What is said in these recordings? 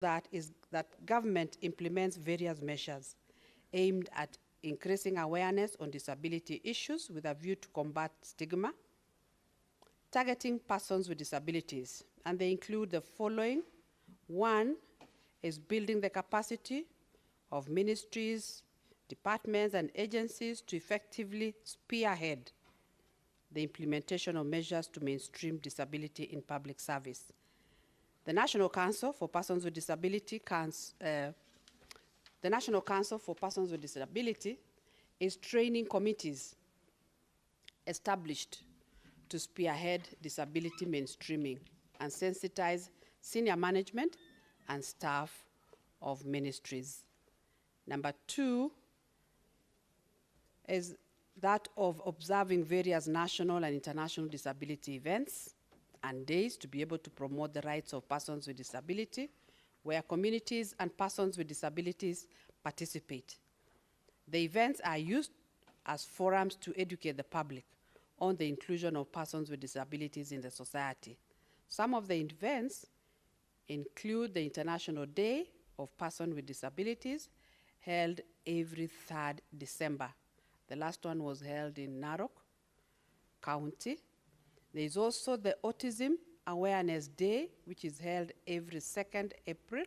that is that government implements various measures aimed at increasing awareness on disability issues with a view to combat stigma, targeting persons with disabilities, and they include the following. One is building the capacity of ministries, departments, and agencies to effectively spearhead the implementation of measures to mainstream disability in public service. The National Council for Persons with Disability is training committees established to spearhead disability mainstreaming and sensitize senior management and staff of ministries. Number two is that of observing various national and international disability events and days to be able to promote the rights of persons with disability, where communities and persons with disabilities participate. The events are used as forums to educate the public on the inclusion of persons with disabilities in the society. Some of the events include the International Day of Persons with Disabilities, held every 3rd December. The last one was held in Narok County. There is also the Autism Awareness Day, which is held every 2nd April.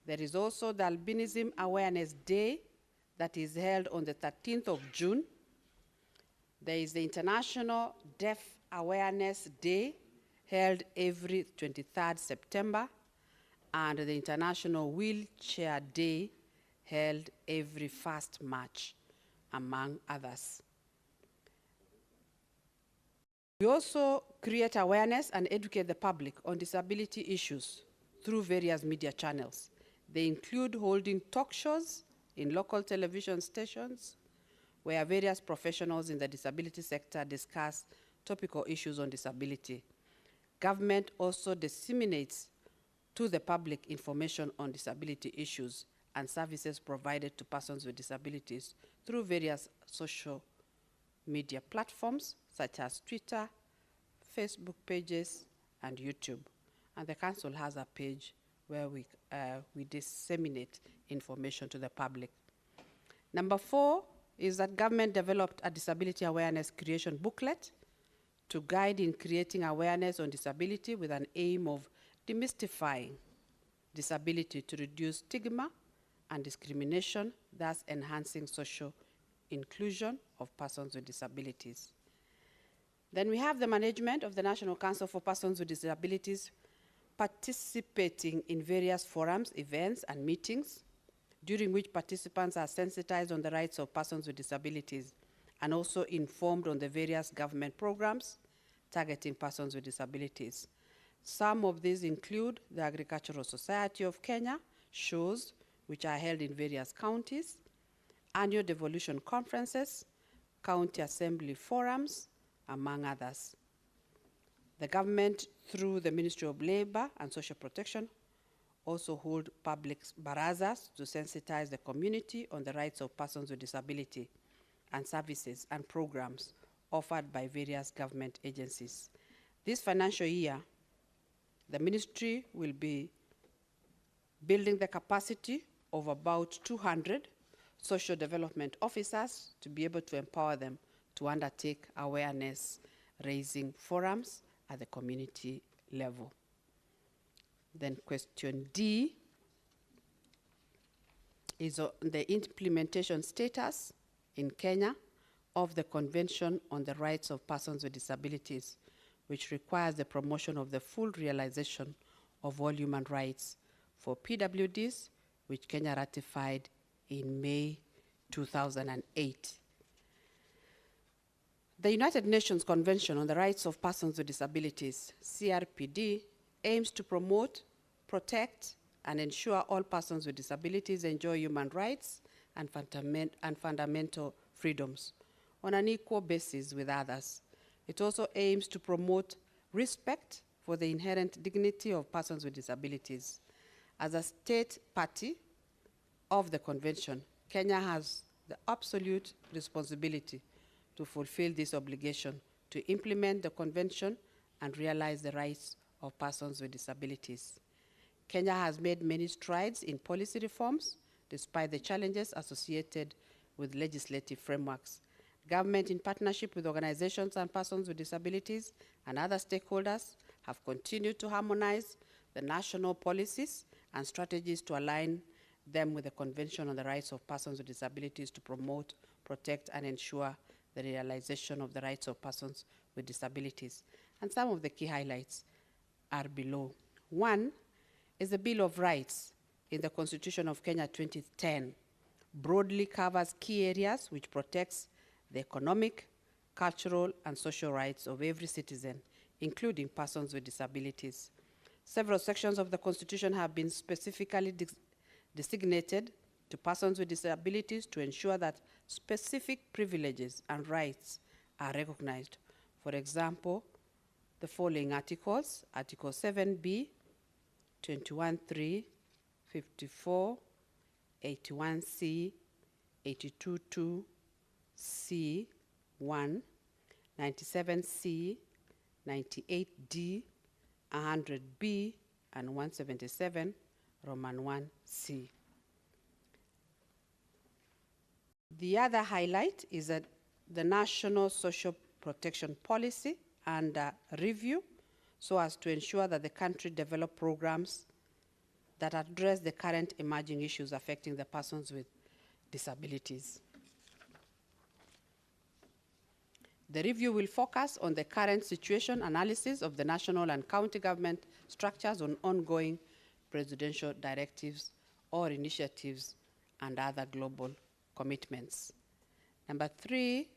There is also the Albinism Awareness Day that is held on the 13th of June. There is the International Deaf Awareness Day, held every 23rd September, and the International Wheelchair Day, held every 1st March, among others. We also create awareness and educate the public on disability issues through various media channels. They include holding talk shows in local television stations, where various professionals in the disability sector discuss topical issues on disability. Government also disseminates to the public information on disability issues and services provided to persons with disabilities through various social media platforms such as Twitter, Facebook pages, and YouTube. And the Council has a page where we disseminate information to the public. Number 4 is that government developed a disability awareness creation booklet to guide in creating awareness on disability with an aim of demystifying disability to reduce stigma and discrimination, thus enhancing social inclusion of persons with disabilities. Then we have the management of the National Council for Persons with Disabilities participating in various forums, events, and meetings, during which participants are sensitized on the rights of persons with disabilities and also informed on the various government programs targeting persons with disabilities. Some of these include the Agricultural Society of Kenya shows, which are held in various counties, annual devolution conferences, county assembly forums, among others. The government, through the Ministry of Labor and Social Protection, also hold public barazas to sensitize the community on the rights of persons with disability and services and programs offered by various government agencies. This financial year, the ministry will be building the capacity of about 200 social development officers to be able to empower them to undertake awareness-raising forums at the community level. Then question D is on the implementation status in Kenya of the Convention on the Rights of Persons with Disabilities, which requires the promotion of the full realization of all human rights for PWDs, which Kenya ratified in May 2008. The United Nations Convention on the Rights of Persons with Disabilities, CRPD, aims to promote, protect, and ensure all persons with disabilities enjoy human rights and fundamental freedoms on an equal basis with others. It also aims to promote respect for the inherent dignity of persons with disabilities. As a state party of the convention, Kenya has the absolute responsibility to fulfill this obligation to implement the convention and realize the rights of persons with disabilities. Kenya has made many strides in policy reforms, despite the challenges associated with legislative frameworks. Government, in partnership with organizations and persons with disabilities and other stakeholders, have continued to harmonize the national policies and strategies to align them with the Convention on the Rights of Persons with Disabilities to promote, protect, and ensure the realization of the rights of persons with disabilities. And some of the key highlights are below. One is the Bill of Rights in the Constitution of Kenya 2010 broadly covers key areas which protects the economic, cultural, and social rights of every citizen, including persons with disabilities. Several sections of the Constitution have been specifically designated to persons with disabilities to ensure that specific privileges and rights are recognized. For example, the following articles: Article 7B, 21.3, 54, 81C, 82.2, C1, 97C, 98D, 100B, and 177, Roman 1C. The other highlight is that the National Social Protection Policy under review, so as to ensure that the country develop programs that address the current emerging issues affecting the persons with disabilities. The review will focus on the current situation analysis of the national and county government structures on ongoing presidential directives or initiatives and other global commitments. Number 3,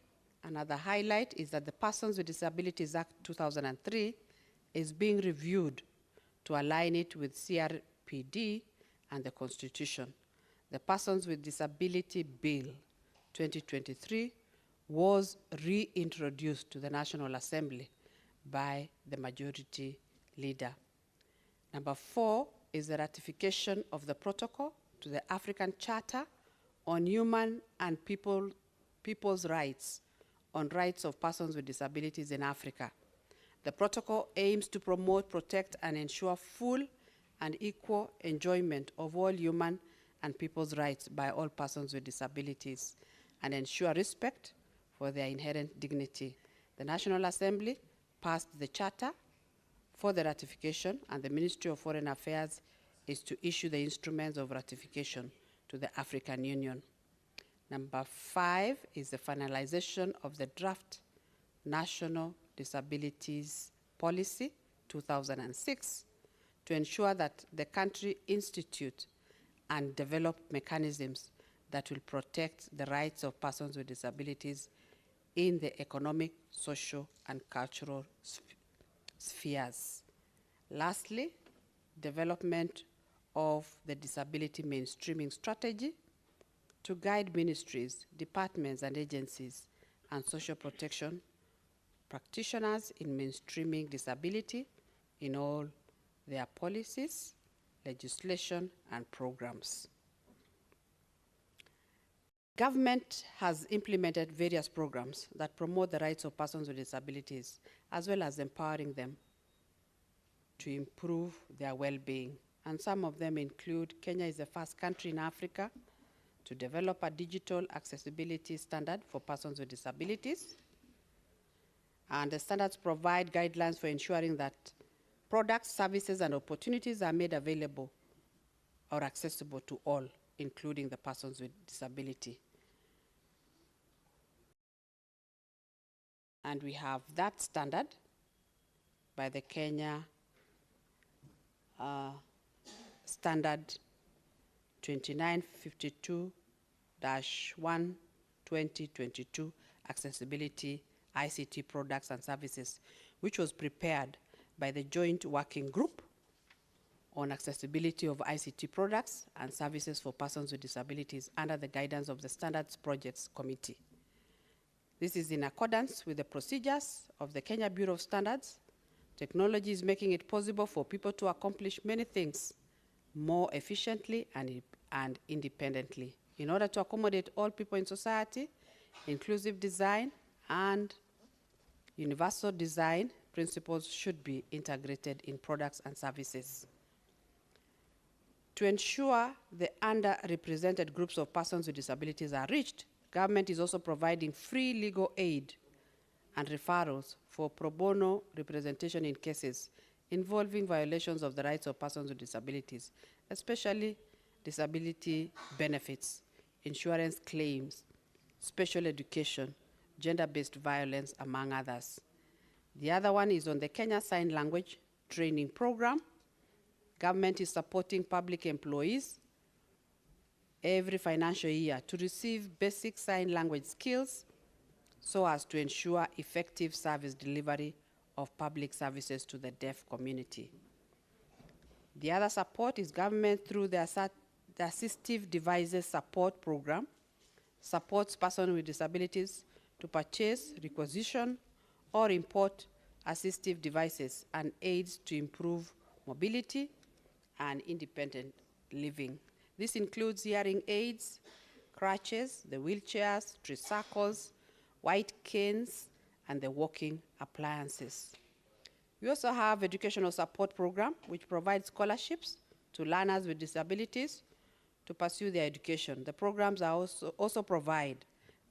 another highlight is that the Persons with Disabilities Act 2003 is being reviewed to align it with CRPD and the Constitution. The Persons with Disability Bill 2023 was reintroduced to the National Assembly by the majority leader. Number 4 is the ratification of the protocol to the African Charter on Human and People's Rights on rights of persons with disabilities in Africa. The protocol aims to promote, protect, and ensure full and equal enjoyment of all human and people's rights by all persons with disabilities and ensure respect for their inherent dignity. The National Assembly passed the Charter for the ratification, and the Ministry of Foreign Affairs is to issue the instruments of ratification to the African Union. Number 5 is the finalization of the draft National Disabilities Policy 2006 to ensure that the country institute and develop mechanisms that will protect the rights of persons with disabilities in the economic, social, and cultural spheres. Lastly, development of the disability mainstreaming strategy to guide ministries, departments, and agencies and social protection practitioners in mainstreaming disability in all their policies, legislation, and programs. Government has implemented various programs that promote the rights of persons with disabilities, as well as empowering them to improve their well-being. And some of them include: Kenya is the first country in Africa to develop a digital accessibility standard for persons with disabilities. And the standards provide guidelines for ensuring that products, services, and opportunities are made available or accessible to all, including the persons with disability. And we have that standard by the Kenya Standard 2952-1-2022 Accessibility ICT Products and Services, which was prepared by the Joint Working Group on Accessibility of ICT Products and Services for Persons with Disabilities under the guidance of the Standards Projects Committee. This is in accordance with the procedures of the Kenya Bureau of Standards. Technology is making it possible for people to accomplish many things more efficiently and independently. In order to accommodate all people in society, inclusive design and universal design principles should be integrated in products and services. To ensure the underrepresented groups of persons with disabilities are reached, government is also providing free legal aid and referrals for pro bono representation in cases involving violations of the rights of persons with disabilities, especially disability benefits, insurance claims, special education, gender-based violence, among others. The other one is on the Kenya Sign Language Training Program. Government is supporting public employees every financial year to receive basic sign language skills so as to ensure effective service delivery of public services to the deaf community. The other support is government through the Assistive Devices Support Program, supports persons with disabilities to purchase, requisition, or import assistive devices and aids to improve mobility and independent living. This includes hearing aids, crutches, the wheelchairs, tricycles, white canes, and the walking appliances. We also have educational support program, which provides scholarships to learners with disabilities to pursue their education. The programs are also provide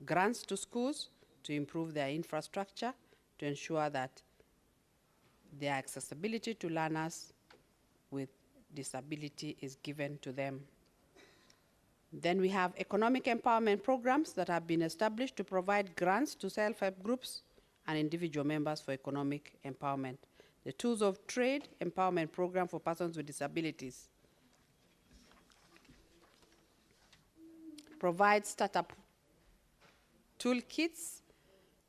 grants to schools to improve their infrastructure to ensure that their accessibility to learners with disability is given to them. Then we have economic empowerment programs that have been established to provide grants to self-help groups and individual members for economic empowerment. The Tools of Trade Empowerment Program for persons with disabilities provides startup toolkits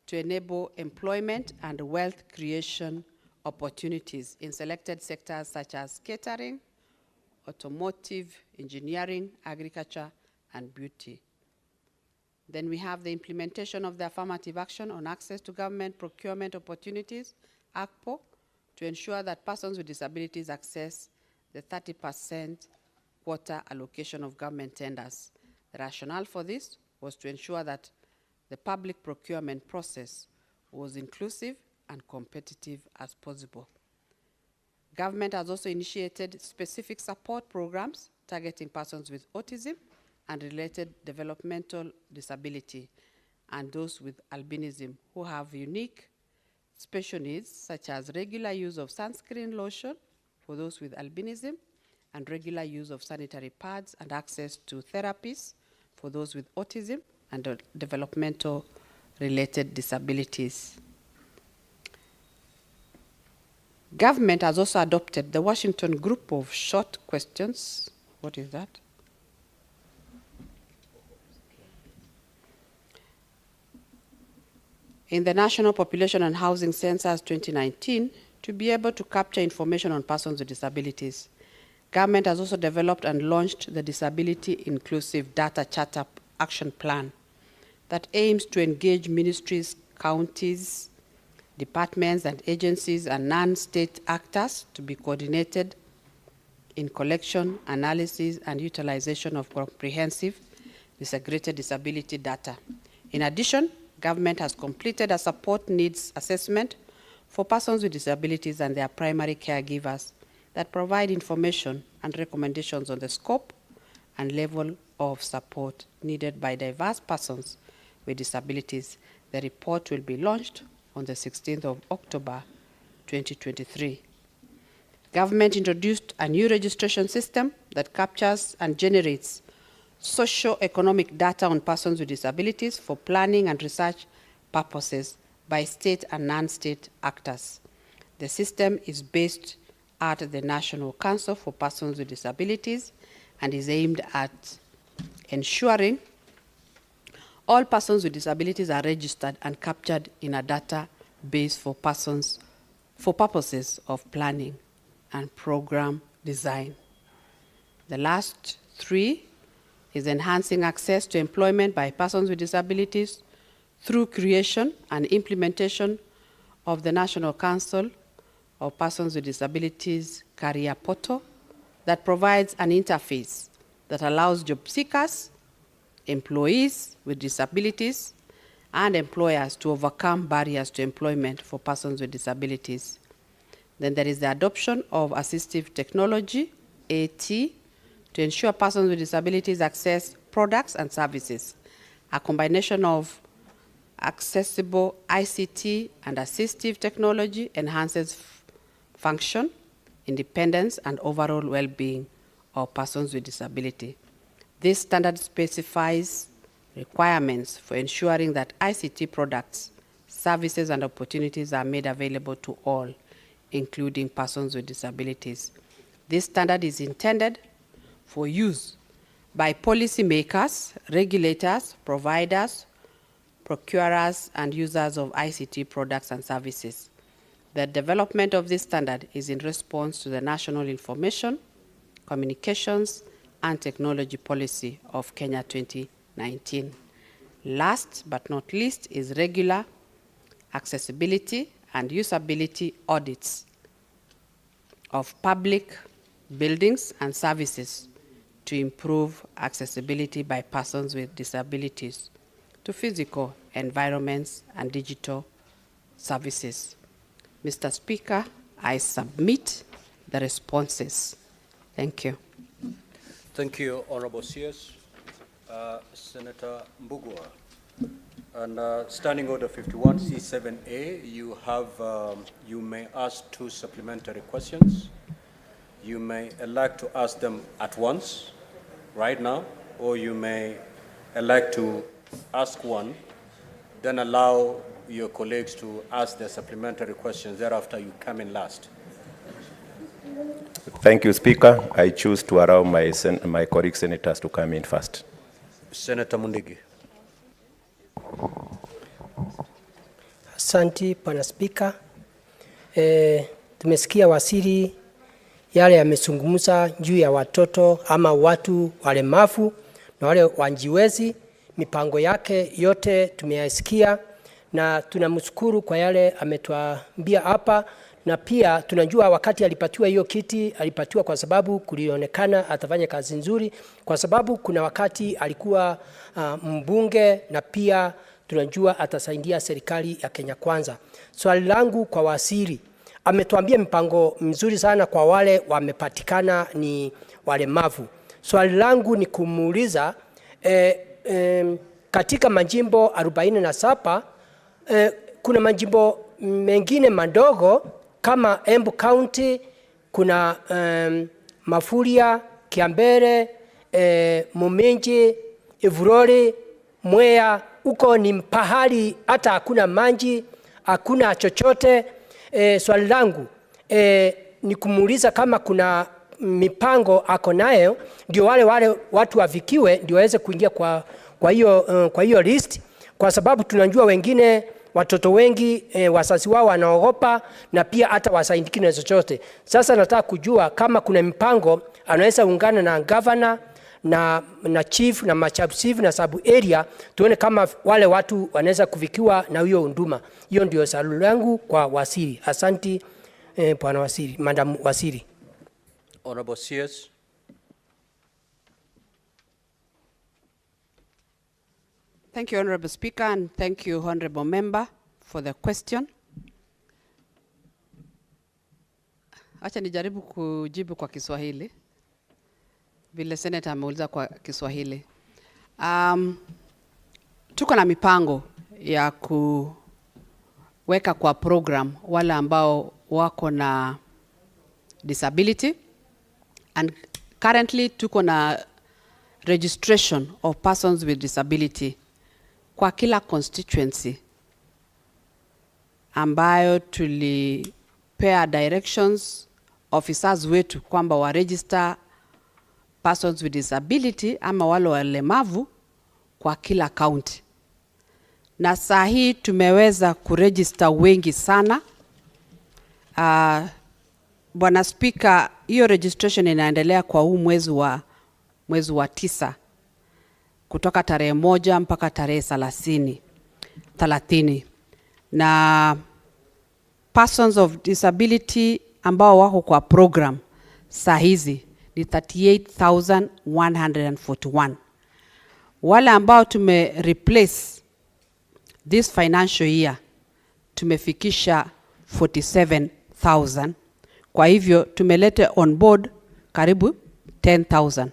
to enable employment and wealth creation opportunities in selected sectors such as catering, automotive, engineering, agriculture, and beauty. Then we have the implementation of the Affirmative Action on Access to Government Procurement Opportunities, ACPO, to ensure that persons with disabilities access the 30% quota allocation of government tenders. The rationale for this was to ensure that the public procurement process was inclusive and competitive as possible. Government has also initiated specific support programs targeting persons with autism and related developmental disability and those with albinism who have unique special needs, such as regular use of sunscreen lotion for those with albinism and regular use of sanitary pads and access to therapies for those with autism and developmental related disabilities. Government has also adopted the Washington Group of Short Questions. What is that? In the National Population and Housing Census 2019, to be able to capture information on persons with disabilities. Government has also developed and launched the Disability Inclusive Data Charter Action Plan that aims to engage ministries, counties, departments and agencies and non-state actors to be coordinated in collection, analysis, and utilization of comprehensive disaggregated disability data. In addition, government has completed a support needs assessment for persons with disabilities and their primary caregivers that provide information and recommendations on the scope and level of support needed by diverse persons with disabilities. The report will be launched on the 16th of October 2023. Government introduced a new registration system that captures and generates socio-economic data on persons with disabilities for planning and research purposes by state and non-state actors. The system is based at the National Council for Persons with Disabilities and is aimed at ensuring all persons with disabilities are registered and captured in a database for purposes of planning and program design. The last three is enhancing access to employment by persons with disabilities through creation and implementation of the National Council of Persons with Disabilities Career Portal that provides an interface that allows job seekers, employees with disabilities, and employers to overcome barriers to employment for persons with disabilities. Then there is the adoption of assistive technology, AT, to ensure persons with disabilities access products and services. A combination of accessible ICT and assistive technology enhances function, independence, and overall well-being of persons with disability. This standard specifies requirements for ensuring that ICT products, services, and opportunities are made available to all, including persons with disabilities. This standard is intended for use by policymakers, regulators, providers, procurers, and users of ICT products and services. The development of this standard is in response to the National Information, Communications, and Technology Policy of Kenya 2019. Last but not least is regular accessibility and usability audits of public buildings and services to improve accessibility by persons with disabilities to physical environments and digital services. Mr. Speaker, I submit the responses. Thank you. Thank you, Honorable CS. Senator Mbugua. And Standing Order 51C7A, you have, you may ask 2 supplementary questions. You may elect to ask them at once, right now, or you may elect to ask one, then allow your colleagues to ask their supplementary questions. Thereafter, you come in last. Thank you, Speaker. I choose to allow my colleague senators to come in first. Senator Mundigi. Asante, Bwana Spika. Tumesikia waziri yale yamezungumza juu ya watoto ama watu walemavu na wale wanjiwezi. Mipango yake yote tumeyasikia na tunamshukuru kwa yale ametuambia hapa, na pia tunajua wakati alipatiwa hiyo kiti alipatiwa kwa sababu kulionekana atafanya kazi nzuri, kwa sababu kuna wakati alikuwa mbunge, na pia tunajua atasaidia serikali ya Kenya Kwanza. Swali langu kwa waziri, ametuambia mipango mzuri sana kwa wale wamepatikana ni walemavu. Swali langu ni kumuuliza katika majimbo 47 kuna majimbo mengine madogo kama Embu County, kuna Mafuria, Kiambere, Muminji, Ivurori, Mwea. Uko ni pahali hata hakuna maji, hakuna chochote. Swali langu ni kumuuliza kama kuna mipango ako nayo ndio wale watu wafikiwe ndio waweze kuingia kwa hiyo list, kwa sababu tunajua wengine watoto wengi wazazi wao wanaogopa na pia hata wasaidiki na chochote. Sasa nataka kujua kama kuna mipango anaweza ungana na governor na chief na machab chief na sub area, tuone kama wale watu wanaweza kufikiwa na hiyo huduma. Hiyo ndio swali langu kwa waziri. Asante bwana waziri, madam waziri. Honorable CS. Thank you, Honorable Speaker, and thank you, Honorable Member, for the question. Acha nijaribu kujibu kwa Kiswahili, vile Senator ameuliza kwa Kiswahili. Tuko na mipango ya kuweka kwa program wale ambao wako na disability, and currently tuko na registration of persons with disability kwa kila constituency ambayo tulipea directions officers wetu kwamba wa register persons with disability ama wale walemavu kwa kila county. Na saa hii tumeweza kuregister wengi sana. Bwana Speaker, hiyo registration inaendelea kwa huu mwezi wa 9 kutoka tarehe 1 mpaka tarehe 30. Na persons of disability ambao wako kwa program saa hizi ni 38,141. Wale ambao tume replace this financial year tumefikisha 47,000. Kwa hivyo tumelete on board karibu 10,000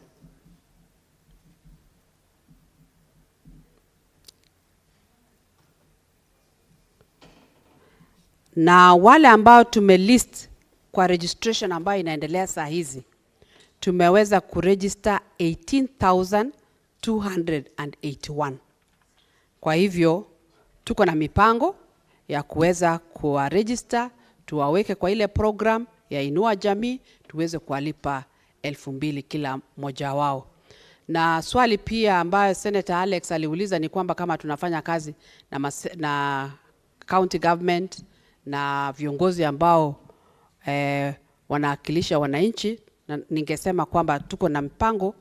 Na wale ambao tumelist kwa registration ambayo inaendelea saa hizi, tumeweza kuregister 18,281. Kwa hivyo tuko na mipango ya kuweza kuwaregister, tuwaweke kwa ile program ya Inua Jamii, tuweze kuwalipa 2,000 kila mmoja wao. Na swali pia ambayo Senator Alex aliuliza ni kwamba kama tunafanya kazi na county government na viongozi ambao wanawakilisha wananchi, na ningesema kwamba tuko na mpango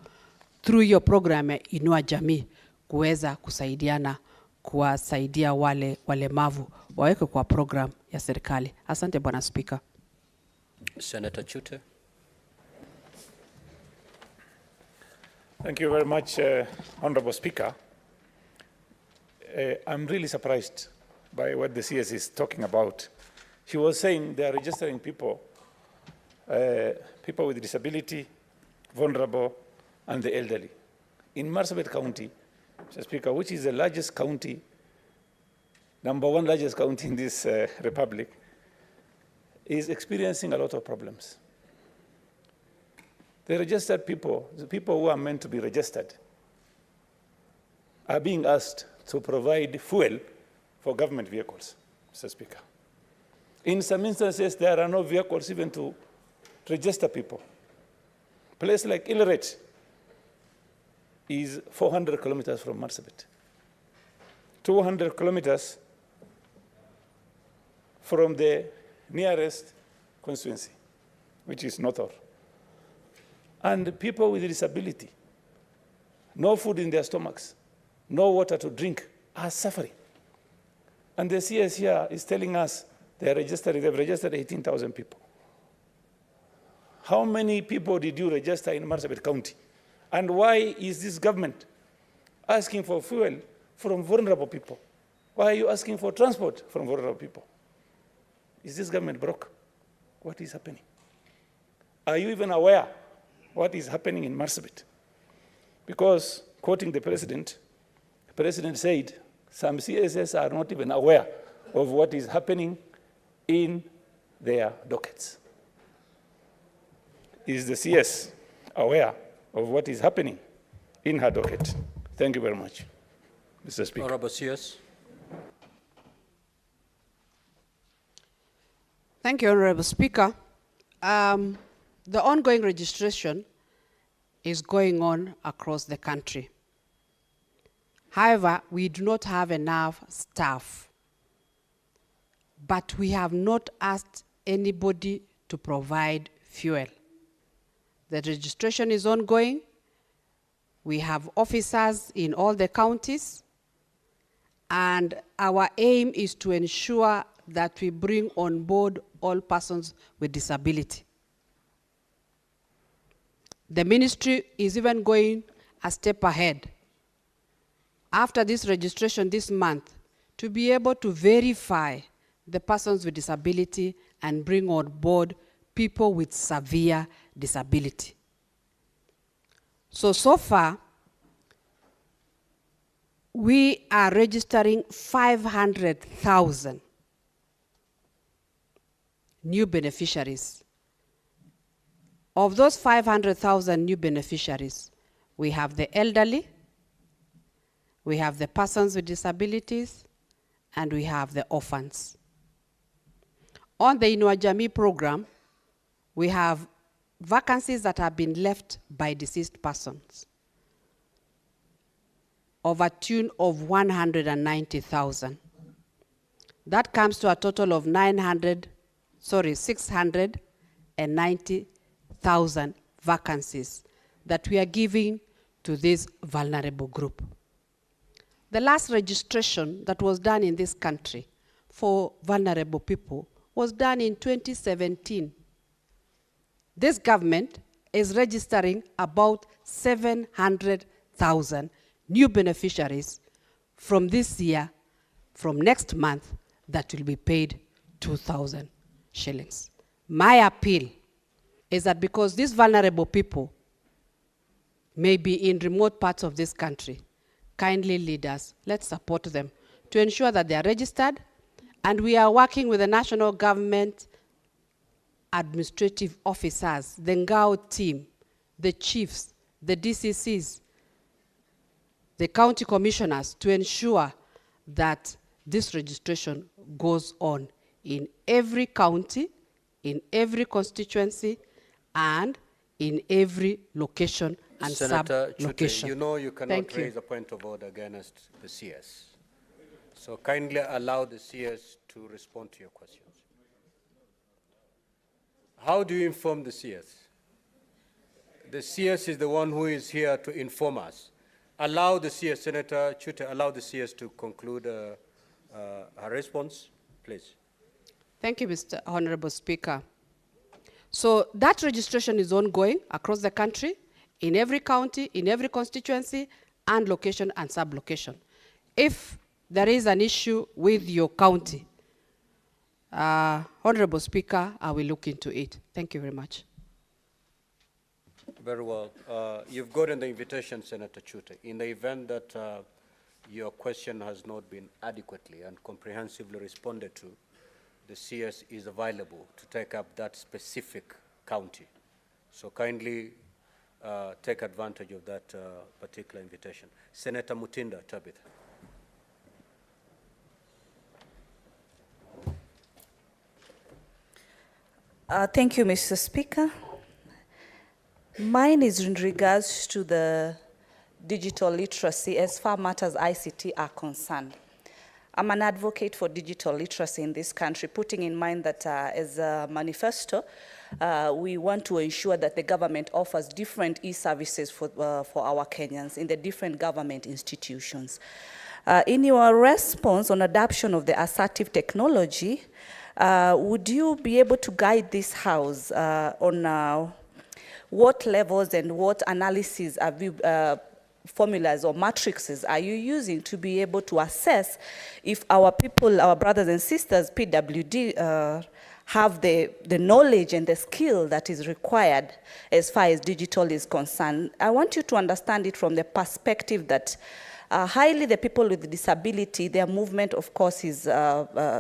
through hiyo program ya Inua Jamii kuweza kusaidiana, kuwasaidia wale walemavu waweke kwa program ya serikali. Asante Bwana Speaker. Senator Chute. Thank you very much, Honorable Speaker. I'm really surprised by what the CS is talking about. She was saying they are registering people, people with disability, vulnerable, and the elderly. In Marsabit County, Mr. Speaker, which is the largest county, #1 largest county in this republic, is experiencing a lot of problems. The registered people, the people who are meant to be registered, are being asked to provide fuel for government vehicles, Mr. Speaker. In some instances, there are no vehicles even to register people. A place like Ileret is 400 kilometers from Marsabit, 200 kilometers from the nearest constituency, which is Notor. And people with disability, no food in their stomachs, no water to drink, are suffering. And the CS here is telling us they've registered 18,000 people. How many people did you register in Marsabit County? And why is this government asking for fuel from vulnerable people? Why are you asking for transport from vulnerable people? Is this government broke? What is happening? Are you even aware what is happening in Marsabit? Because, quoting the president said, some CSS are not even aware of what is happening in their dockets. Is the CS aware of what is happening in her docket? Thank you very much, Mr. Speaker. Honorable CS. Thank you, Honorable Speaker. The ongoing registration is going on across the country. However, we do not have enough staff, but we have not asked anybody to provide fuel. The registration is ongoing. We have officers in all the counties, and our aim is to ensure that we bring on board all persons with disability. The ministry is even going a step ahead after this registration this month to be able to verify the persons with disability and bring on board people with severe disability. So far, we are registering 500,000 new beneficiaries. Of those 500,000 new beneficiaries, we have the elderly, we have the persons with disabilities, and we have the orphans. On the Inua Jamii program, we have vacancies that have been left by deceased persons of a tune of 190,000. That comes to a total of 690,000 vacancies that we are giving to this vulnerable group. The last registration that was done in this country for vulnerable people was done in 2017. This government is registering about 700,000 new beneficiaries from this year, from next month, that will be paid 2,000 shillings. My appeal is that because these vulnerable people may be in remote parts of this country, kindly lead us, let's support them to ensure that they are registered And we are working with the national government administrative officers, the Ngao team, the chiefs, the DCCs, the county commissioners to ensure that this registration goes on in every county, in every constituency, and in every location and Senator sub-location. Chute, you know you cannot raise a point of order against the CS. So kindly allow the CS to respond to your questions. How do you inform the CS? The CS is the one who is here to inform us. Allow the CS, Senator Chute, allow the CS to conclude her response, please. Thank you, Mr. Honorable Speaker. So that registration is ongoing across the country, in every county, in every constituency, and location and sub-location. If there is an issue with your county, Honorable Speaker, I will look into it. Thank you very much. Very well. You've gotten the invitation, Senator Chute. In the event that your question has not been adequately and comprehensively responded to, the CS is available to take up that specific county. So kindly take advantage of that particular invitation. Senator Mutinda, Tabitha. Thank you, Mr. Speaker. Mine is in regards to the digital literacy as far matters ICT are concerned. I'm an advocate for digital literacy in this country, putting in mind that as a manifesto, we want to ensure that the government offers different e-services for our Kenyans in the different government institutions. In your response on adoption of the assertive technology, would you be able to guide this House on what levels and what analysis have you, formulas or matrices are you using to be able to assess if our people, our brothers and sisters, PWD, have the knowledge and the skill that is required as far as digital is concerned? I want you to understand it from the perspective that highly the people with disability, their movement, of course, is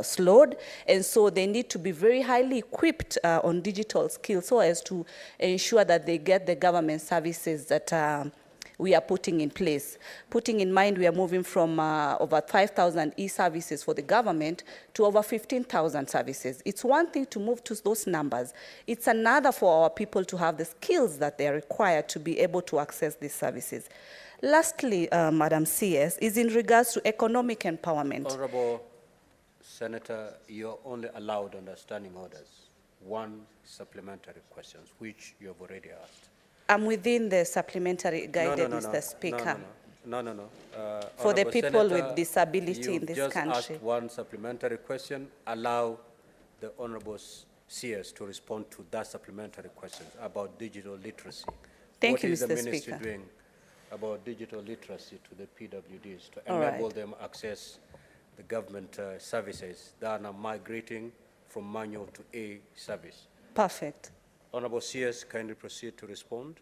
slowed, and so they need to be very highly equipped on digital skills so as to ensure that they get the government services that we are putting in place. Putting in mind we are moving from over 5,000 e-services for the government to over 15,000 services. It's one thing to move to those numbers. It's another for our people to have the skills that they are required to be able to access these services. Lastly, Madam CS, is in regards to economic empowerment. Honorable Senator, you're only allowed under standing orders one supplementary question, which you have already asked. I'm within the supplementary guided, Mr. Speaker. No. For the people Senator, with disability in this just country. asked one supplementary question. Allow the Honorable CS to respond to that supplementary question about digital literacy. Thank you, Mr. What is the Speaker. ministry doing about digital literacy to the PWDs to All enable right. them access the government services that are migrating from manual to e-service? Perfect. Honorable CS, kindly proceed to respond.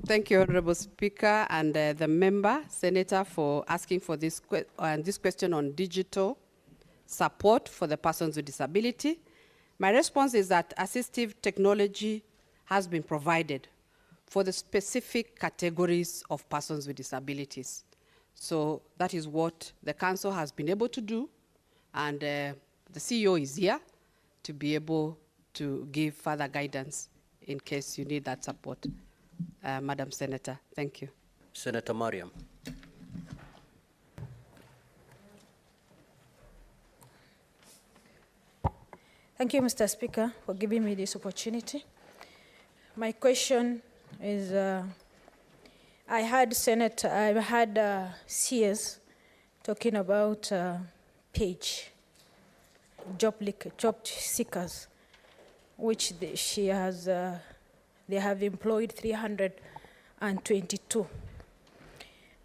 Thank you, Honorable Speaker, and the member, Senator, for asking for this question on digital support for the persons with disability. My response is that assistive technology has been provided for the specific categories of persons with disabilities. So that is what the council has been able to do, and the CEO is here to be able to give further guidance in case you need that support. Madam Senator, thank you. Senator Mariam. Thank you, Mr. Speaker, for giving me this opportunity. My question is, I had CS talking about page, job seekers, which they have employed 322.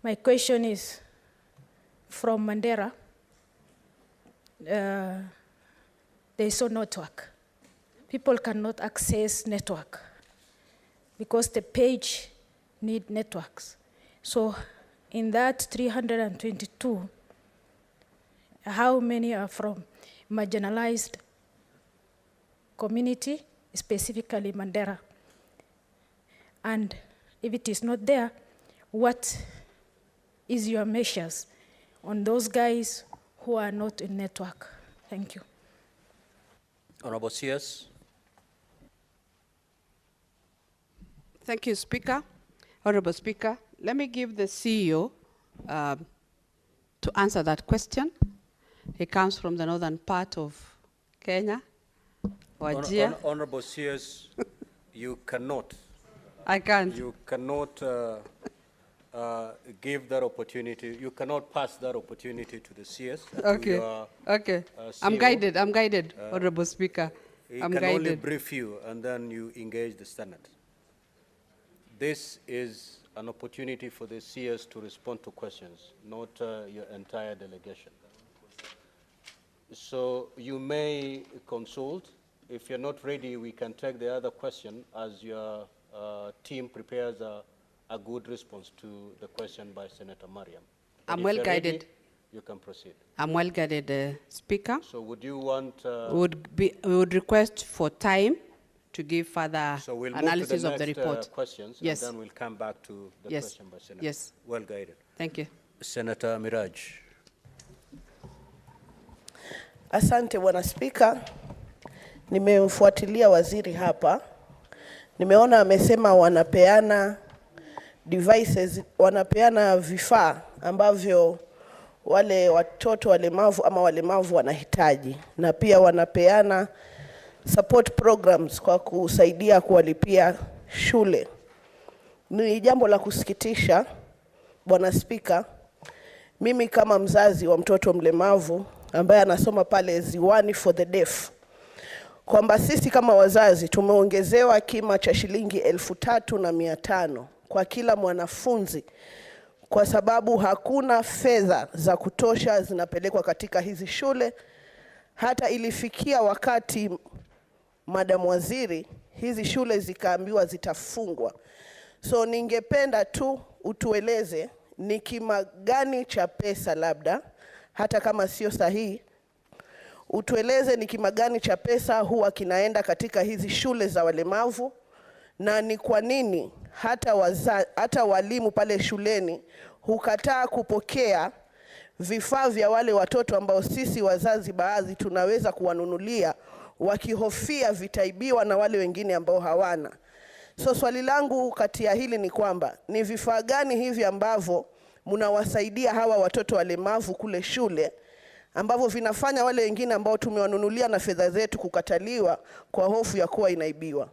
My question is, from Mandera, there is no network. people cannot access network because the page need networks. So in that 322, how many are from marginalized community, specifically Mandera? And if it is not there, what is your measures on those guys who are not in network? Thank you. Honorable CS. Thank you, Speaker. Honorable Speaker, let me give the CEO to answer that question. He comes from the northern part of Kenya, Wajir. Honorable CS, you cannot. I can't. You cannot give that opportunity. You cannot pass that opportunity to the CS. Okay. Okay. I'm guided. I'm guided, Honorable Speaker. He I'm can guided. only brief you, and then you engage the Senate. This is an opportunity for the CS to respond to questions, not your entire delegation. So you may consult. If you're not ready, we can take the other question as your team prepares a good response to the question by Senator Mariam. I'm well guided. Ready, you can proceed. I'm well guided, Speaker. So would you want... we would request for time to give further so we'll analysis move to of the the next, report. Questions, yes. And then we'll come back to the yes. question by Senator. Yes. Well guided. Thank you. Senator Miraj. Asante Bwana Spika. Nimemfuatilia waziri hapa. Nimeona amesema wanapeana devices, wanapeana vifaa ambavyo wale watoto walemavu ama walemavu wanahitaji, na pia wanapeana support programs kwa kusaidia kuwalipia shule. Ni jambo la kusikitisha Bwana Spika. Mimi kama mzazi wa mtoto mlemavu ambaye anasoma pale Ziwani for the Deaf, kwamba sisi kama wazazi tumeongezewa kima cha shilingi 3,500 kwa kila mwanafunzi, kwa sababu hakuna fedha za kutosha zinapelekwa katika hizi shule. Hata ilifikia wakati Madam Waziri, hizi shule zikaambiwa zitafungwa. So ningependa tu utueleze ni kima gani cha pesa, labda hata kama sio sahihi, utueleze ni kima gani cha pesa huwa kinaenda katika hizi shule za walemavu, na ni kwa nini hata walimu pale shuleni hukataa kupokea vifaa vya wale watoto ambao sisi wazazi baadhi tunaweza kuwanunulia, wakihofia vitaibiwa na wale wengine ambao hawana. So swali langu kati ya hili ni kwamba ni vifaa gani hivi ambavyo mnawasaidia hawa watoto walemavu kule shule, ambavyo vinafanya wale wengine ambao tumewanunulia na fedha zetu kukataliwa kwa hofu ya kuwa inaibiwa?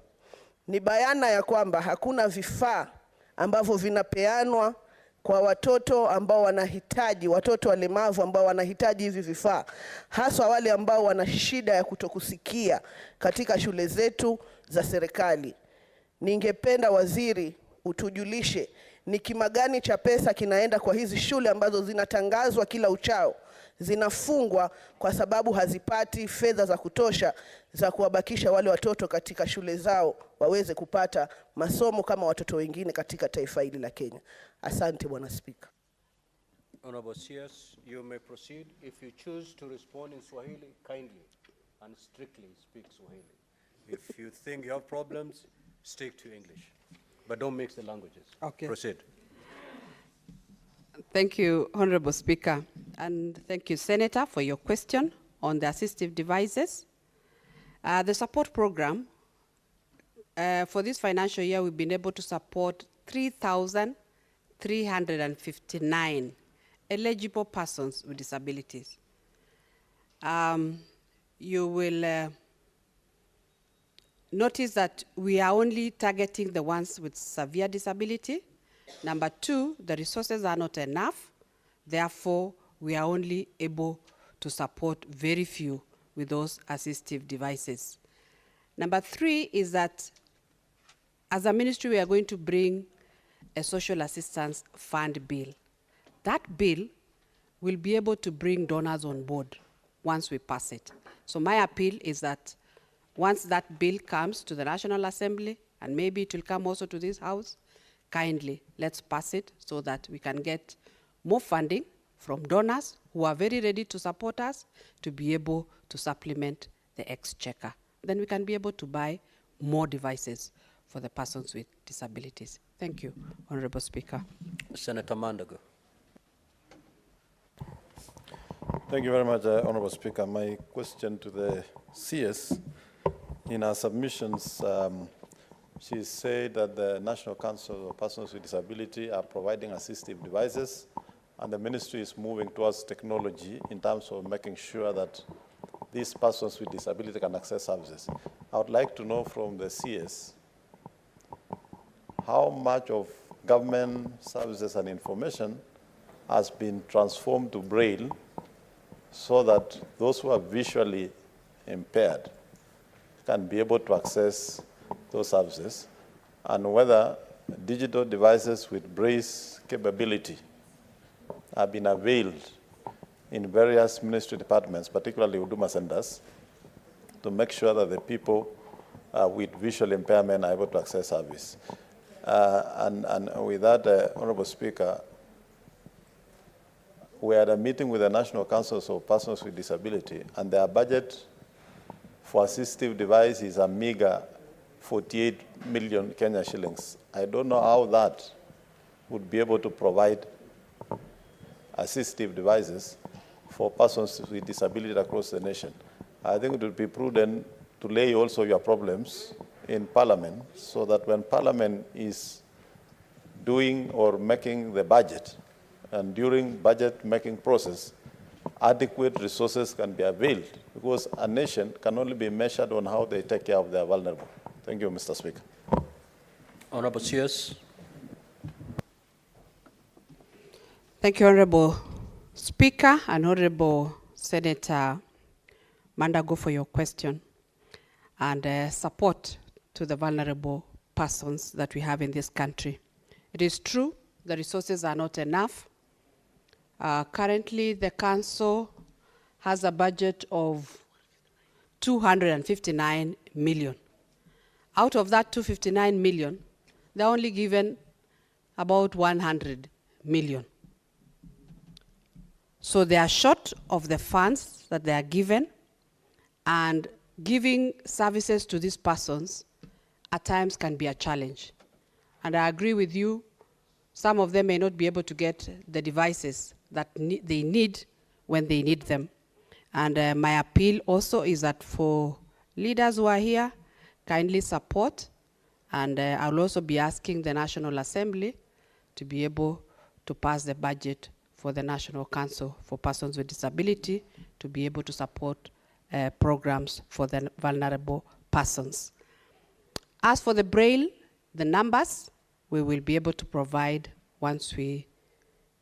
Ni bayana ya kwamba hakuna vifaa ambavyo vinapeanwa kwa watoto ambao wanahitaji, watoto walemavu ambao wanahitaji hivi vifaa, hasa wale ambao wana shida ya kutokusikia katika shule zetu za serikali. Ningependa waziri utujulishe ni kima gani cha pesa kinaenda kwa hizi shule ambazo zinatangazwa kila uchao zinafungwa kwa sababu hazipati fedha za kutosha za kuwabakisha wale watoto katika shule zao waweze kupata masomo kama watoto wengine katika taifa hili la Kenya. Asante Bwana Spika. Honorable CS, you may proceed. If you choose to respond in Swahili, kindly and strictly speak Swahili. If you think you have problems, stick to English, but don't mix the languages. Okay. Proceed. Thank you, Honorable Speaker, and thank you, Senator, for your question on the assistive devices. The support program, for this financial year, we've been able to support 3,359 eligible persons with disabilities. You will notice that we are only targeting the ones with severe disability. Number two, the resources are not enough. Therefore, we are only able to support very few with those assistive devices. Number three is that as a ministry, we are going to bring a social assistance fund bill. That bill will be able to bring donors on board once we pass it. So my appeal is that Once that bill comes to the National Assembly, and maybe it will come also to this House, kindly let's pass it so that we can get more funding from donors who are very ready to support us to be able to supplement the exchequer. Then we can be able to buy more devices for the persons with disabilities. Thank you, Honorable Speaker. Senator Mandago. Thank you very much, Honorable Speaker. My question to the CS, in her submissions, she said that the National Council of Persons with Disability are providing assistive devices, and the ministry is moving towards technology in terms of making sure that these persons with disability can access services. I would like to know from the CS how much of government services and information has been transformed to Braille so that those who are visually impaired can be able to access those services, and whether digital devices with Braille capability have been availed in various ministry departments, particularly Huduma centers, to make sure that the people with visual impairment are able to access service. And with that, Honorable Speaker, we had a meeting with the National Councils of Persons with Disability, and their budget for assistive device is a meager 48 million Kenya shillings. I don't know how that would be able to provide assistive devices for persons with disability across the nation. I think it would be prudent to lay also your problems in Parliament so that when Parliament is doing or making the budget, and during budget making process, adequate resources can be availed, because a nation can only be measured on how they take care of their vulnerable. Thank you, Mr. Speaker. Honorable CS. Thank you, Honorable Speaker and Honorable Senator Mandago, for your question and support to the vulnerable persons that we have in this country. It is true the resources are not enough. Currently, the council has a budget of 259 million. Out of that 259 million, they're only given about 100 million. So they are short of the funds that they are given, and giving services to these persons at times can be a challenge. And I agree with you, some of them may not be able to get the devices that they need when they need them. And my appeal also is that for leaders who are here, kindly support, and I'll also be asking the National Assembly to be able to pass the budget for the National Council for Persons with Disability to be able to support programs for the vulnerable persons. As for the Braille, the numbers, we will be able to provide once we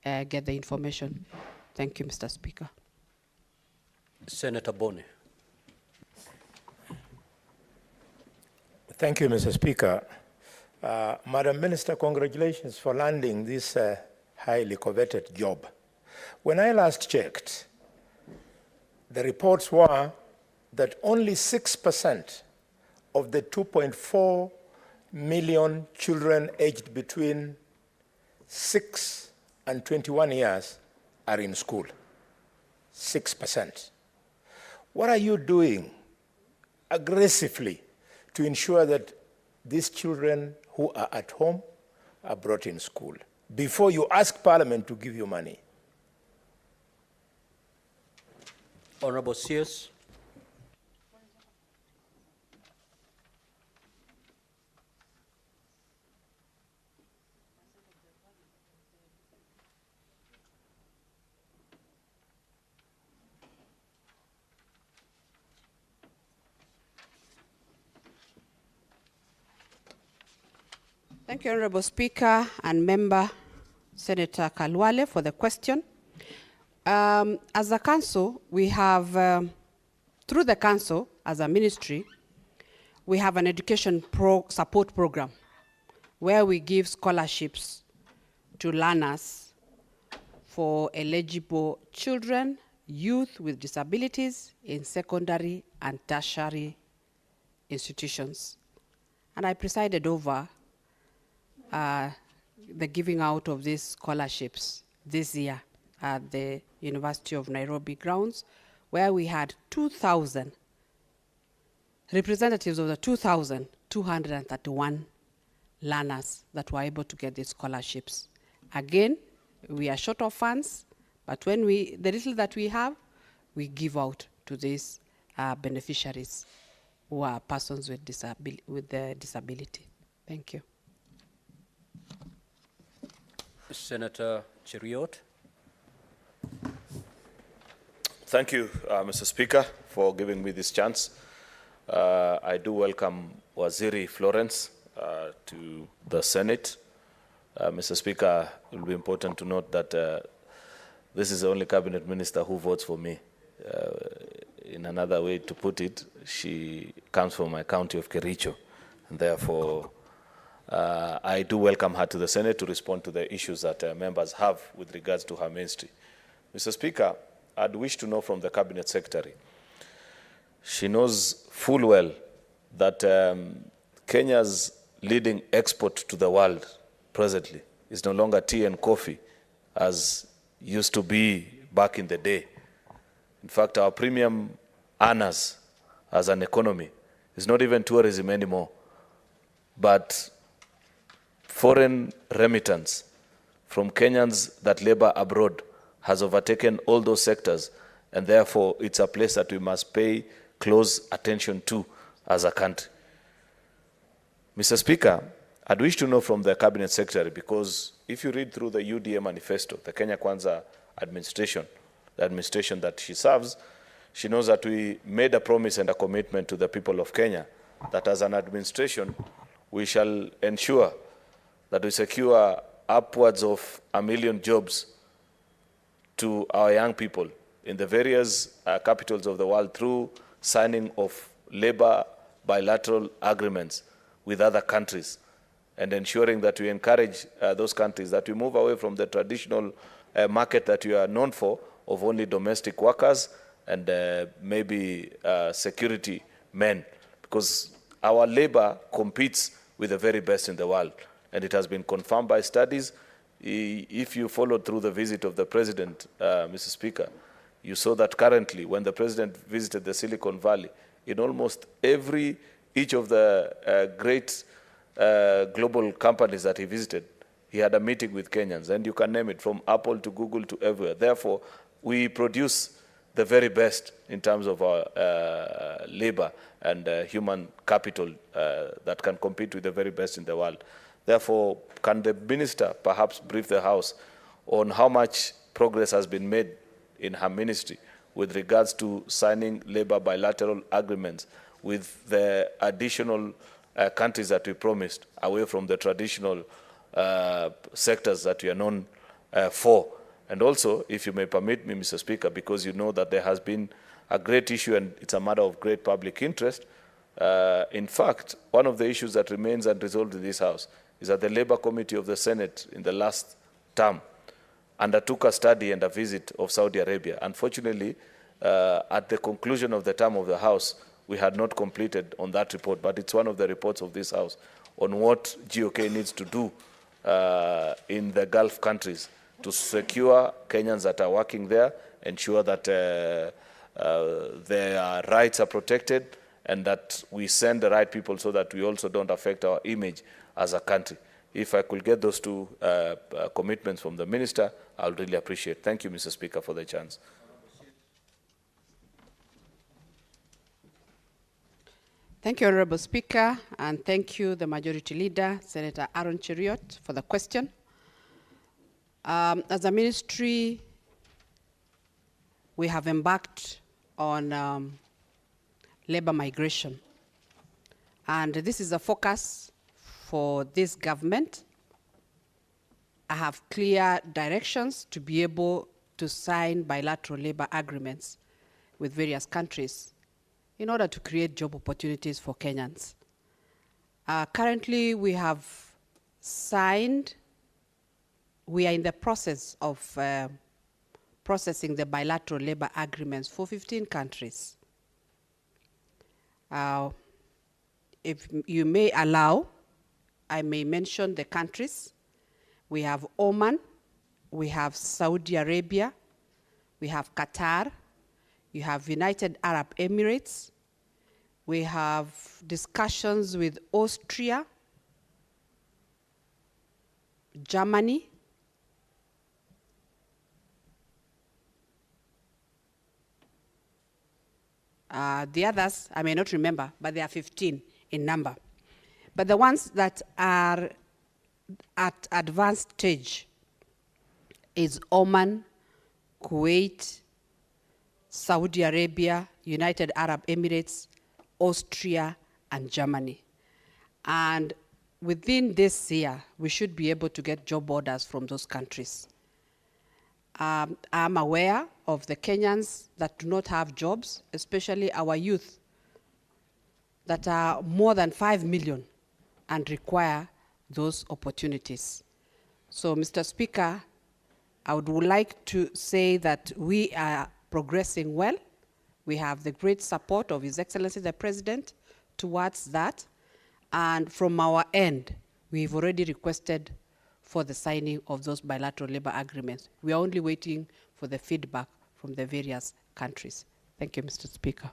get the information. Thank you, Mr. Speaker. Senator Boni. Thank you, Mr. Speaker. Madam Minister, congratulations for landing this highly coveted job. When I last checked, the reports were that only 6% of the 2.4 million children aged between 6 and 21 years are in school. 6%. What are you doing aggressively to ensure that these children who are at home are brought in school before you ask Parliament to give you money? Honorable CS. Thank you, Honorable Speaker and Member Senator Kalwale, for the question. As a council, we have, through the council, as a ministry, we have an education support program where we give scholarships to learners for eligible children, youth with disabilities in secondary and tertiary institutions. And I presided over the giving out of these scholarships this year at the University of Nairobi grounds, where we had 2,000 representatives of the 2,231 learners that were able to get these scholarships. Again, we are short of funds, but when the little that we have, we give out to these beneficiaries who are persons with disability. Thank you. Senator Cheriot. Thank you, Mr. Speaker, for giving me this chance. I do welcome Waziri Florence to the Senate. Mr. Speaker, it will be important to note that this is the only cabinet minister who votes for me. In another way to put it, she comes from my county of Kericho, and therefore I do welcome her to the Senate to respond to the issues that members have with regards to her ministry. Mr. Speaker, I'd wish to know from the Cabinet Secretary. She knows full well that Kenya's leading export to the world presently is no longer tea and coffee as used to be back in the day. In fact, our premium earners as an economy is not even tourism anymore, but foreign remittance from Kenyans that labor abroad has overtaken all those sectors, and therefore it's a place that we must pay close attention to as a country. Mr. Speaker, I'd wish to know from the Cabinet Secretary, because if you read through the UDA manifesto, the Kenya Kwanza administration, the administration that she serves, she knows that we made a promise and a commitment to the people of Kenya that as an administration, we shall ensure that we secure upwards of 1 million jobs to our young people in the various capitals of the world through signing of labor bilateral agreements with other countries, and ensuring that we encourage those countries that we move away from the traditional market that we are known for of only domestic workers and maybe security men, because our labor competes with the very best in the world, and it has been confirmed by studies. If you followed through the visit of the president, Mr. Speaker, you saw that currently when the president visited the Silicon Valley, in almost each of the great global companies that he visited, he had a meeting with Kenyans, and you can name it, from Apple to Google to everywhere. Therefore, we produce the very best in terms of our labor and human capital that can compete with the very best in the world. Therefore, can the minister perhaps brief the House on how much progress has been made in her ministry with regards to signing labor bilateral agreements with the additional countries that we promised, away from the traditional sectors that we are known for? And also, if you may permit me, Mr. Speaker, because you know that there has been a great issue and it's a matter of great public interest. In fact, one of the issues that remains unresolved in this House is that the Labor Committee of the Senate in the last term undertook a study and a visit of Saudi Arabia. Unfortunately, at the conclusion of the term of the House, we had not completed on that report, but it's one of the reports of this House on what GOK needs to do in the Gulf countries to secure Kenyans that are working there, ensure that their rights are protected, and that we send the right people so that we also don't affect our image as a country. If I could get those two commitments from the minister, I'll really appreciate. Thank you, Mr. Speaker, for the chance. Thank you, Honorable Speaker, and thank you, the Majority Leader, Senator Aaron Cheriot, for the question. As a ministry, we have embarked on labor migration, and this is a focus for this government. I have clear directions to be able to sign bilateral labor agreements with various countries in order to create job opportunities for Kenyans. Currently, we have signed, we are in the process of processing the bilateral labor agreements for 15 countries. if you may allow, I may mention the countries. We have Oman, we have Saudi Arabia, we have Qatar, you have United Arab Emirates, we have discussions with Austria, Germany, the others, I may not remember, but there are 15 in number. But the ones that are at advanced stage is Oman, Kuwait, Saudi Arabia, United Arab Emirates, Austria, and Germany. And within this year, we should be able to get job orders from those countries. I'm aware of the Kenyans that do not have jobs, especially our youth that are more than 5 million and require those opportunities. So, Mr. Speaker, I would like to say that we are progressing well. We have the great support of His Excellency the President towards that. And from our end, we've already requested for the signing of those bilateral labor agreements. We are only waiting for the feedback from the various countries. Thank you, Mr. Speaker.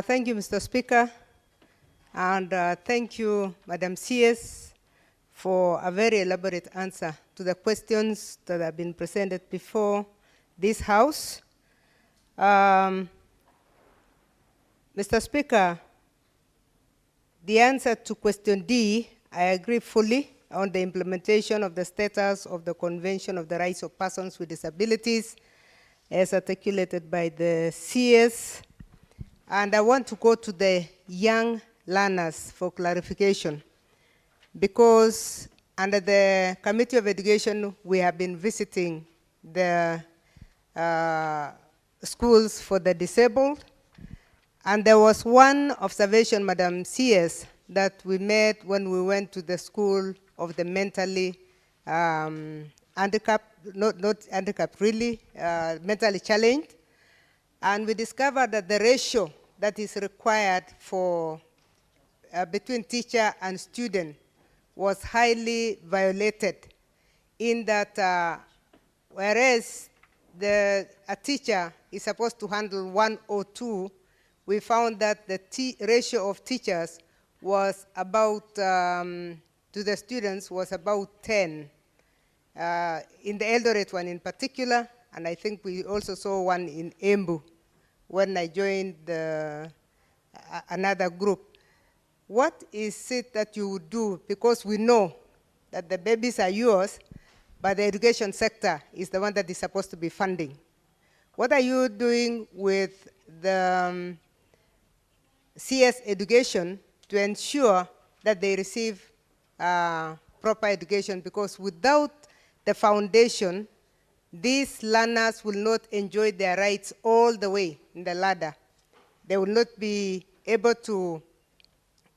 Thank you, Mr. Speaker, and thank you, Madam CS, for a very elaborate answer to the questions that have been presented before this House. Mr. Speaker, the answer to question D, I agree fully on the implementation of the status of the Convention of the Rights of Persons with Disabilities as articulated by the CS. And I want to go to the young learners for clarification, because under the Committee of Education, we have been visiting the schools for the disabled. And there was one observation, Madam CS, that we made when we went to the school of the mentally handicapped, not handicapped really, mentally challenged. And we discovered that the ratio that is required for between teacher and student was highly violated, in that whereas a teacher is supposed to handle 1 or 2, we found that the ratio of teachers was about, to the students, was about 10. In the Eldoret one in particular, and I think we also saw one in Embu when I joined another group. What is it that you would do? Because we know that the babies are yours, but the education sector is the one that is supposed to be funding. What are you doing with the CS education to ensure that they receive proper education? Because without the foundation, these learners will not enjoy their rights all the way in the ladder. They will not be able to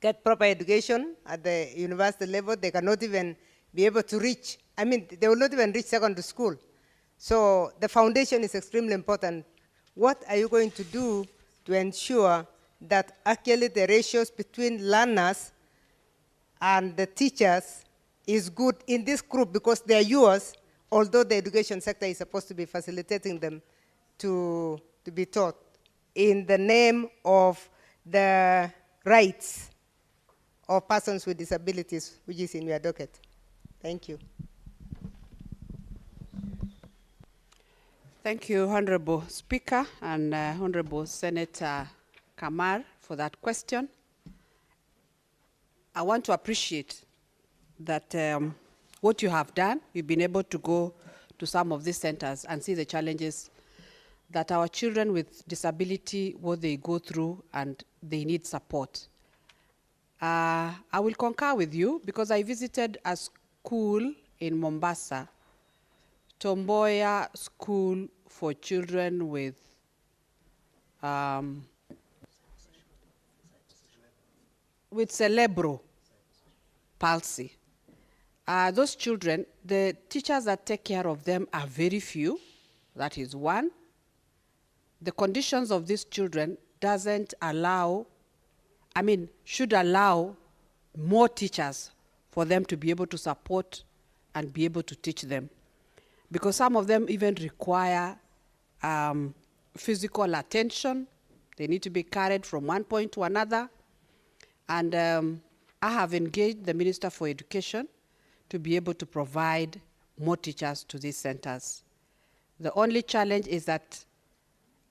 get proper education at the university level. They cannot even be able to reach, I mean, they will not even reach secondary school. So the foundation is extremely important. What are you going to do to ensure that actually the ratios between learners and the teachers is good in this group, because they are yours, although the education sector is supposed to be facilitating them to be taught in the name of the rights of persons with disabilities, which is in your docket. Thank you. Thank you, Honorable Speaker and Honorable Senator Kamar, for that question. I want to appreciate that what you have done. You've been able to go to some of these centers and see the challenges that our children with disability, what they go through, and they need support. I will concur with you because I visited a school in Mombasa, Tomboya School for Children with cerebral palsy. Those children, the teachers that take care of them are very few. That is one. The conditions of these children doesn't allow, should allow more teachers for them to be able to support and be able to teach them. Because some of them even require physical attention. They need to be carried from one point to another. And I have engaged the Minister for Education to be able to provide more teachers to these centers. The only challenge is that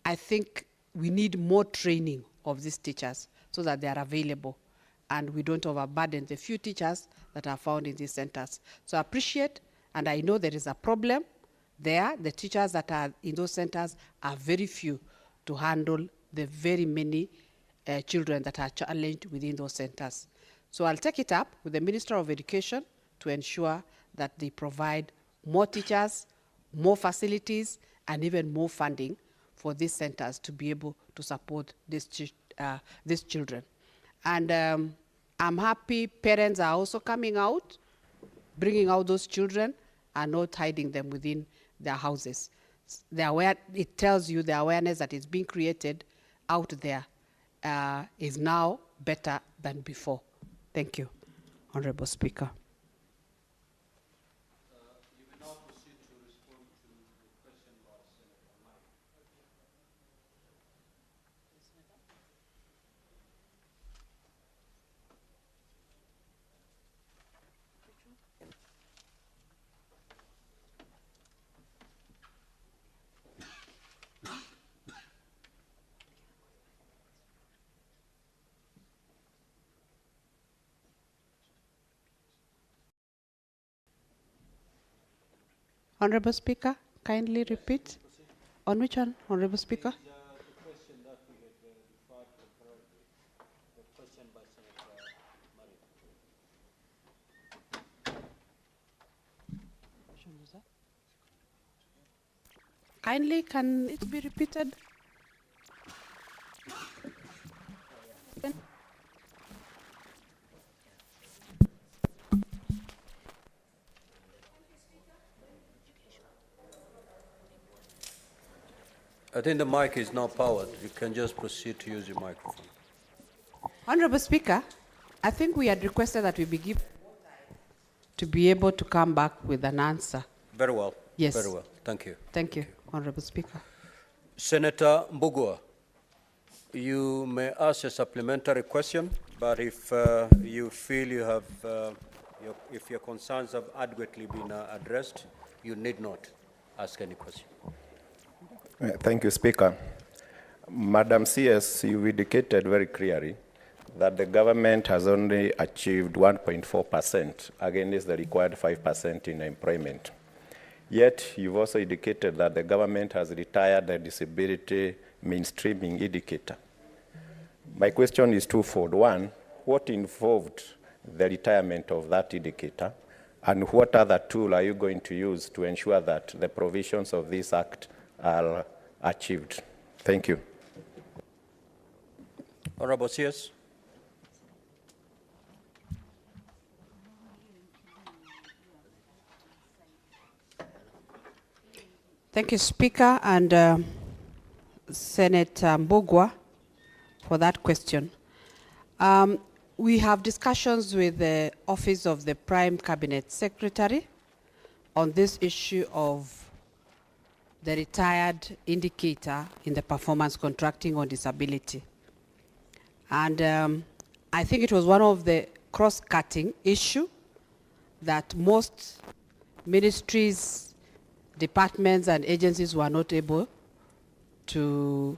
I think we need more training of these teachers so that they are available and we don't overburden the few teachers that are found in these centers. So I appreciate, and I know there is a problem there. The teachers that are in those centers are very few to handle the very many children that are challenged within those centers. So I'll take it up with the Minister of Education to ensure that they provide more teachers, more facilities, and even more funding for these centers to be able to support these children. And I'm happy parents are also coming out, bringing out those children and not hiding them within their houses. It tells you the awareness that is being created out there is now better than before. Thank you, Honorable Speaker. You may now proceed to respond to the question by Senator Mike. Honorable Speaker, kindly repeat. On which one, Honorable Speaker? The question that we had referred temporarily, the question by Senator Murray. Which one was that? Kindly, can it be repeated? I think the mic is now powered. You can just proceed to use your microphone. Honorable Speaker, I think we had requested that we be given to be able to come back with an answer. Very well. Yes. Very well. Thank you. Thank you, Honorable Speaker. Senator Mbugua, you may ask a supplementary question, but if you feel you have, if your concerns have adequately been addressed, you need not ask any question. Thank you, Speaker. Madam CS, you indicated very clearly that the government has only achieved 1.4% against the required 5% in employment. Yet, you've also indicated that the government has retired the disability mainstreaming indicator. My question is twofold. One, what involved the retirement of that indicator? And what other tool are you going to use to ensure that the provisions of this act are achieved? Thank you. Honorable CS. Thank you, Speaker, and Senator Mbugua for that question. We have discussions with the Office of the Prime Cabinet Secretary on this issue of the retired indicator in the performance contracting on disability. And I think it was one of the cross-cutting issue that most ministries, departments, and agencies were not able to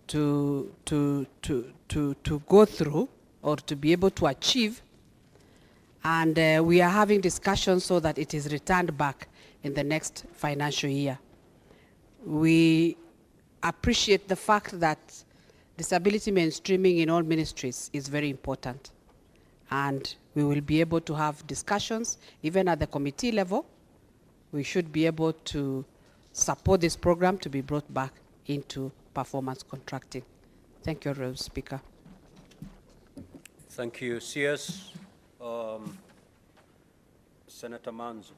go through or to be able to achieve. And we are having discussions so that it is returned back in the next financial year. We appreciate the fact that disability mainstreaming in all ministries is very important. And we will be able to have discussions, even at the committee level. We should be able to support this program to be brought back into performance contracting. Thank you, Honorable Speaker. Thank you, CS. Senator Manzo.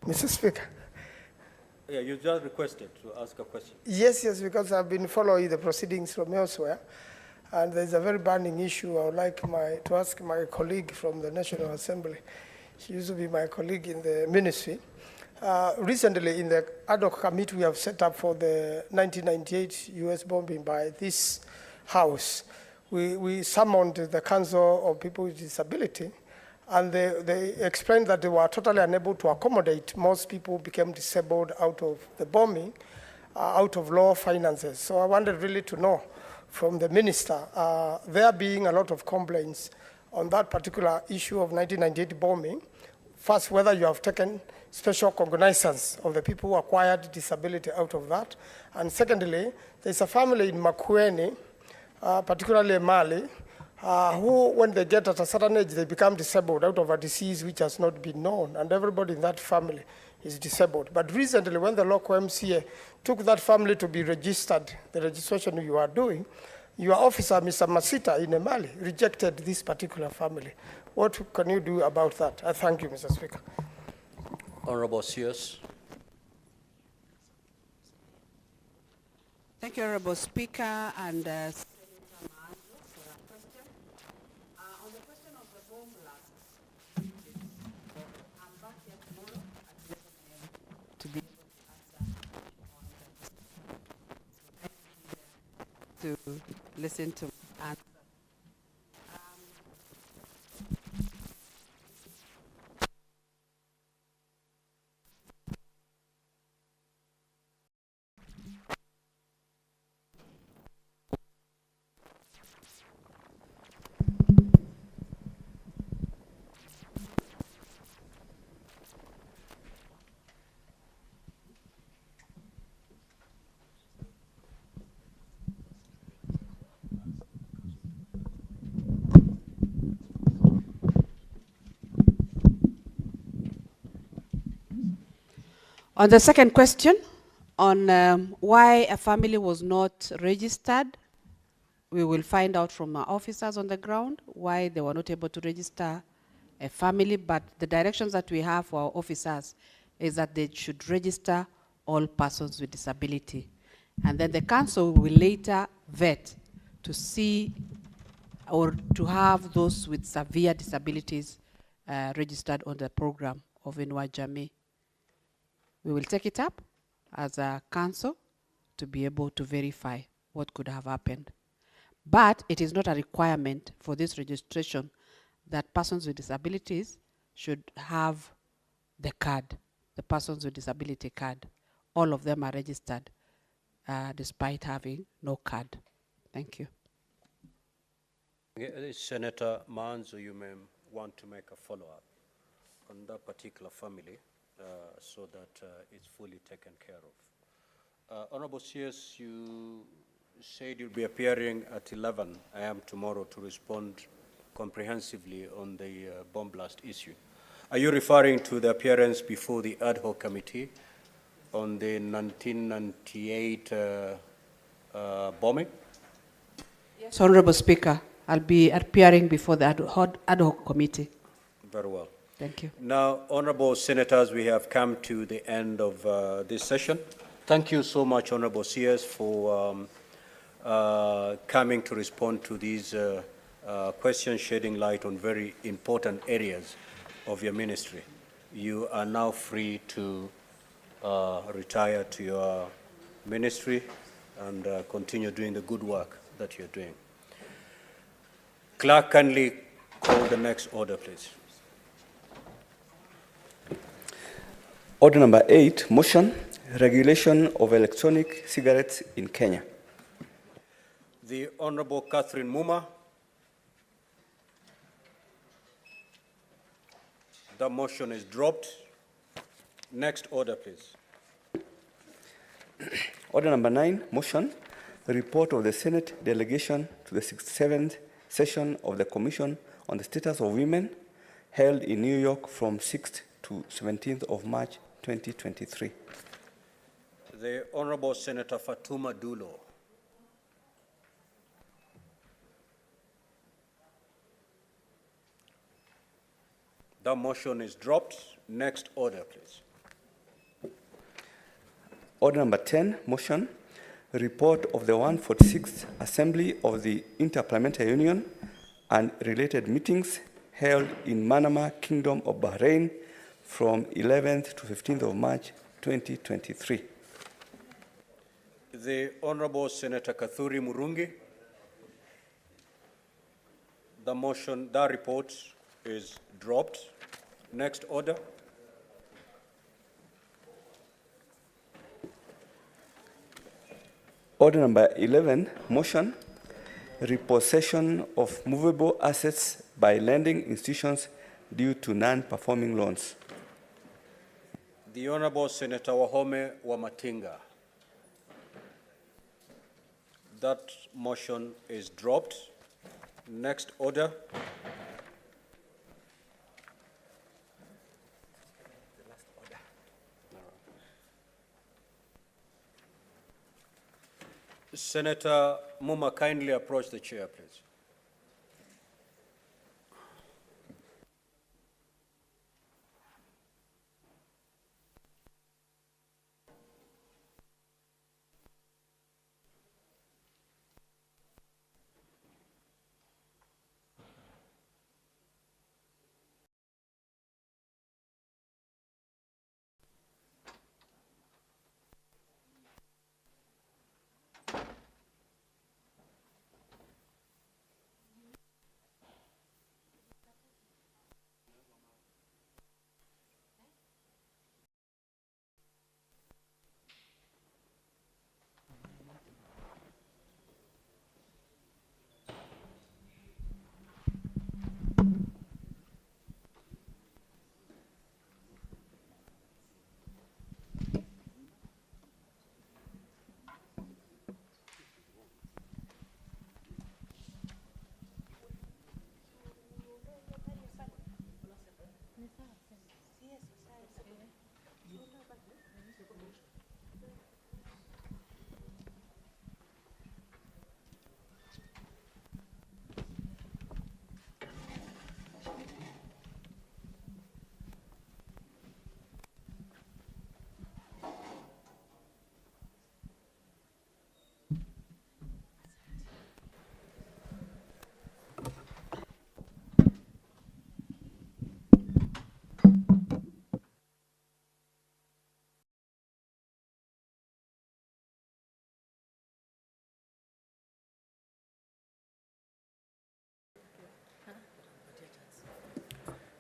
Mr. Speaker. Yeah, you just requested to ask a question. Yes, because I've been following the proceedings from elsewhere, and there's a very burning issue I would like to ask my colleague from the National Assembly. She used to be my colleague in the ministry. Recently, in the ad hoc committee we have set up for the 1998 US bombing by this House, we summoned the Council of People with Disability, and they explained that they were totally unable to accommodate. Most people became disabled out of the bombing, out of low finances. So I wanted really to know from the minister, there being a lot of complaints on that particular issue of 1998 bombing. First, whether you have taken special cognizance of the people who acquired disability out of that. And secondly, there's a family in Makueni, particularly Mali, who, when they get at a certain age, they become disabled out of a disease which has not been known, and everybody in that family is disabled. But recently, when the local MCA took that family to be registered, the registration you are doing, your officer, Mr. Masita in Mali, rejected this particular family. What can you do about that? I thank you, Mr. Speaker. Honorable CS. Thank you, Honorable Speaker, and to listen to answer. On the second question, on why a family was not registered, we will find out from our officers on the ground why they were not able to register a family, but the directions that we have for our officers is that they should register all persons with disability. And then the council will later vet to see or to have those with severe disabilities registered on the program of Inua Jamii. We will take it up as a council to be able to verify what could have happened. But it is not a requirement for this registration that persons with disabilities should have the card, the persons with disability card. All of them are registered despite having no card. Thank you. Senator Manzo, you may want to make a follow-up on that particular family. So that it's fully taken care of. Honorable CS, you said you'll be appearing at 11 a.m. tomorrow to respond comprehensively on the bomb blast issue. Are you referring to the appearance before the ad hoc committee on the 1998 bombing? Yes, Honorable Speaker, I'll be appearing before the ad hoc committee. Very well. Thank you. Now, honorable senators, we have come to the end of this session. Thank you so much, honorable CS, for coming to respond to these questions, shedding light on very important areas of your ministry. You are now free to retire to your ministry and continue doing the good work that you're doing. Clerk, kindly Call the next order, please. Order number 8, motion, regulation of electronic cigarettes in Kenya. The Honorable Catherine Muma. The motion is dropped. Next order, please. Order number 9, motion, report of the Senate delegation to the 67th session of the Commission on the Status of Women, held in New York from 6th to 17th of March 2023. The Honorable Senator Fatuma Dulo. The motion is dropped. Next order, please. Order number 10, motion, report of the 146th Assembly of the Interparliamentary Union and related meetings held in Manama, Kingdom of Bahrain from 11th to 15th of March 2023. The Honorable Senator Kathuri Murungi. The motion, that report is dropped. Next order. Order number 11, motion, repossession of movable assets by lending institutions due to non-performing loans. The Honorable Senator Wahome Wamatinga. That motion is dropped. Next order. Senator Muma, kindly approach the chair, please.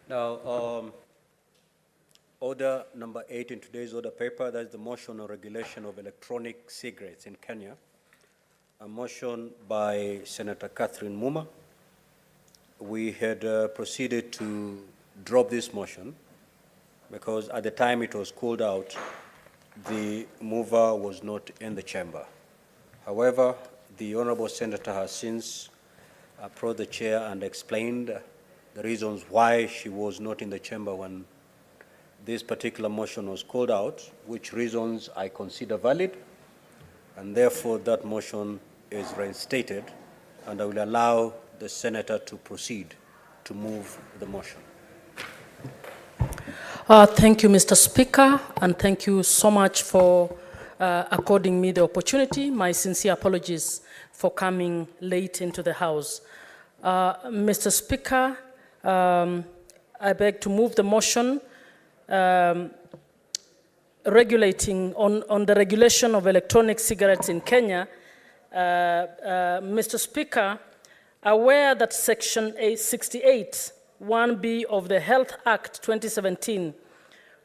Now, order number 8 in today's order paper, that's the motion on regulation of electronic cigarettes in Kenya. A motion by Senator Catherine Muma. We had proceeded to drop this motion because at the time it was called out, the mover was not in the chamber. However, the Honorable Senator has since approached the chair and explained the reasons why she was not in the chamber when this particular motion was called out, which reasons I consider valid, and therefore that motion is reinstated, and I will allow the senator to proceed to move the motion. Thank you, Mr. Speaker, and thank you so much for according me the opportunity. My sincere apologies for coming late into the House. Mr. Speaker, I beg to move the motion regulating on the regulation of electronic cigarettes in Kenya. Mr. Speaker, aware that Section 68, 1B of the Health Act 2017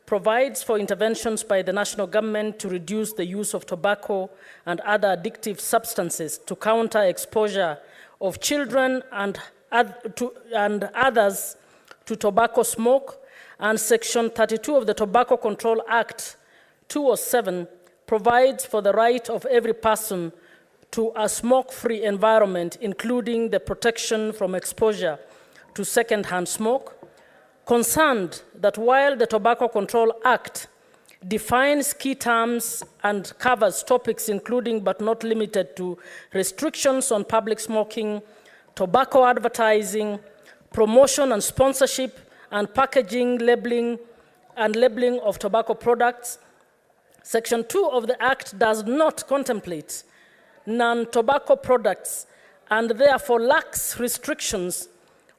provides for interventions by the national government to reduce the use of tobacco and other addictive substances to counter exposure of children and others to tobacco smoke, and Section 32 of the Tobacco Control Act 2007 provides for the right of every person to a smoke-free environment, including the protection from exposure to secondhand smoke. Concerned that while the Tobacco Control Act defines key terms and covers topics including but not limited to restrictions on public smoking, tobacco advertising, promotion and sponsorship, and packaging, labeling of tobacco products, Section 2 of the Act does not contemplate non-tobacco products and therefore lacks restrictions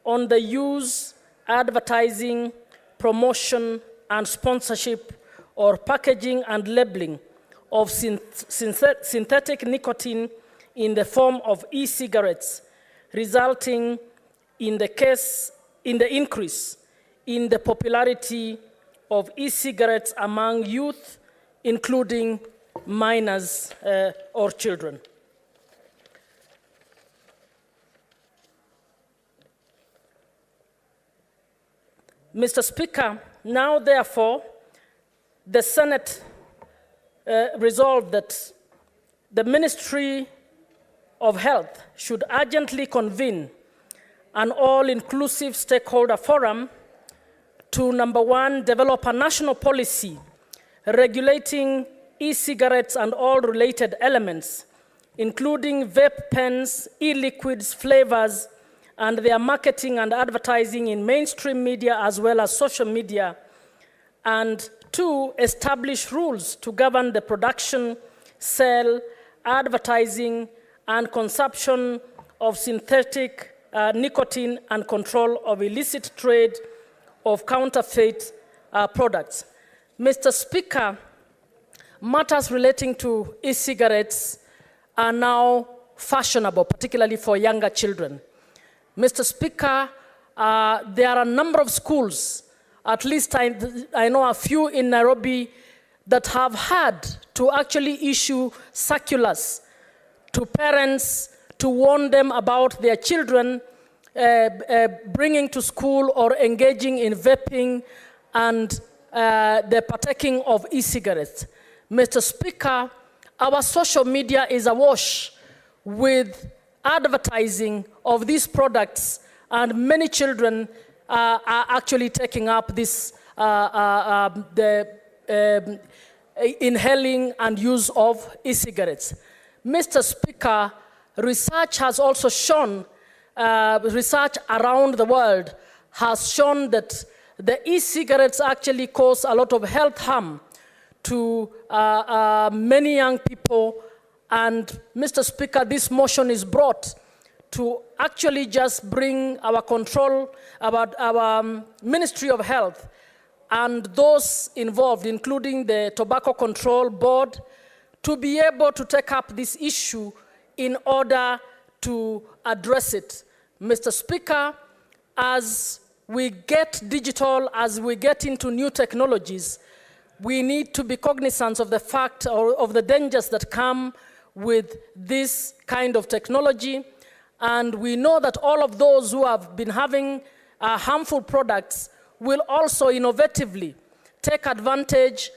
on the use, advertising, promotion, and sponsorship or packaging and labeling of synthetic nicotine in the form of e-cigarettes, resulting in the increase in the popularity of e-cigarettes among youth, including minors or children. Mr. Speaker, now therefore, the Senate resolved that the Ministry of Health should urgently convene an all-inclusive stakeholder forum to, number one, develop a national policy regulating e-cigarettes and all related elements, including vape pens, e-liquids, flavors, and their marketing and advertising in mainstream media as well as social media, and two, establish rules to govern the production, sale, advertising, and consumption of synthetic nicotine and control of illicit trade of counterfeit products. Mr. Speaker, matters relating to e-cigarettes are now fashionable, particularly for younger children. Mr. Speaker, there are a number of schools, at least I know a few in Nairobi, that have had to actually issue circulars to parents to warn them about their children bringing to school or engaging in vaping and the partaking of e-cigarettes. Mr. Speaker, our social media is awash with advertising of these products, and many children are actually taking up this inhaling and use of e-cigarettes. Mr. Speaker, research has also shown, research around the world has shown that the e-cigarettes actually cause a lot of health harm to many young people. And Mr. Speaker, this motion is brought to actually just bring our control, about our Ministry of Health and those involved, including the Tobacco Control Board, to be able to take up this issue in order to address it. Mr. Speaker, as we get digital, as we get into new technologies, we need to be cognizant of the fact or of the dangers that come with this kind of technology. And we know that all of those who have been having harmful products will also innovatively take advantage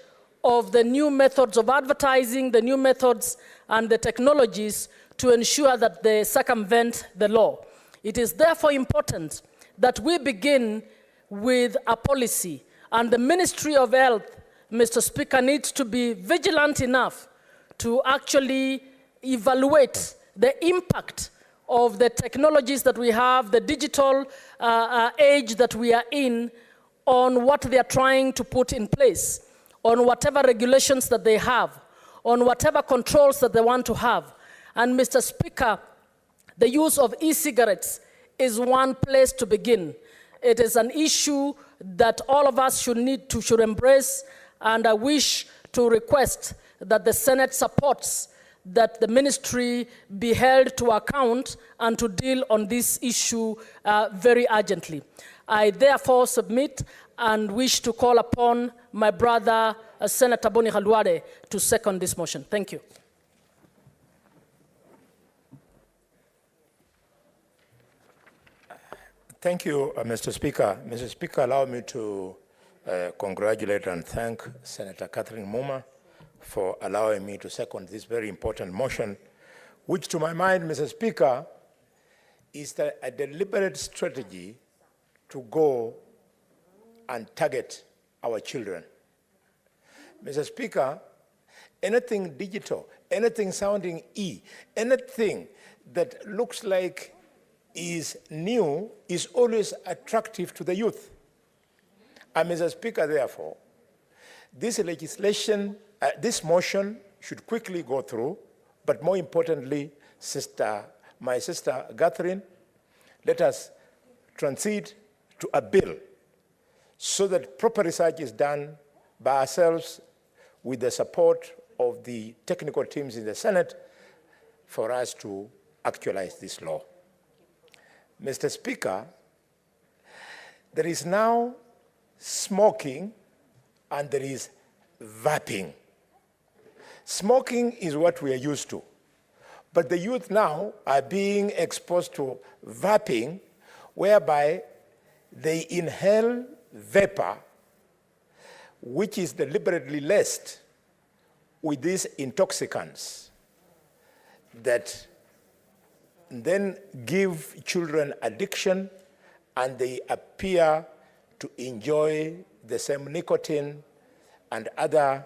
of the new methods of advertising, the new methods and the technologies to ensure that they circumvent the law. It is therefore important that we begin with a policy, and the Ministry of Health, Mr. Speaker, needs to be vigilant enough to actually evaluate the impact of the technologies that we have, the digital age that we are in, on what they are trying to put in place, on whatever regulations that they have, on whatever controls that they want to have. And Mr. Speaker, the use of e-cigarettes is one place to begin. It is an issue that all of us should embrace, and I wish to request that the Senate supports that the ministry be held to account and to deal on this issue very urgently. I therefore submit and wish to call upon my brother, Senator Boni Khalwale, to second this motion. Thank you. Thank you, Mr. Speaker. Mr. Speaker, allow me to congratulate and thank Senator Catherine Muma for allowing me to second this very important motion, which to my mind, Mr. Speaker, is a deliberate strategy to go and target our children. Mr. Speaker, anything digital, anything sounding E, anything that looks like is new is always attractive to the youth. And Mr. Speaker, therefore, this legislation, this motion should quickly go through, but more importantly, my sister Catherine, let us transit to a bill so that proper research is done by ourselves with the support of the technical teams in the Senate for us to actualize this law. Mr. Speaker, there is now smoking and there is vaping. Smoking is what we are used to, but the youth now are being exposed to vaping, whereby they inhale vapor, which is deliberately laced with these intoxicants that then give children addiction, and they appear to enjoy the same nicotine and other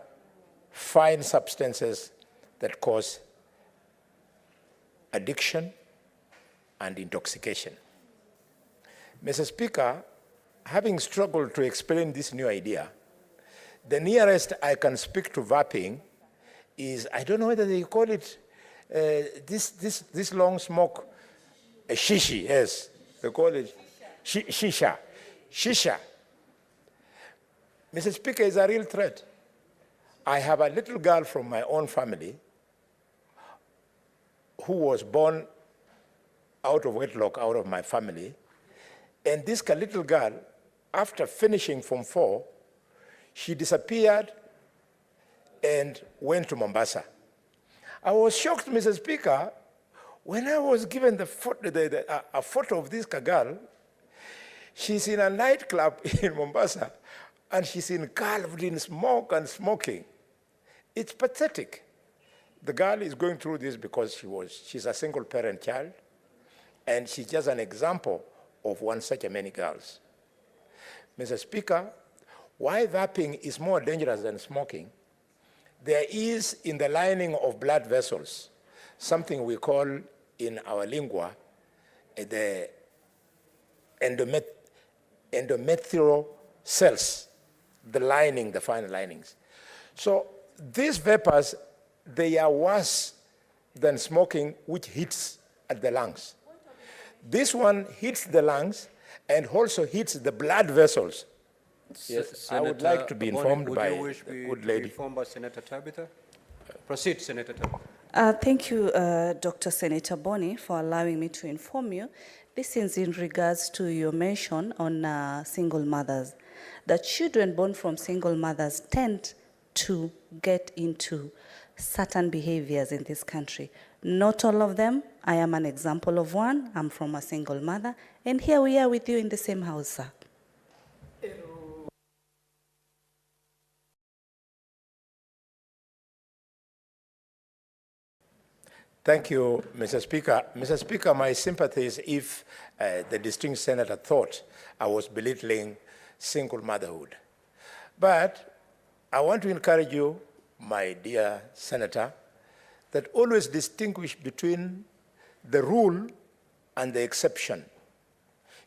fine substances that cause addiction and intoxication. Mr. Speaker, having struggled to explain this new idea, the nearest I can speak to vaping is, I don't know whether they call it this long smoke, shishi, yes, they call it shisha. Shisha. Mr. Speaker, is a real threat. I have a little girl from my own family who was born out of wedlock, out of my family, and this little girl, after finishing Form 4, she disappeared and went to Mombasa. I was shocked, Mr. Speaker, when I was given a photo of this girl. She's in a nightclub in Mombasa, and she's engulfed in smoke and smoking. It's pathetic. The girl is going through this because she's a single parent child, and she's just an example of one such many girls. Mr. Speaker, why vaping is more dangerous than smoking, there is in the lining of blood vessels something we call in our lingua the endometrial cells, the lining, the fine linings. So these vapors, they are worse than smoking, which hits at the lungs. This one hits the lungs and also hits the blood vessels. Yes, I would like to be informed by the good lady. Informed by Senator Tabitha? Proceed, Senator Tabitha. Thank you, Dr. Senator Boni, for allowing me to inform you. This is in regards to your mention on single mothers. The children born from single mothers tend to get into certain behaviors in this country. Not all of them. I am an example of one. I'm from a single mother. And here we are with you in the same house, sir. Thank you, Mr. Speaker. Mr. Speaker, my sympathies if the distinguished senator thought I was belittling single motherhood. But I want to encourage you, my dear senator, that always distinguish between the rule and the exception.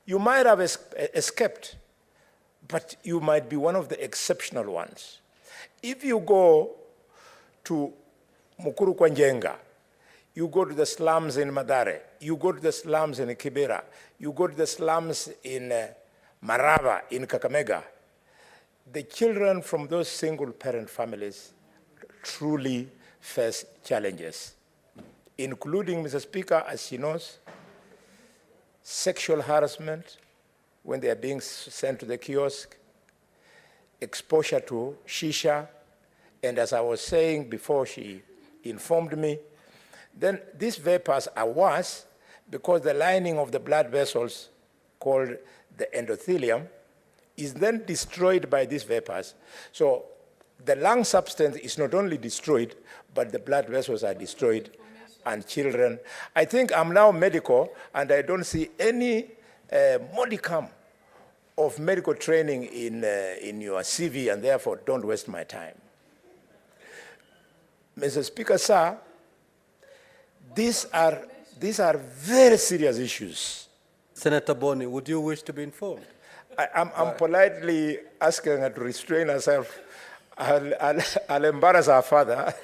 You might have escaped, but you might be one of the exceptional ones. If you go to Mukuru kwa Njenga, you go to the slums in Madare, you go to the slums in Kibera, you go to the slums in Marava, in Kakamega, the children from those single parent families truly face challenges. including, Mr. Speaker, as she knows, sexual harassment when they are being sent to the kiosk, exposure to shisha, and as I was saying before she informed me, then these vapors are worse because the lining of the blood vessels, called the endothelium, is then destroyed by these vapors. So the lung substance is not only destroyed, but the blood vessels are destroyed, and children. I think I'm now medical, and I don't see any modicum of medical training in your CV, and therefore don't waste my time. Mr. Speaker, sir, these are very serious issues. Senator Boni, would you wish to be informed? I'm politely asking her to restrain herself. I'll embarrass her father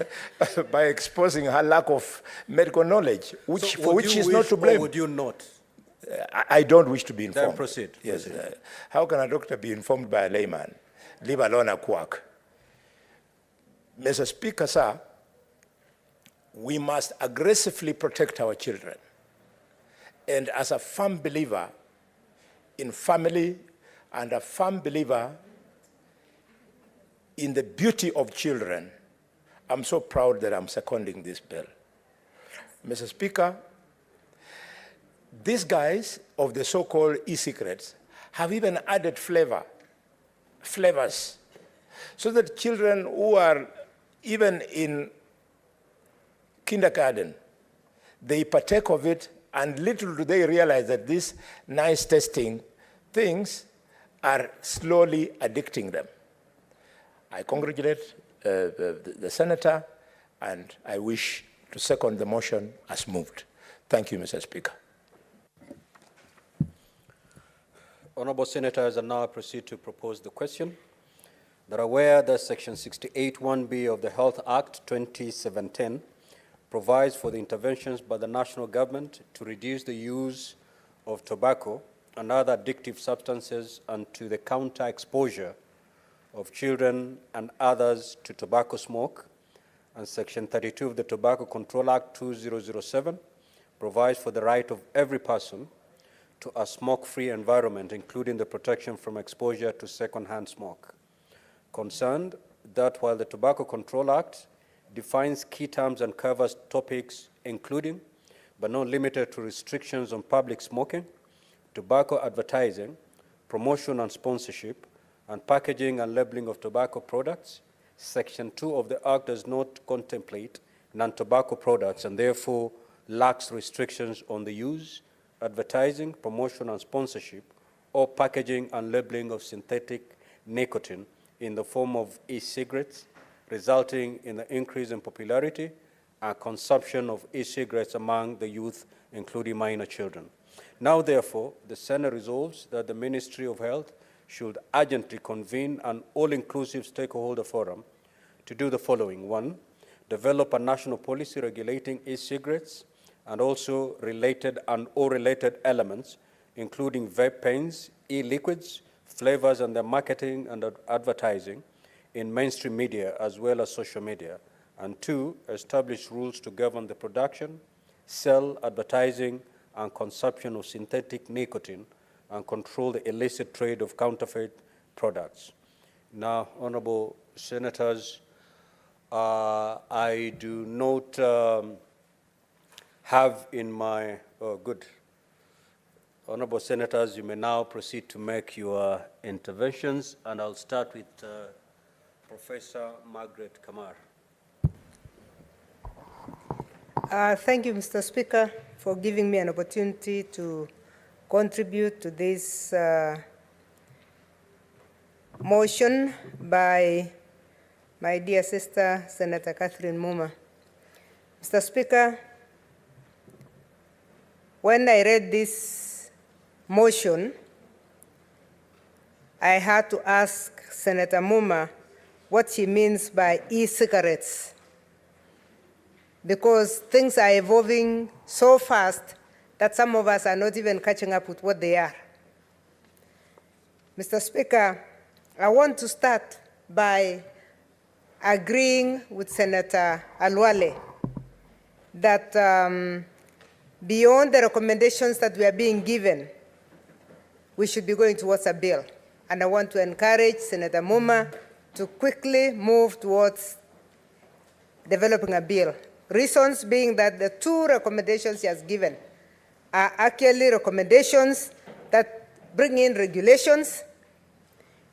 by exposing her lack of medical knowledge, for which she's not to blame. Or would you not? I don't wish to be informed. Then proceed. Yes. How can a doctor be informed by a layman, leave alone a quack? Mr. Speaker, sir, we must aggressively protect our children. And as a firm believer in family and a firm believer in the beauty of children, I'm so proud that I'm seconding this bill. Mr. Speaker, these guys of the so-called e-cigarettes have even added flavors, so that children who are even in kindergarten, they partake of it, and little do they realize that these nice tasting things are slowly addicting them. I congratulate the senator, and I wish to second the motion as moved. Thank you, Mr. Speaker. Honorable Senators, I now proceed to propose the question. They're aware that Section 68(1)(b) of the Health Act 2017 provides for the interventions by the national government to reduce the use of tobacco and other addictive substances and to the counter exposure of children and others to tobacco smoke, and Section 32 of the Tobacco Control Act 2007 provides for the right of every person to a smoke-free environment, including the protection from exposure to secondhand smoke. Concerned that while the Tobacco Control Act defines key terms and covers topics including, but not limited to, restrictions on public smoking, tobacco advertising, promotion and sponsorship, and packaging and labeling of tobacco products, Section 2 of the Act does not contemplate non-tobacco products and therefore lacks restrictions on the use, advertising, promotion and sponsorship, or packaging and labeling of synthetic nicotine in the form of e-cigarettes, resulting in the increase in popularity and consumption of e-cigarettes among the youth, including minor children. Now, therefore, the Senate resolves that the Ministry of Health should urgently convene an all-inclusive stakeholder forum to do the following. 1, develop a national policy regulating e-cigarettes and also related and or related elements, including vape pens, e-liquids, flavors, and their marketing and advertising in mainstream media as well as social media. And 2, establish rules to govern the production, sale, advertising, and consumption of synthetic nicotine and control the illicit trade of counterfeit products. Now, Honorable Senators, I do not have in my, good. Honorable Senators, you may now proceed to make your interventions, and I'll start with Professor Margaret Kamar. Thank you, Mr. Speaker, for giving me an opportunity to contribute to this motion by my dear sister, Senator Catherine Muma. Mr. Speaker, when I read this motion, I had to ask Senator Muma what she means by e-cigarettes, because things are evolving so fast that some of us are not even catching up with what they are. Mr. Speaker, I want to start by agreeing with Senator Alwale that beyond the recommendations that we are being given, we should be going towards a bill. And I want to encourage Senator Muma to quickly move towards developing a bill. Reasons being that the two recommendations he has given are actually recommendations that bring in regulations.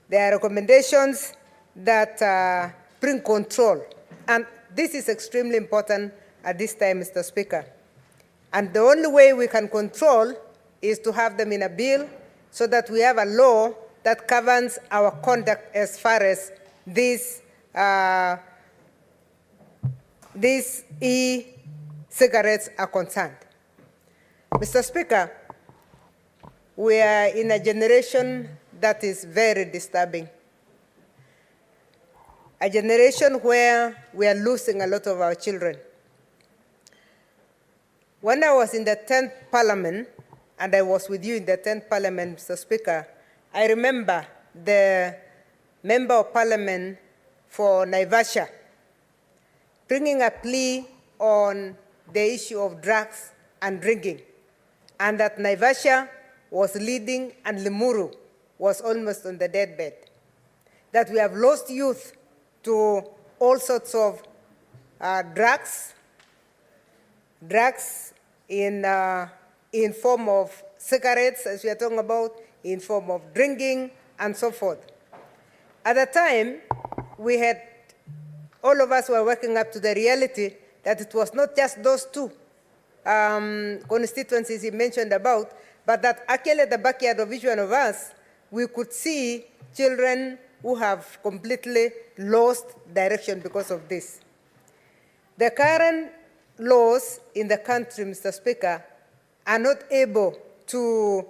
They are recommendations that bring control. And this is extremely important at this time, Mr. Speaker. And the only way we can control is to have them in a bill so that we have a law that governs our conduct as far as these e-cigarettes are concerned. Mr. Speaker, we are in a generation that is very disturbing. A generation where we are losing a lot of our children. When I was in the 10th Parliament, and I was with you in the 10th Parliament, Mr. Speaker, I remember the Member of Parliament for Naivasha bringing a plea on the issue of drugs and drinking, and that Naivasha was leading and Limuru was almost on the deathbed. That we have lost youth to all sorts of drugs in form of cigarettes, as we are talking about, in form of drinking, and so forth. At the time, all of us were waking up to the reality that it was not just those two constituencies he mentioned about, but that actually at the backyard of each one of us, we could see children who have completely lost direction because of this. The current laws in the country, Mr. Speaker, are not able to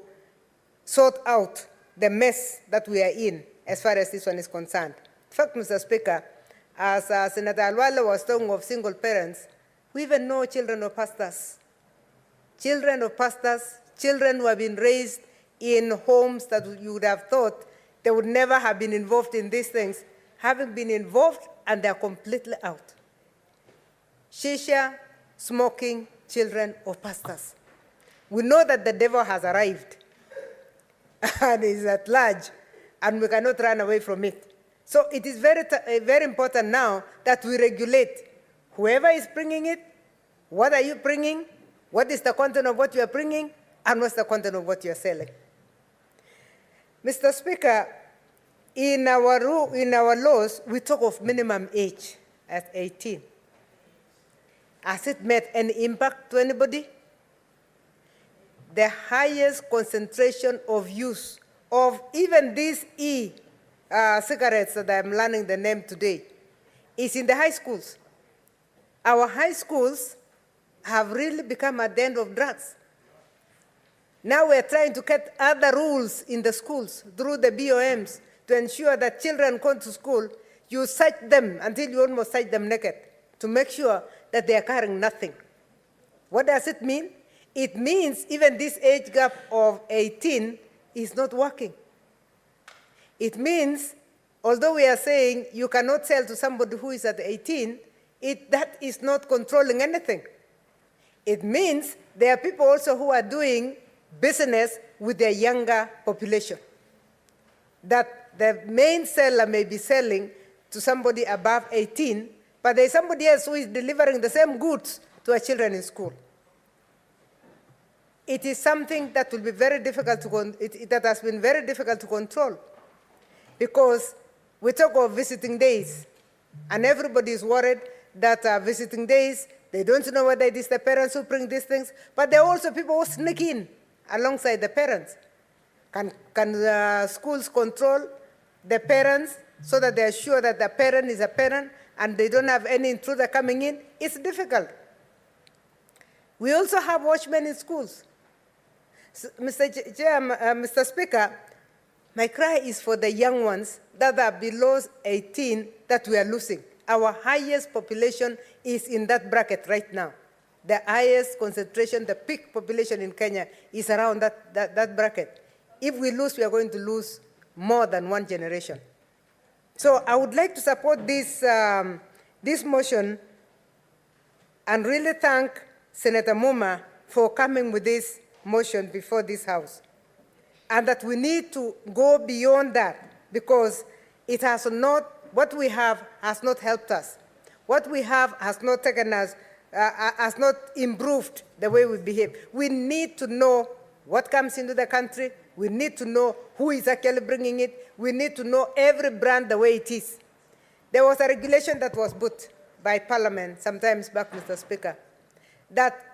sort out the mess that we are in as far as this one is concerned. In fact, Mr. Speaker, as Senator Alwale was talking of single parents, we even know children of pastors. Children of pastors, children who have been raised in homes that you would have thought they would never have been involved in these things, having been involved, and they're completely out. Shisha, smoking children of pastors. We know that the devil has arrived and is at large, and we cannot run away from it. So it is very important now that we regulate whoever is bringing it, what are you bringing, what is the content of what you are bringing, and what's the content of what you are selling. Mr. Speaker, in our laws, we talk of minimum age at 18. Has it made any impact to anybody? The highest concentration of use of even these cigarettes that I'm learning the name today is in the high schools. Our high schools have really become a den of drugs. Now we're trying to get other rules in the schools through the BOMs to ensure that children come to school, you search them until you almost search them naked to make sure that they are carrying nothing. What does it mean? It means even this age gap of 18 is not working. It means, although we are saying you cannot sell to somebody who is at 18, that is not controlling anything. It means there are people also who are doing business with their younger population. That the main seller may be selling to somebody above 18, but there's somebody else who is delivering the same goods to our children in school. It is something that will be very difficult that has been very difficult to control, because we talk of visiting days, and everybody is worried that visiting days, they don't know whether it is the parents who bring these things, but there are also people who sneak in alongside the parents. Can schools control the parents so that they are sure that the parent is a parent and they don't have any intruder coming in? It's difficult. We also have watchmen in schools. So, Mr. Speaker, my cry is for the young ones that are below 18 that we are losing. Our highest population is in that bracket right now. The highest concentration, the peak population in Kenya is around that bracket. If we lose, we are going to lose more than one generation. So I would like to support this motion and really thank Senator Muma for coming with this motion before this House. And that we need to go beyond that, because it has not, what we have has not helped us. What we have has not taken us, has not improved the way we behave. We need to know what comes into the country. We need to know who is actually bringing it. We need to know every brand the way it is. There was a regulation that was put by Parliament sometimes back, Mr. Speaker, that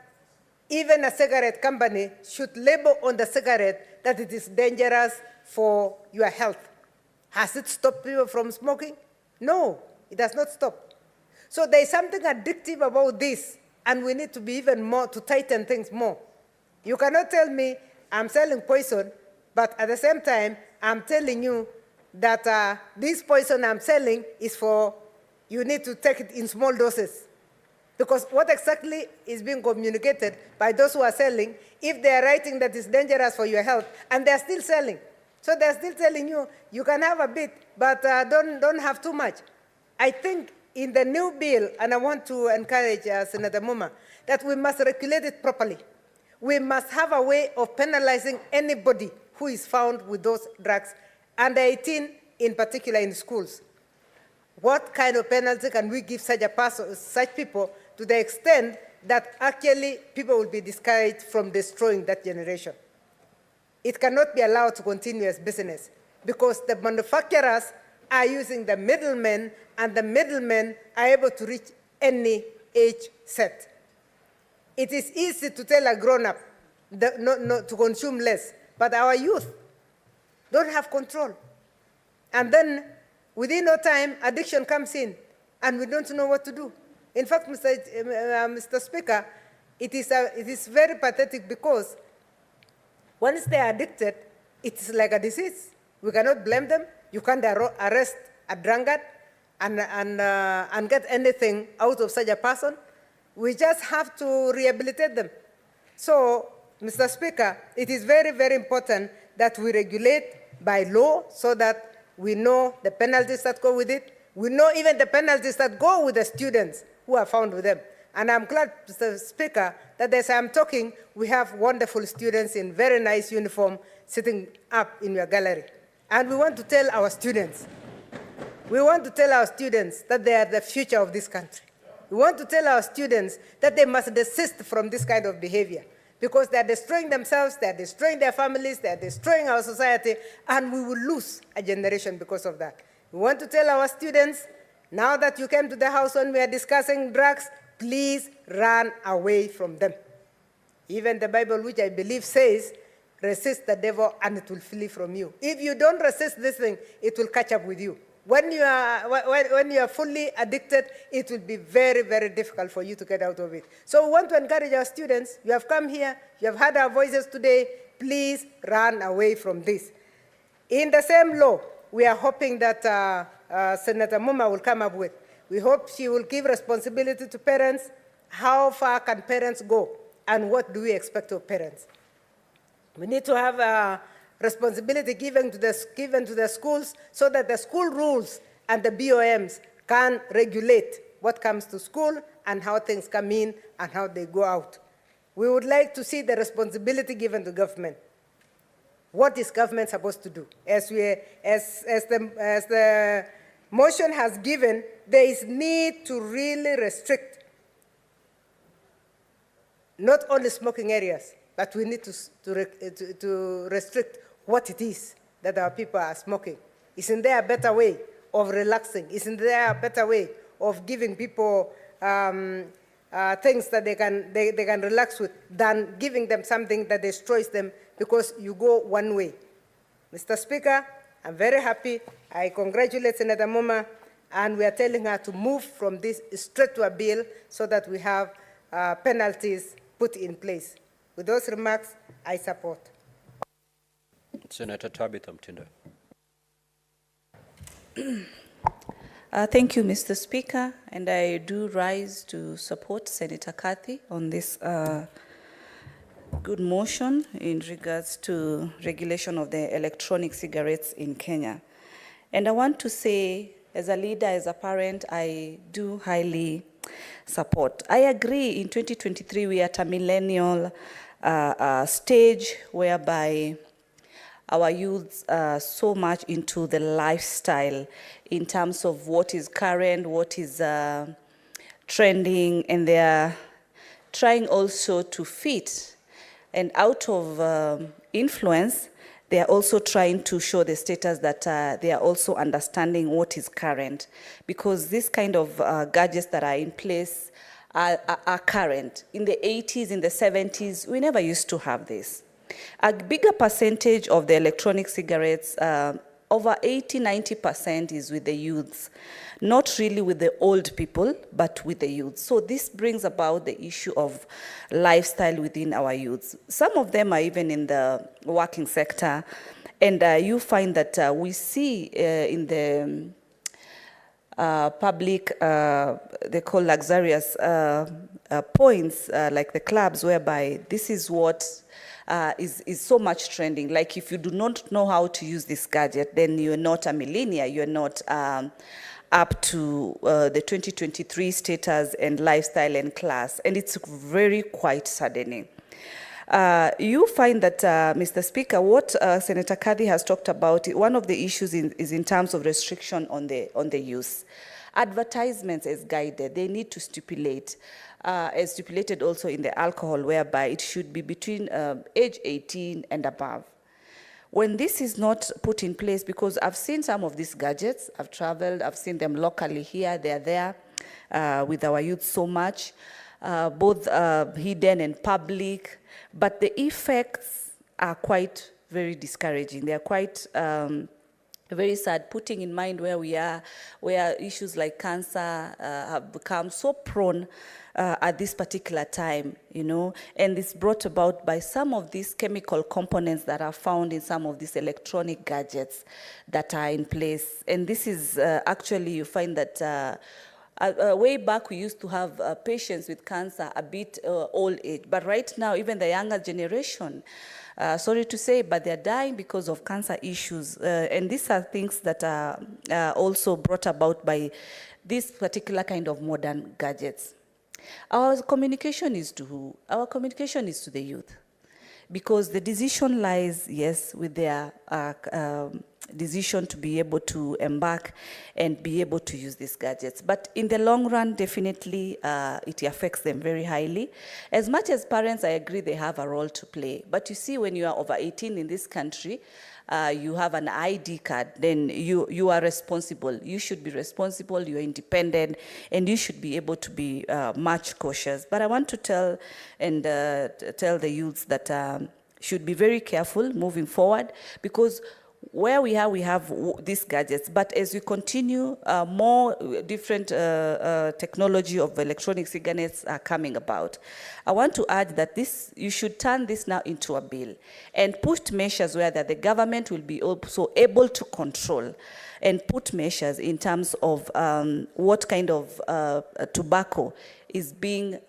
even a cigarette company should label on the cigarette that it is dangerous for your health. Has it stopped people from smoking? No, it has not stopped. So there is something addictive about this, and we need to be even more, to tighten things more. You cannot tell me I'm selling poison, but at the same time, I'm telling you that this poison I'm selling is for, you need to take it in small doses. Because what exactly is being communicated by those who are selling, if they are writing that it's dangerous for your health, and they're still selling. So they're still telling you, you can have a bit, but don't have too much. I think in the new bill, and I want to encourage Senator Muma, that we must regulate it properly. We must have a way of penalizing anybody who is found with those drugs, under 18 in particular in schools. What kind of penalty can we give such a person, such people, to the extent that actually people will be discouraged from destroying that generation? It cannot be allowed to continue as business, because the manufacturers are using the middlemen, and the middlemen are able to reach any age set. It is easy to tell a grown-up to consume less, but our youth don't have control. And then within no time, addiction comes in, and we don't know what to do. In fact, Mr. Speaker, it is very pathetic, because once they are addicted, it is like a disease. We cannot blame them. You can't arrest a drunkard and get anything out of such a person. We just have to rehabilitate them. So, Mr. Speaker, it is very, very important that we regulate by law, so that we know the penalties that go with it. We know even the penalties that go with the students who are found with them. And I'm glad, Mr. Speaker, that as I'm talking, we have wonderful students in very nice uniform sitting up in your gallery. And we want to tell our students, that they are the future of this country. We want to tell our students that they must desist from this kind of behavior, because they are destroying themselves, they are destroying their families, they are destroying our society, and we will lose a generation because of that. We want to tell our students, now that you came to the House when we are discussing drugs, please run away from them. Even the Bible, which I believe says, resist the devil and it will flee from you. If you don't resist this thing, it will catch up with you. When you are fully addicted, it will be very, very difficult for you to get out of it. So we want to encourage our students. You have come here, you have heard our voices today. Please run away from this. In the same law, we are hoping that Senator Muma will come up with. We hope she will give responsibility to parents. How far can parents go? And what do we expect of parents? We need to have responsibility given to the schools, so that the school rules and the BOMs can regulate what comes to school and how things come in and how they go out. We would like to see the responsibility given to government. What is government supposed to do? As the motion has given, there is need to really restrict not only smoking areas, but we need to restrict what it is that our people are smoking. Isn't there a better way of relaxing? Isn't there a better way of giving people things that they can relax with, than giving them something that destroys them because you go one way? Mr. Speaker, I'm very happy. I congratulate Senator Muma, and we are telling her to move from this straight to a bill, so that we have penalties put in place. With those remarks, I support. Senator Tabitha Mtinda. Thank you, Mr. Speaker, and I do rise to support Senator Kathy on this good motion in regards to regulation of the electronic cigarettes in Kenya. And I want to say, as a leader, as a parent, I do highly support. I agree, in 2023 we are at a millennial stage whereby our youths are so much into the lifestyle in terms of what is current, what is trending, and they are trying also to fit. And out of influence, they are also trying to show the status that they are also understanding what is current. Because this kind of gadgets that are in place are current. In the 80s, in the 70s, we never used to have this. A bigger percentage of the electronic cigarettes, over 80–90% is with the youths. Not really with the old people, but with the youths. So this brings about the issue of lifestyle within our youths. Some of them are even in the working sector, and you find that we see in the public, they call luxurious points, like the clubs, whereby this is what is so much trending. Like if you do not know how to use this gadget, then you're not a millennial, you're not up to the 2023 status and lifestyle and class, and it's very quite saddening. You find that, Mr. Speaker, what Senator Kadhi has talked about, one of the issues is in terms of restriction on the use. Advertisements as guided, they need to stipulate, as stipulated also in the alcohol, whereby it should be between age 18 and above. When this is not put in place, because I've seen some of these gadgets, I've traveled, I've seen them locally here, they're there with our youth so much, both hidden and public, but the effects are quite very discouraging. They're quite very sad, putting in mind where we are, where issues like cancer have become so prone at this particular time, you know, and it's brought about by some of these chemical components that are found in some of these electronic gadgets that are in place. And this is actually, you find that way back we used to have patients with cancer a bit old age, but right now even the younger generation, sorry to say, but they're dying because of cancer issues. And these are things that are also brought about by this particular kind of modern gadgets. Our communication is to who? Our communication is to the youth. Because the decision lies, yes, with their decision to be able to embark and be able to use these gadgets. But in the long run, definitely it affects them very highly. As much as parents, I agree they have a role to play. But you see, when you are over 18 in this country, you have an ID card, then you are responsible. You should be responsible, you're independent, and you should be able to be much cautious. But I want to tell the youths that should be very careful moving forward, because where we have these gadgets, but as we continue, more different technology of electronic cigarettes are coming about. I want to add that you should turn this now into a bill and put measures where that the government will be also able to control and put measures in terms of what kind of tobacco is being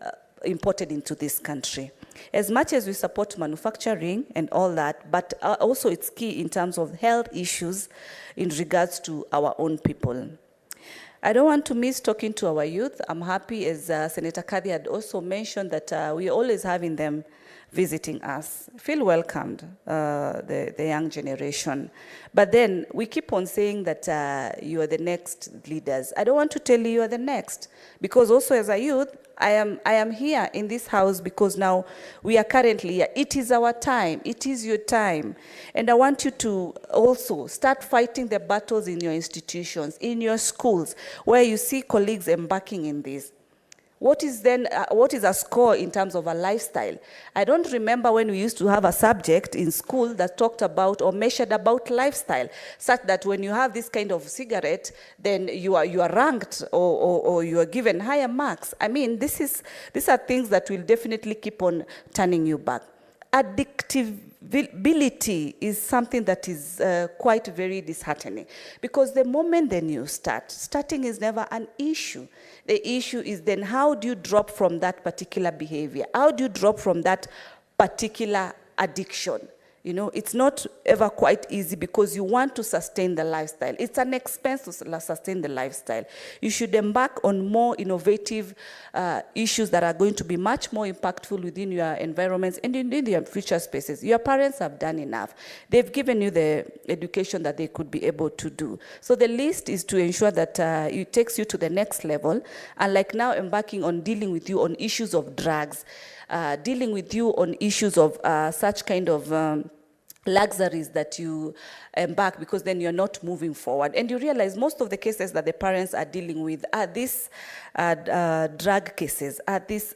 imported into this country. As much as we support manufacturing and all that, but also it's key in terms of health issues in regards to our own people. I don't want to miss talking to our youth. I'm happy, as Senator Kadhi had also mentioned, that we're always having them visiting us. Feel welcomed, the young generation. But then we keep on saying that you are the next leaders. I don't want to tell you are the next, because also as a youth, I am here in this house because now we are currently here. It is our time. It is your time. And I want you to also start fighting the battles in your institutions, in your schools, where you see colleagues embarking in this. What is a score in terms of a lifestyle? I don't remember when we used to have a subject in school that talked about or measured about lifestyle, such that when you have this kind of cigarette, then you are ranked or you are given higher marks. I mean, these are things that will definitely keep on turning you back. Addictability is something that is quite very disheartening, because the moment then you starting is never an issue. The issue is then how do you drop from that particular behavior? How do you drop from that particular addiction? You know, it's not ever quite easy because you want to sustain the lifestyle. It's an expense to sustain the lifestyle. You should embark on more innovative issues that are going to be much more impactful within your environments and in your future spaces. Your parents have done enough. They've given you the education that they could be able to do. So the least is to ensure that it takes you to the next level, and like now embarking on dealing with you on issues of drugs, dealing with you on issues of such kind of luxuries that you embark, because then you're not moving forward. And you realize most of the cases that the parents are dealing with are these drug cases, are these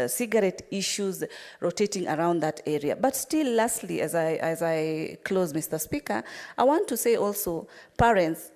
cigarette issues rotating around that area. But still, lastly, as I close, Mr. Speaker, I want to say also, parents,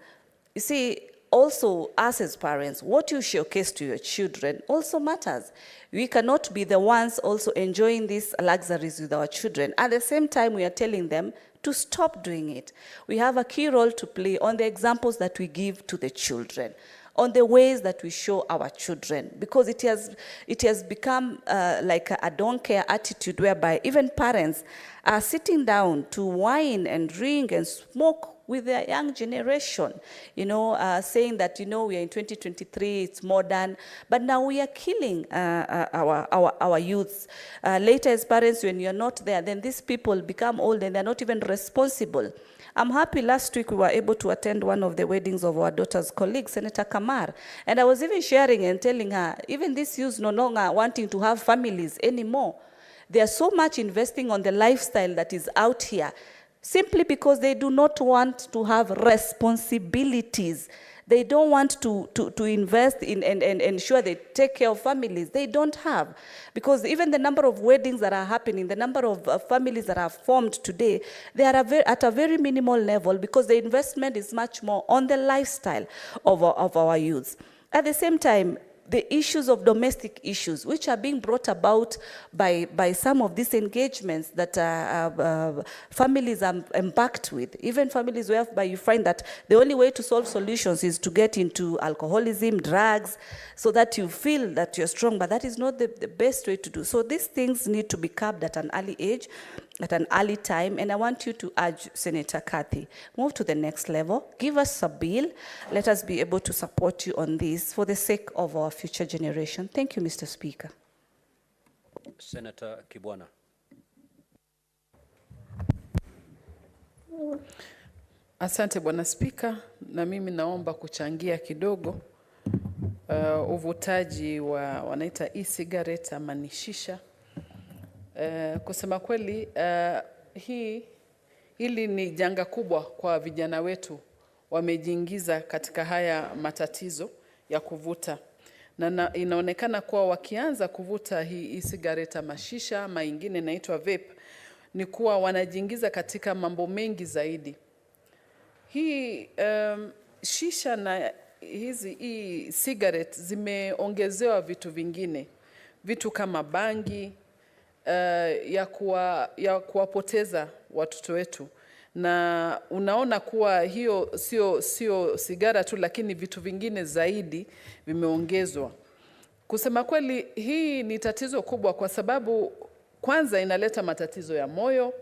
you see, also us as parents, what you showcase to your children also matters. We cannot be the ones also enjoying these luxuries with our children. At the same time, we are telling them to stop doing it. We have a key role to play on the examples that we give to the children, on the ways that we show our children, because it has become like a don't care attitude whereby even parents are sitting down to wine and drink and smoke with their young generation, you know, saying that, you know, we are in 2023, it's modern, but now we are killing our youths. Later as parents, when you're not there, then these people become old and they're not even responsible. I'm happy last week we were able to attend one of the weddings of our daughter's colleague, Senator Kamar, and I was even sharing and telling her, even these youths no longer wanting to have families anymore. They are so much investing on the lifestyle that is out here, simply because they do not want to have responsibilities. They don't want to invest in and ensure they take care of families. They don't have. Because even the number of weddings that are happening, the number of families that are formed today, they are at a very minimal level because the investment is much more on the lifestyle of our youths. At the same time, the issues of domestic issues, which are being brought about by some of these engagements that families are embarked with, even families whereby you find that the only way to solve solutions is to get into alcoholism, drugs, so that you feel that you're strong, but that is not the best way to do. So these things need to be curbed at an early age, at an early time, and I want you to urge Senator Kathy, move to the next level, give us a bill, let us be able to support you on this for the sake of our future generation. Thank you, Mr. Speaker. Senator Kibwana. Asante Bwana Spika, na mimi naomba kuchangia kidogo uvutaji wa wanaita e-cigarette ama ni shisha. Kusema kweli, hili ni janga kubwa kwa vijana wetu, wamejiingiza katika haya matatizo ya kuvuta. Na inaonekana kuwa wakianza kuvuta hii e-cigarette ama shisha ama ingine inaitwa vape, ni kuwa wanajiingiza katika mambo mengi zaidi. Hii shisha na hizi e-cigarette zimeongezewa vitu vingine, vitu kama bangi, ya kuwapoteza watoto wetu, na unaona kuwa hiyo sio sigara tu, lakini vitu vingine zaidi vimeongezwa. Kusema kweli, hii ni tatizo kubwa kwa sababu kwanza inaleta matatizo ya moyo,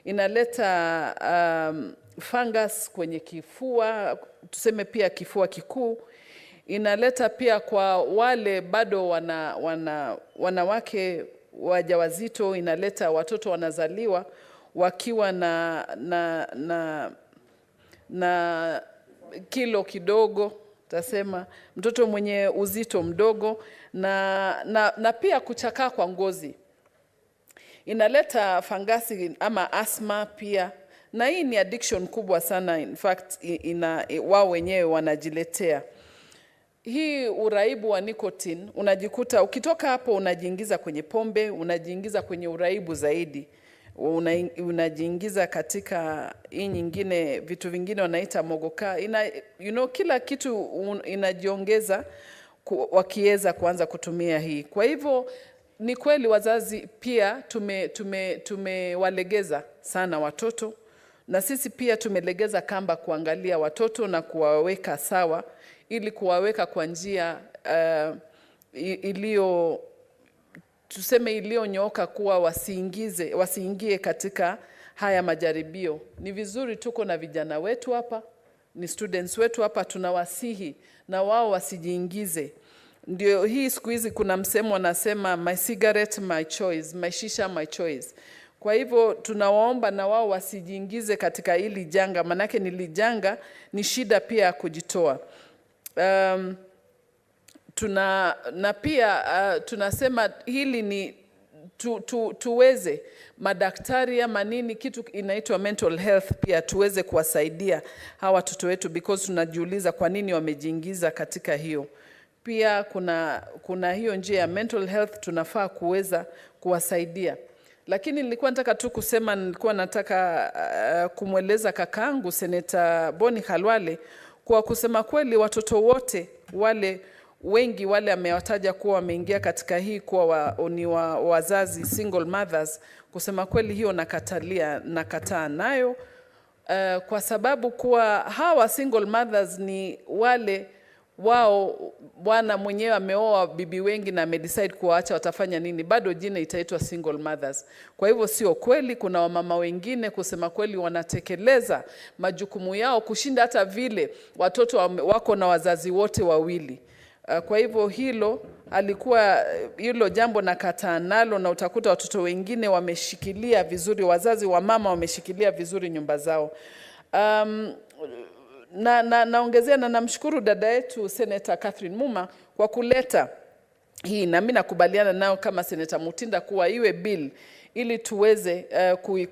inaleta fungus kwenye kifua, tuseme pia kifua kikuu, inaleta pia kwa wale bado wanawake wajawazito, inaleta watoto wanazaliwa wakiwa na kilo kidogo, tasema mtoto mwenye uzito mdogo, na pia kuchakaa kwa ngozi. Inaleta fangasi ama asthma pia, na hii ni addiction kubwa sana. In fact, wao wenyewe wanajiletea hii uraibu wa nicotine. Unajikuta ukitoka hapo unajiingiza kwenye pombe, unajiingiza kwenye uraibu zaidi, unajiingiza katika hii nyingine, vitu vingine wanaita mogoka. Kila kitu inajiongeza wakiweza kuanza kutumia hii. Kwa hivyo ni kweli wazazi pia tumewalegeza sana watoto, na sisi pia tumelegeza kamba kuangalia watoto na kuwaweka sawa, ili kuwaweka kwa njia iliyonyooka, kuwa wasiingie katika haya majaribio. Ni vizuri tuko na vijana wetu hapa, ni students wetu hapa, tunawasihi na wao wasijiingize. Ndio hii siku hizi kuna msemo wanasema my cigarette my choice, my shisha my choice. Kwa hivyo tunawaomba na wao wasijiingize katika hili janga, manake ni ni shida pia ya kujitoa. Na pia tunasema hili ni tuweze madaktari ama nini, kitu inaitwa mental health, pia tuweze kuwasaidia hawa watoto wetu, because tunajiuliza kwa nini wamejiingiza katika hiyo. Pia kuna hiyo njia ya mental health, tunafaa kuweza kuwasaidia. Lakini nilikuwa nataka kumweleza kakaangu Seneta Boni Khalwale kwa kusema kweli watoto wote wengi wale amewataja kuwa wameingia katika hii kuwa ni wazazi single mothers, kusema kweli hiyo nakataa nayo, kwa sababu kuwa hawa single mothers ni wale wao bwana mwenyewe ameoa bibi wengi na amedecide kuwaacha, watafanya nini? Bado jina itaitwa single mothers. Kwa hivyo sio kweli. Kuna wamama wengine kusema kweli wanatekeleza majukumu yao kushinda hata vile watoto wako na wazazi wote wawili. Kwa hivyo hilo jambo nakataa nalo, na utakuta watoto wengine wameshikilia vizuri, wazazi wa mama wameshikilia vizuri nyumba zao. Naongezea na namshukuru dada yetu Senator Catherine Muma kwa kuleta hii, na mimi nakubaliana nao kama Senator Mutinda kuwa iwe bill ili tuweze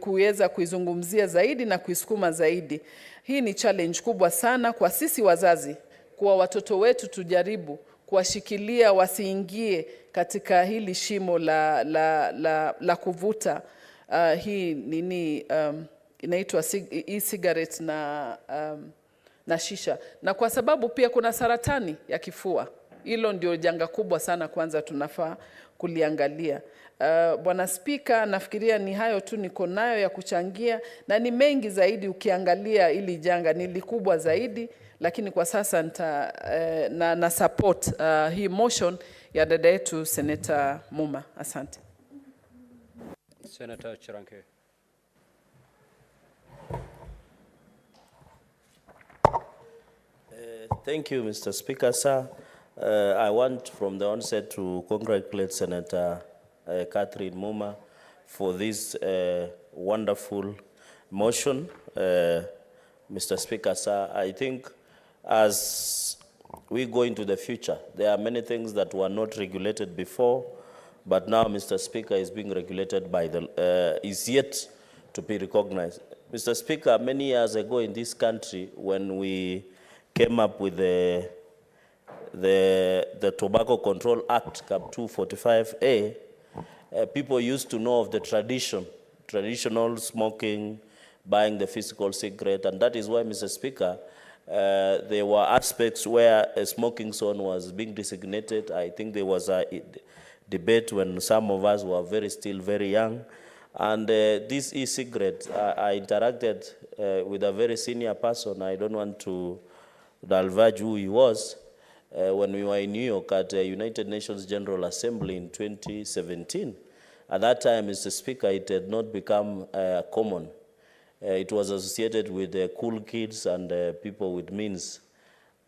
kuweza kuizungumzia zaidi na kuisukuma zaidi. Hii ni challenge kubwa sana kwa sisi wazazi, kwa watoto wetu tujaribu kuwashikilia wasiingie katika hili shimo la kuvuta hii nini inaitwa e-cigarette na shisha. Na kwa sababu pia kuna saratani ya kifua. Hilo ndio janga kubwa sana, kwanza tunafaa kuliangalia. Bwana Spika, nafikiria ni hayo tu niko nayo ya kuchangia, na ni mengi zaidi ukiangalia ili janga ni likubwa zaidi, lakini kwa sasa na support hii motion ya dada yetu Senator Muma. Asante. Senator Chiranke. Thank you, Mr. Speaker, sir. I want from the onset to congratulate Senator Catherine Muma for this wonderful motion. Mr. Speaker, sir, I think as we go into the future, there are many things that were not regulated before, but now, Mr. Speaker, is being regulated by is yet to be recognized. Mr. Speaker, many years ago in this country, when we came up with the Tobacco Control Act, Cap 245A, people used to know of the traditional smoking, buying the physical cigarette, and that is why, Mr. Speaker, there were aspects where a smoking zone was being designated. I think there was a debate when some of us were still very young. And this e-cigarette, I interacted with a very senior person. I don't want to divulge who he was, when we were in New York at the United Nations General Assembly in 2017. At that time, Mr. Speaker, it had not become common. It was associated with cool kids and people with means.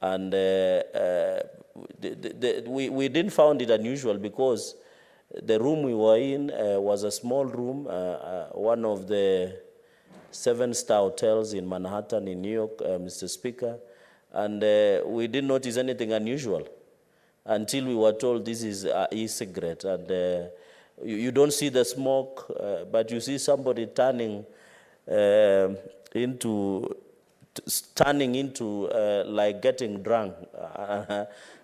And we didn't find it unusual because the room we were in was a small room, one of the 7-star hotels in Manhattan in New York, Mr. Speaker. And we didn't notice anything unusual until we were told this is an e-cigarette. And you don't see the smoke, but you see somebody turning into like getting drunk.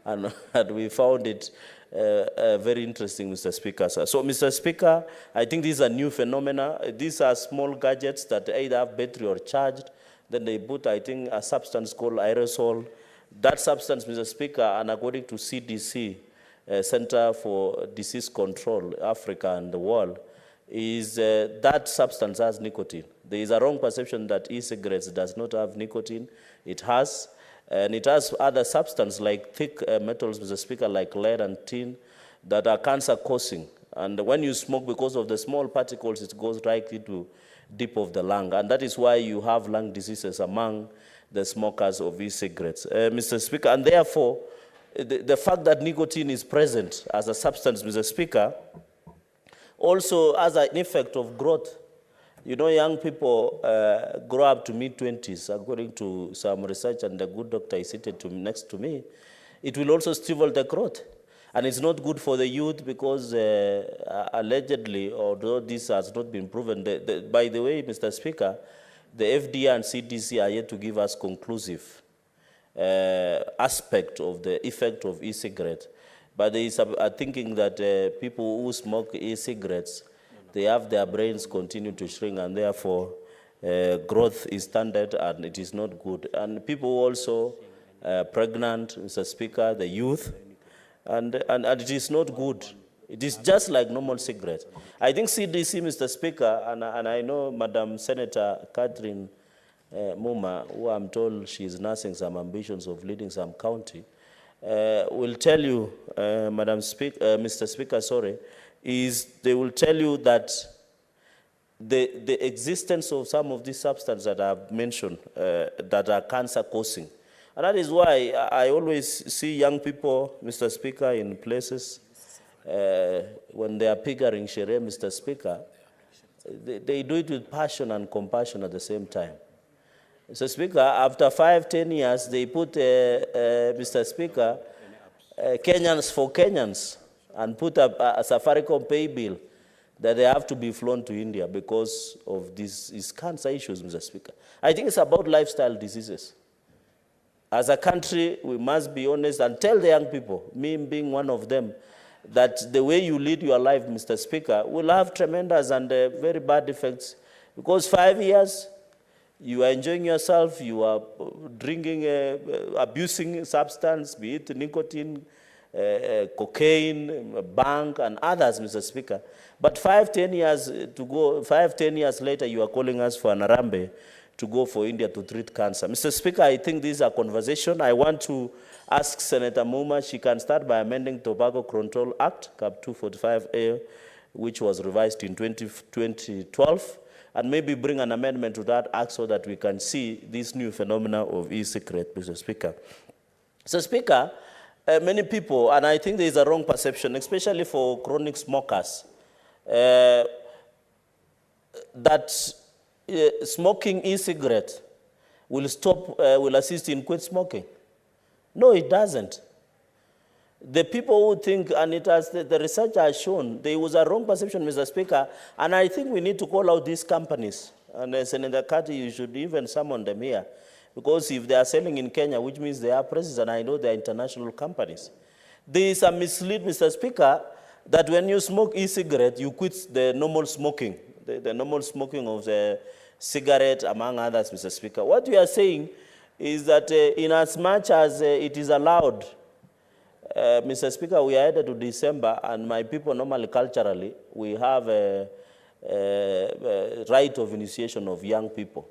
And we found it very interesting, Mr. Speaker. So, Mr. Speaker, I think this is a new phenomena. These are small gadgets that either have battery or charged. Then they put, I think, a substance called aerosol. That substance, Mr. Speaker, and according to CDC, Center for Disease Control, Africa and the world, is that substance has nicotine. There is a wrong perception that e-cigarettes does not have nicotine. It has. And it has other substances like thick metals, Mr. Speaker, like lead and tin, that are cancer-causing. And when you smoke, because of the small particles, it goes right deep of the lung, and that is why you have lung diseases among the smokers of e-cigarettes. Mr. Speaker, and therefore, the fact that nicotine is present as a substance, Mr. Speaker, also has an effect of growth. You know, young people grow up to mid-20s, according to some research, and the good doctor is seated next to me. It will also stifle the growth. And it's not good for the youth because allegedly, although this has not been proven, by the way, Mr. Speaker, the FDA and CDC are yet to give us conclusive aspect of the effect of e-cigarette. But there is a thinking that people who smoke e-cigarettes, they have their brains continue to shrink, and therefore growth is stunted and it is not good. And people also pregnant, Mr. Speaker, the youth, and it is not good. It is just like normal cigarette. I think CDC, Mr. Speaker, and I know Madam Senator Catherine Muma, who I'm told she's nursing some ambitions of leading some county, will tell you, Mr. Speaker, sorry, is they will tell you that the existence of some of these substances that I've mentioned that are cancer-causing. And that is why I always see young people, Mr. Speaker, in places when they are pickering Shere, Mr. Speaker, they do it with passion and compassion at the same time. Mr. Speaker, after 5-10 years, they put, Mr. Speaker, Kenyans for Kenyans, and put up a Safaricom pay bill that they have to be flown to India because of these cancer issues, Mr. Speaker. I think it's about lifestyle diseases. As a country, we must be honest and tell the young people, me being one of them, that the way you lead your life, Mr. Speaker, will have tremendous and very bad effects. Because 5 years, you are enjoying yourself, you are drinking, abusing substance, be it nicotine, cocaine, bank, and others, Mr. Speaker. But 5-10 years to go, 5-10 years later, you are calling us for an Arambe to go for India to treat cancer. Mr. Speaker, I think this is a conversation. I want to ask Senator Muma, she can start by amending Tobacco Control Act, Cap 245A, which was revised in 2012, and maybe bring an amendment to that act so that we can see this new phenomena of e-cigarette, Mr. Speaker. Mr. Speaker, many people, and I think there is a wrong perception, especially for chronic smokers, that smoking e-cigarette will assist in quit smoking. No, it doesn't. The people who think, and it has, the research has shown, there was a wrong perception, Mr. Speaker, and I think we need to call out these companies. And Senator Kati, you should even summon them here. Because if they are selling in Kenya, which means they are present, and I know they are international companies. There is a mislead, Mr. Speaker, that when you smoke e-cigarette, you quit the normal smoking, the normal smoking of the cigarette, among others, Mr. Speaker. What we are saying is that in as much as it is allowed, Mr. Speaker, we are headed to December, and my people normally, culturally, we have a right of initiation of young people.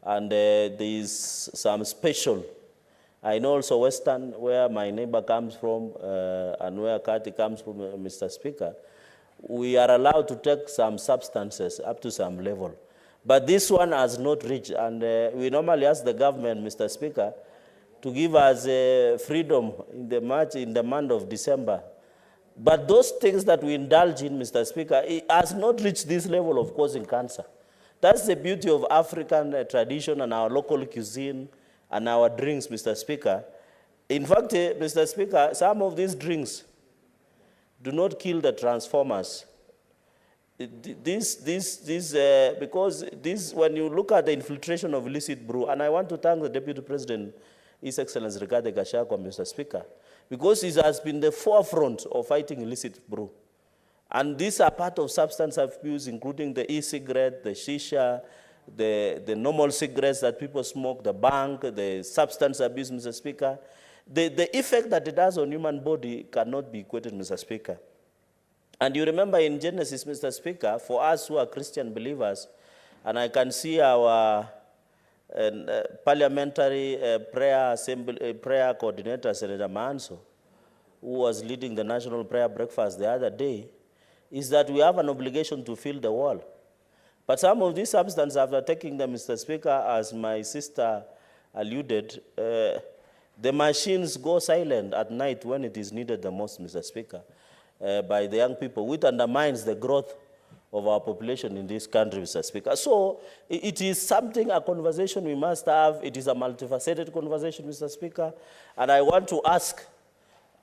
And there is some special. I know also Western, where my neighbor comes from, and where Kati comes from, Mr. Speaker, we are allowed to take some substances up to some level. But this one has not reached, and we normally ask the government, Mr. Speaker, to give us freedom in the month of December. But those things that we indulge in, Mr. Speaker, it has not reached this level of causing cancer. That's the beauty of African tradition and our local cuisine and our drinks, Mr. Speaker. In fact, Mr. Speaker, some of these drinks do not kill the transformers. Because when you look at the infiltration of illicit brew, and I want to thank the Deputy President, His Excellency Rigathi Gachagua, Mr. Speaker, because he has been the forefront of fighting illicit brew. And these are part of substance abuse, including the e-cigarette, the shisha, the normal cigarettes that people smoke, the bank, the substance abuse, Mr. Speaker. The effect that it has on human body cannot be equated, Mr. Speaker. And you remember in Genesis, Mr. Speaker, for us who are Christian believers, and I can see our parliamentary prayer coordinator, Senator Manso, who was leading the National Prayer Breakfast the other day, is that we have an obligation to fill the wall. But some of these substances, after taking them, Mr. Speaker, as my sister alluded, the machines go silent at night when it is needed the most, Mr. Speaker, by the young people, which undermines the growth of our population in this country, Mr. Speaker. So it is something, a conversation we must have. It is a multifaceted conversation, Mr. Speaker. And I want to ask,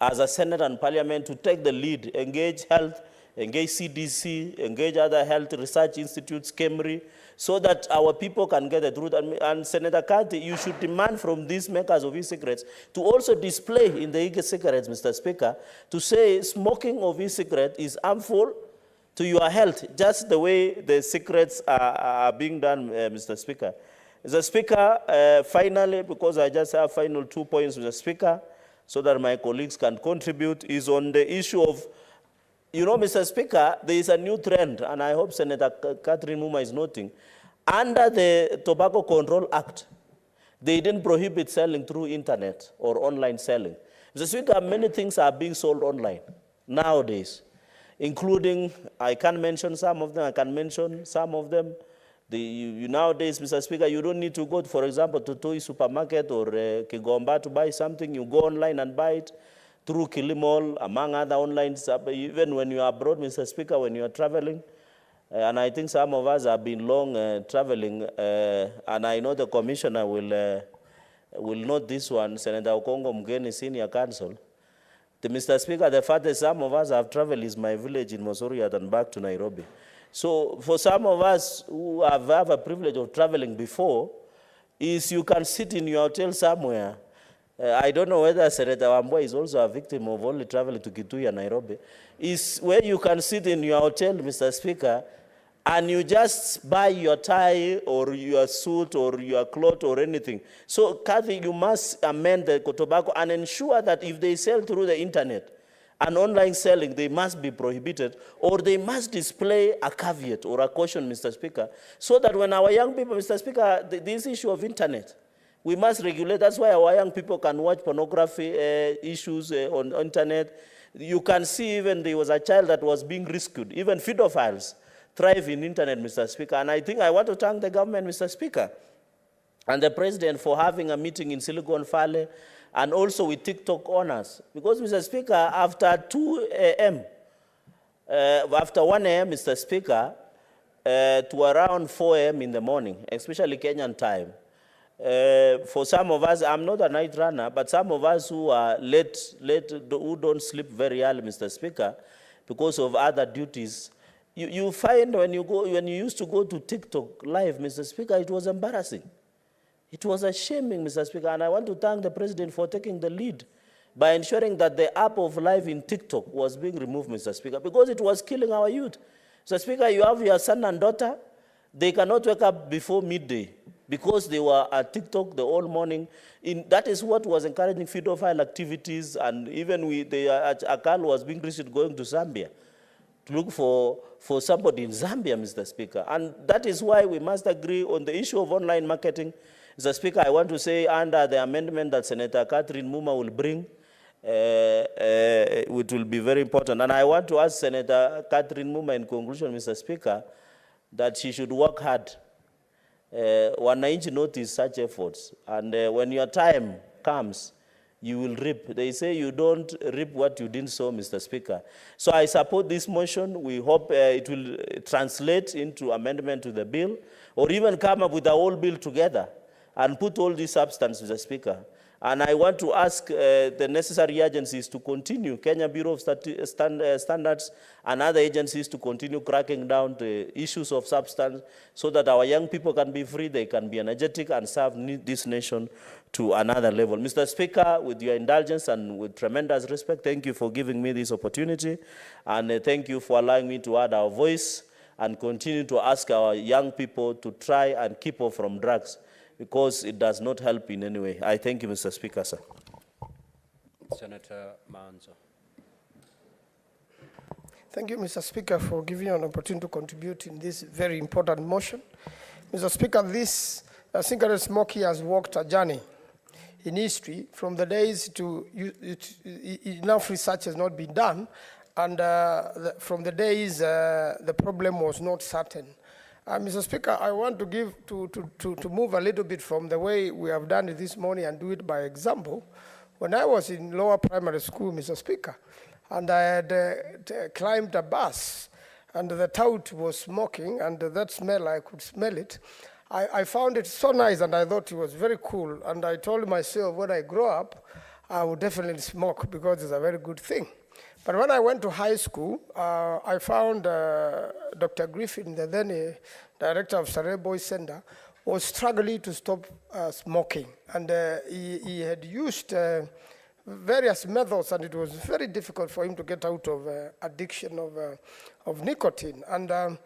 as a Senate and Parliament, to take the lead, engage health, engage CDC, engage other health research institutes, KEMRI, so that our people can get the truth. And Senator Kati, you should demand from these makers of e-cigarettes to also display in the e-cigarettes, Mr. Speaker, to say smoking of e-cigarette is harmful to your health, just the way the cigarettes are being done, Mr. Speaker. Mr. Speaker, finally, because I just have final 2 points, Mr. Speaker, so that my colleagues can contribute, is on the issue of, you know, Mr. Speaker, there is a new trend, and I hope Senator Catherine Muma is noting. Under the Tobacco Control Act, they didn't prohibit selling through internet or online selling. Mr. Speaker, many things are being sold online nowadays, including, I can't mention some of them, I can mention some of them. Nowadays, Mr. Speaker, you don't need to go, for example, to Toy Supermarket or Kigomba to buy something. You go online and buy it through Kilimall, among other online, even when you are abroad, Mr. Speaker, when you are traveling. And I think some of us have been long traveling, and I know the Commissioner will note this one, Senator Okongo Mgeni, Senior Counsel. Mr. Speaker, the farthest some of us have traveled is my village in Mosoriat and back to Nairobi. So for some of us who have a privilege of traveling before, is you can sit in your hotel somewhere. I don't know whether Senator Wambua is also a victim of only traveling to Kitui and Nairobi. Is where you can sit in your hotel, Mr. Speaker, and you just buy your tie or your suit or your cloth or anything. So, Kathy, you must amend the tobacco and ensure that if they sell through the internet and online selling, they must be prohibited, or they must display a caveat or a caution, Mr. Speaker, so that when our young people, Mr. Speaker, this issue of internet, we must regulate. That's why our young people can watch pornography issues on internet. You can see even there was a child that was being rescued. Even pedophiles thrive in internet, Mr. Speaker. And I think I want to thank the government, Mr. Speaker, and the president for having a meeting in Silicon Valley and also with TikTok owners. Because, Mr. Speaker, after 2 a.m., after 1 a.m., Mr. Speaker, to around 4 a.m. in the morning, especially Kenyan time, for some of us, I'm not a night runner, but some of us who are late, who don't sleep very early, Mr. Speaker, because of other duties, you find when you used to go to TikTok live, Mr. Speaker, it was embarrassing. It was a shaming, Mr. Speaker, and I want to thank the president for taking the lead by ensuring that the app of live in TikTok was being removed, Mr. Speaker, because it was killing our youth. Mr. Speaker, you have your son and daughter, they cannot wake up before midday because they were at TikTok the whole morning. That is what was encouraging pedophile activities, and even a girl was being researched going to Zambia to look for somebody in Zambia, Mr. Speaker. And that is why we must agree on the issue of online marketing. Mr. Speaker, I want to say under the amendment that Senator Catherine Muma will bring, it will be very important. And I want to ask Senator Catherine Muma in conclusion, Mr. Speaker, that she should work hard. Wananchi notice such efforts. And when your time comes, you will reap. They say you don't reap what you didn't sow, Mr. Speaker. So I support this motion. We hope it will translate into amendment to the bill, or even come up with a whole bill together and put all these substance, Mr. Speaker. And I want to ask the necessary agencies to continue, Kenya Bureau of Standards and other agencies to continue cracking down the issues of substance so that our young people can be free, they can be energetic and serve this nation to another level. Mr. Speaker, with your indulgence and with tremendous respect, thank you for giving me this opportunity. And thank you for allowing me to add our voice and continue to ask our young people to try and keep off from drugs, because it does not help in any way. I thank you, Mr. Speaker, sir. Senator Manzo. Thank you, Mr. Speaker, for giving an opportunity to contribute in this very important motion. Mr. Speaker, this cigarette smoking has walked a journey in history from the days to enough research has not been done, and from the days the problem was not certain. Mr. Speaker, I want to move a little bit from the way we have done it this morning and do it by example. When I was in lower primary school, Mr. Speaker, and I had climbed a bus, and the tout was smoking, and that smell, I could smell it. I found it so nice, and I thought it was very cool. And I told myself, when I grow up, I will definitely smoke because it's a very good thing. But when I went to high school, I found Dr. Griffin, the then director of Sarai Boys Center, was struggling to stop smoking. And he had used various methods, and it was very difficult for him to get out of addiction of nicotine. And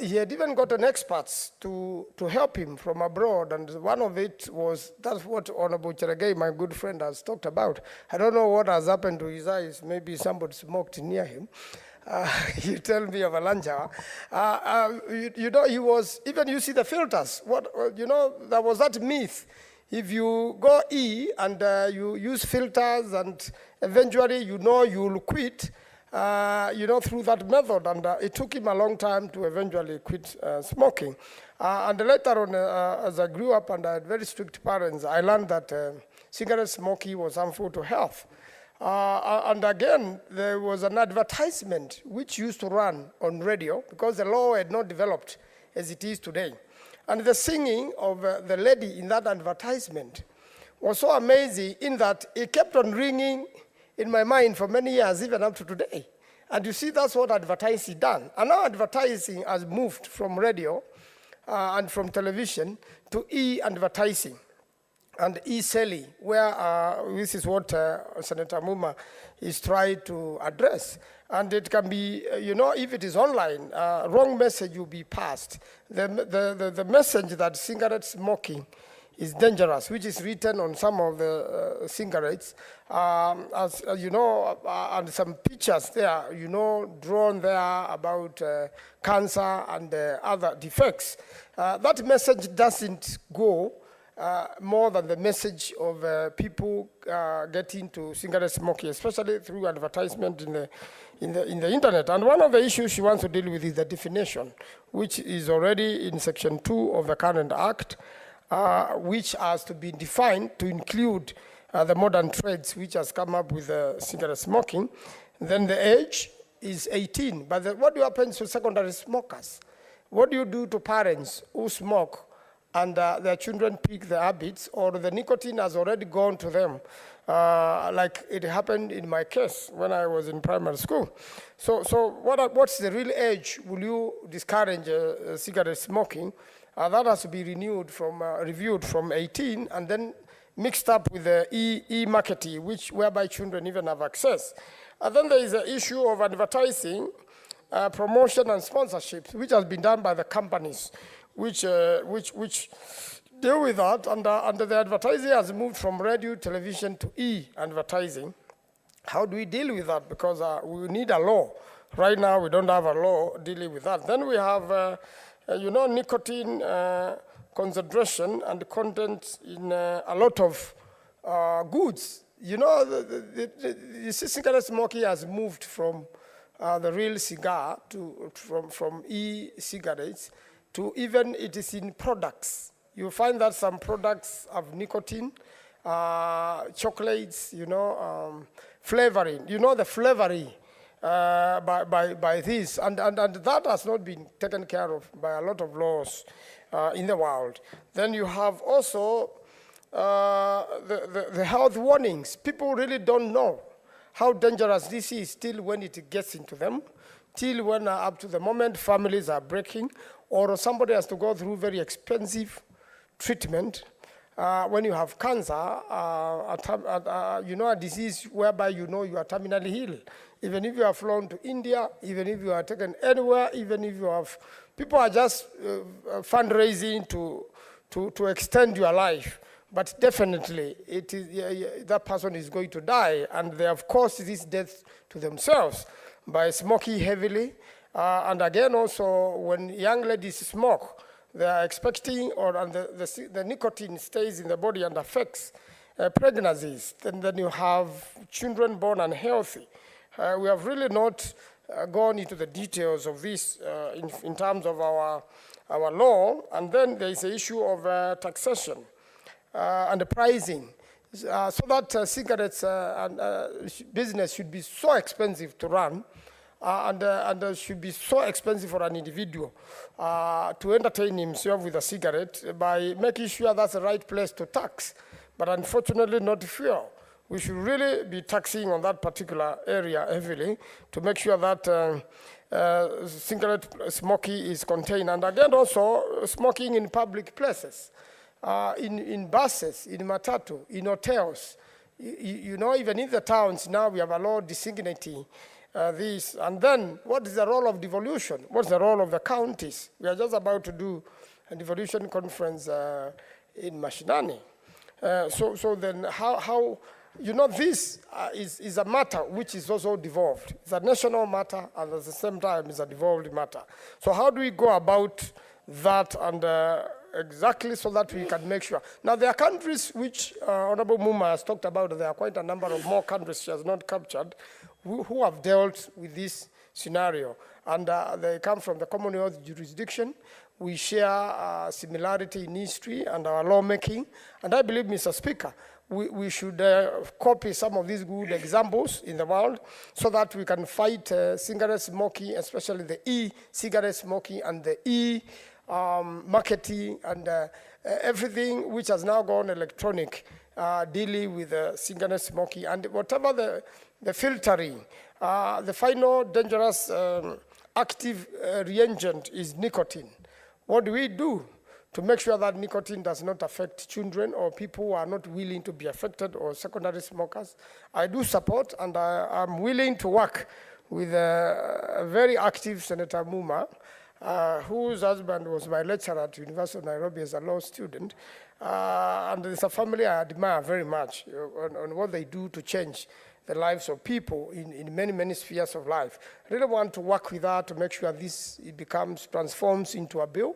he had even gotten experts to help him from abroad, and one of it was, that's what Honorable Cheragay, my good friend, has talked about. I don't know what has happened to his eyes. Maybe somebody smoked near him. You tell me of a lunch hour. You know, he was, even you see the filters. You know, there was that myth. If you go E and you use filters and eventually you know you'll quit, you know, through that method. And it took him a long time to eventually quit smoking. And later on, as I grew up and I had very strict parents, I learned that cigarette smoking was harmful to health. And again, there was an advertisement which used to run on radio because the law had not developed as it is today. And the singing of the lady in that advertisement was so amazing in that it kept on ringing in my mind for many years, even up to today. And you see, that's what advertising done. And now advertising has moved from radio and from television to e-advertising and e-selling, where this is what Senator Muma is trying to address. And it can be, you know, if it is online, wrong message will be passed. The message that cigarette smoking is dangerous, which is written on some of the cigarettes, as you know, and some pictures there, you know, drawn there about cancer and other defects. That message doesn't go more than the message of people getting to cigarette smoking, especially through advertisement in the internet. And one of the issues she wants to deal with is the definition, which is already in Section 2 of the current Act, which has to be defined to include the modern trades, which has come up with cigarette smoking. Then the age is 18. But what happens to secondary smokers? What do you do to parents who smoke and their children pick the habits, or the nicotine has already gone to them, like it happened in my case when I was in primary school? So what's the real age will you discourage cigarette smoking? That has to be reviewed from 18 and then mixed up with the e-marketing, whereby children even have access. And then there is the issue of advertising, promotion and sponsorships, which has been done by the companies, which deal with that, and the advertising has moved from radio, television to e-advertising. How do we deal with that? Because we need a law. Right now, we don't have a law dealing with that. Then we have, you know, nicotine concentration and content in a lot of goods. You know, the cigarette smoking has moved from the real cigar from e-cigarettes to even it is in products. You find that some products have nicotine, chocolates, you know, flavoring. You know, the flavoring by this, and that has not been taken care of by a lot of laws in the world. Then you have also the health warnings. People really don't know how dangerous this is till when it gets into them, till when up to the moment families are breaking, or somebody has to go through very expensive treatment. When you have cancer, you know, a disease whereby you know you are terminally ill. Even if you are flown to India, even if you are taken anywhere, even if you have, people are just fundraising to extend your life. But definitely, it is, that person is going to die, and they have caused this death to themselves by smoking heavily. And again, also, when young ladies smoke, they are expecting, and the nicotine stays in the body and affects pregnancies. Then you have children born unhealthy. We have really not gone into the details of this in terms of our our law. And then there is the issue of taxation and the pricing. So that cigarettes business should be so expensive to run and should be so expensive for an individual to entertain himself with a cigarette by making sure that's the right place to tax, but unfortunately not fuel. We should really be taxing on that particular area heavily to make sure that cigarette smoking is contained. And again also smoking in public places, in buses, in matatu, in hotels. You know, even in the towns now we have a law designating this. And then what is the role of devolution? What's the role of the counties? We are just about to do a devolution conference in Mashinani. So then how you know, this is a matter which is also devolved. It's a national matter, and at the same time, it's a devolved matter. So how do we go about that and exactly so that we can make sure? Now, there are countries which Honorable Muma has talked about. There are quite a number of more countries she has not captured who have dealt with this scenario. And they come from the Commonwealth jurisdiction. We share similarity in history and our lawmaking. And I believe, Mr. Speaker, we should copy some of these good examples in the world so that we can fight cigarette smoking, especially the e-cigarette smoking and the e-marketing and everything which has now gone electronic, dealing with cigarette smoking. And whatever the filtering, the final dangerous active reagent is nicotine. What do we do to make sure that nicotine does not affect children or people who are not willing to be affected or secondary smokers? I do support, and I'm willing to work with a very active Senator Muma, whose husband was my lecturer at University of Nairobi as a law student. And it's a family I admire very much on what they do to change the lives of people in many, many spheres of life. I really want to work with her to make sure this transforms into a bill,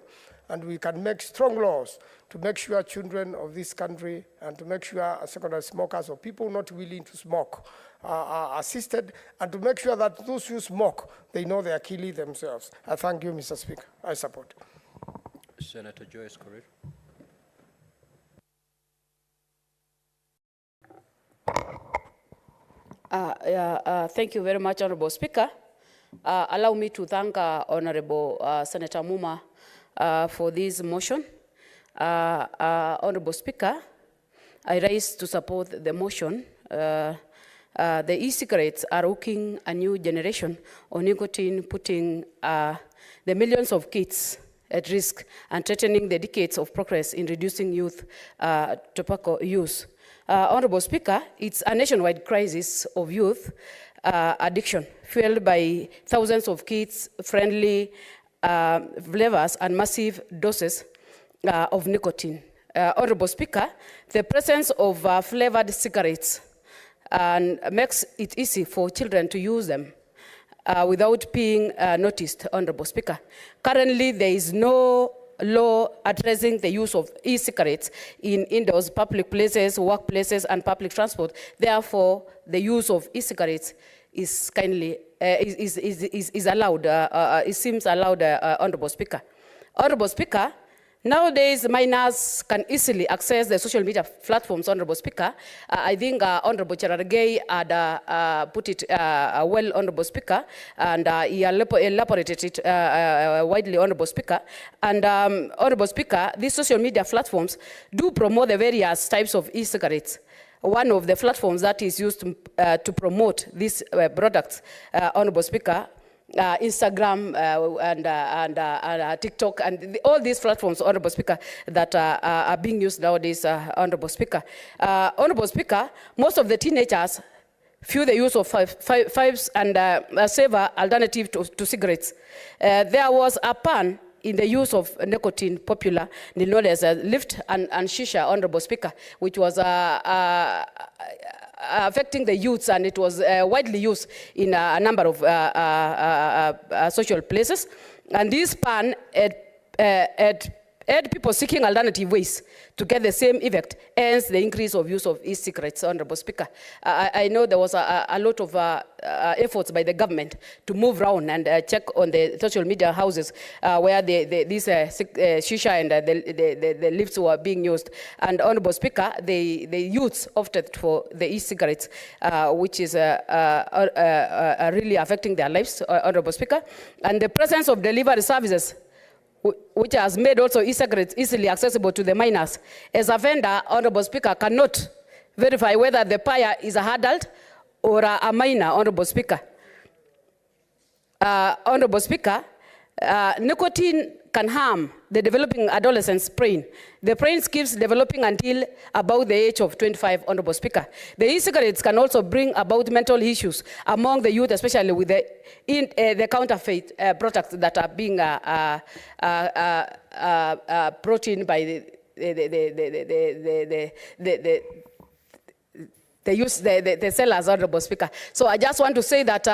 and we can make strong laws to make sure children of this country and to make sure secondary smokers or people not willing to smoke are assisted, and to make sure that those who smoke, they know they are killing themselves. I thank you, Mr. Speaker. I support. Senator Joyce Korir. Thank you very much, Honorable Speaker. Allow me to thank Honorable Senator Muma for this motion. Honorable Speaker, I rise to support the motion. The e-cigarettes are hooking a new generation of nicotine, putting the millions of kids at risk and threatening the decades of progress in reducing youth tobacco use. Honorable Speaker, it's a nationwide crisis of youth addiction, fueled by thousands of kids-friendly flavors and massive doses of nicotine. Honorable Speaker, the presence of flavored cigarettes makes it easy for children to use them without being noticed, Honorable Speaker. Currently, there is no law addressing the use of e-cigarettes in indoors, public places, workplaces, and public transport. Therefore, the use of e-cigarettes is allowed. It seems allowed, Honorable Speaker. Honorable Speaker, nowadays minors can easily access the social media platforms, Honorable Speaker. I think Honorable Cherargei had put it well, Honorable Speaker, and he elaborated it widely, Honorable Speaker. And Honorable Speaker, these social media platforms do promote the various types of e-cigarettes. One of the platforms that is used to promote these products, Honorable Speaker, Instagram and TikTok, and all these platforms, Honorable Speaker, that are being used nowadays, Honorable Speaker. Honorable Speaker, most of the teenagers view the use of fives and a safer alternative to cigarettes. There was a ban in the use of nicotine, popular, known as lift and shisha, Honorable Speaker, which was affecting the youths, and it was widely used in a number of social places. And this ban had aid people seeking alternative ways to get the same effect, hence the increase of use of e-cigarettes, Honorable Speaker. I know there was a lot of efforts by the government to move around and check on the social media houses where these shisha and the lifts were being used. And Honorable Speaker, the youths opted for the e-cigarettes, which is really affecting their lives, Honorable Speaker. And the presence of delivery services, which has made also e-cigarettes easily accessible to the minors. As a vendor, Honorable Speaker, cannot verify whether the buyer is an adult or a minor, Honorable Speaker. Honorable Speaker, nicotine can harm the developing adolescent's brain. The brain keeps developing until about the age of 25, Honorable Speaker. The e-cigarettes can also bring about mental issues among the youth, especially with the counterfeit products that are being brought in by the sellers, Honorable Speaker. So I just want to say that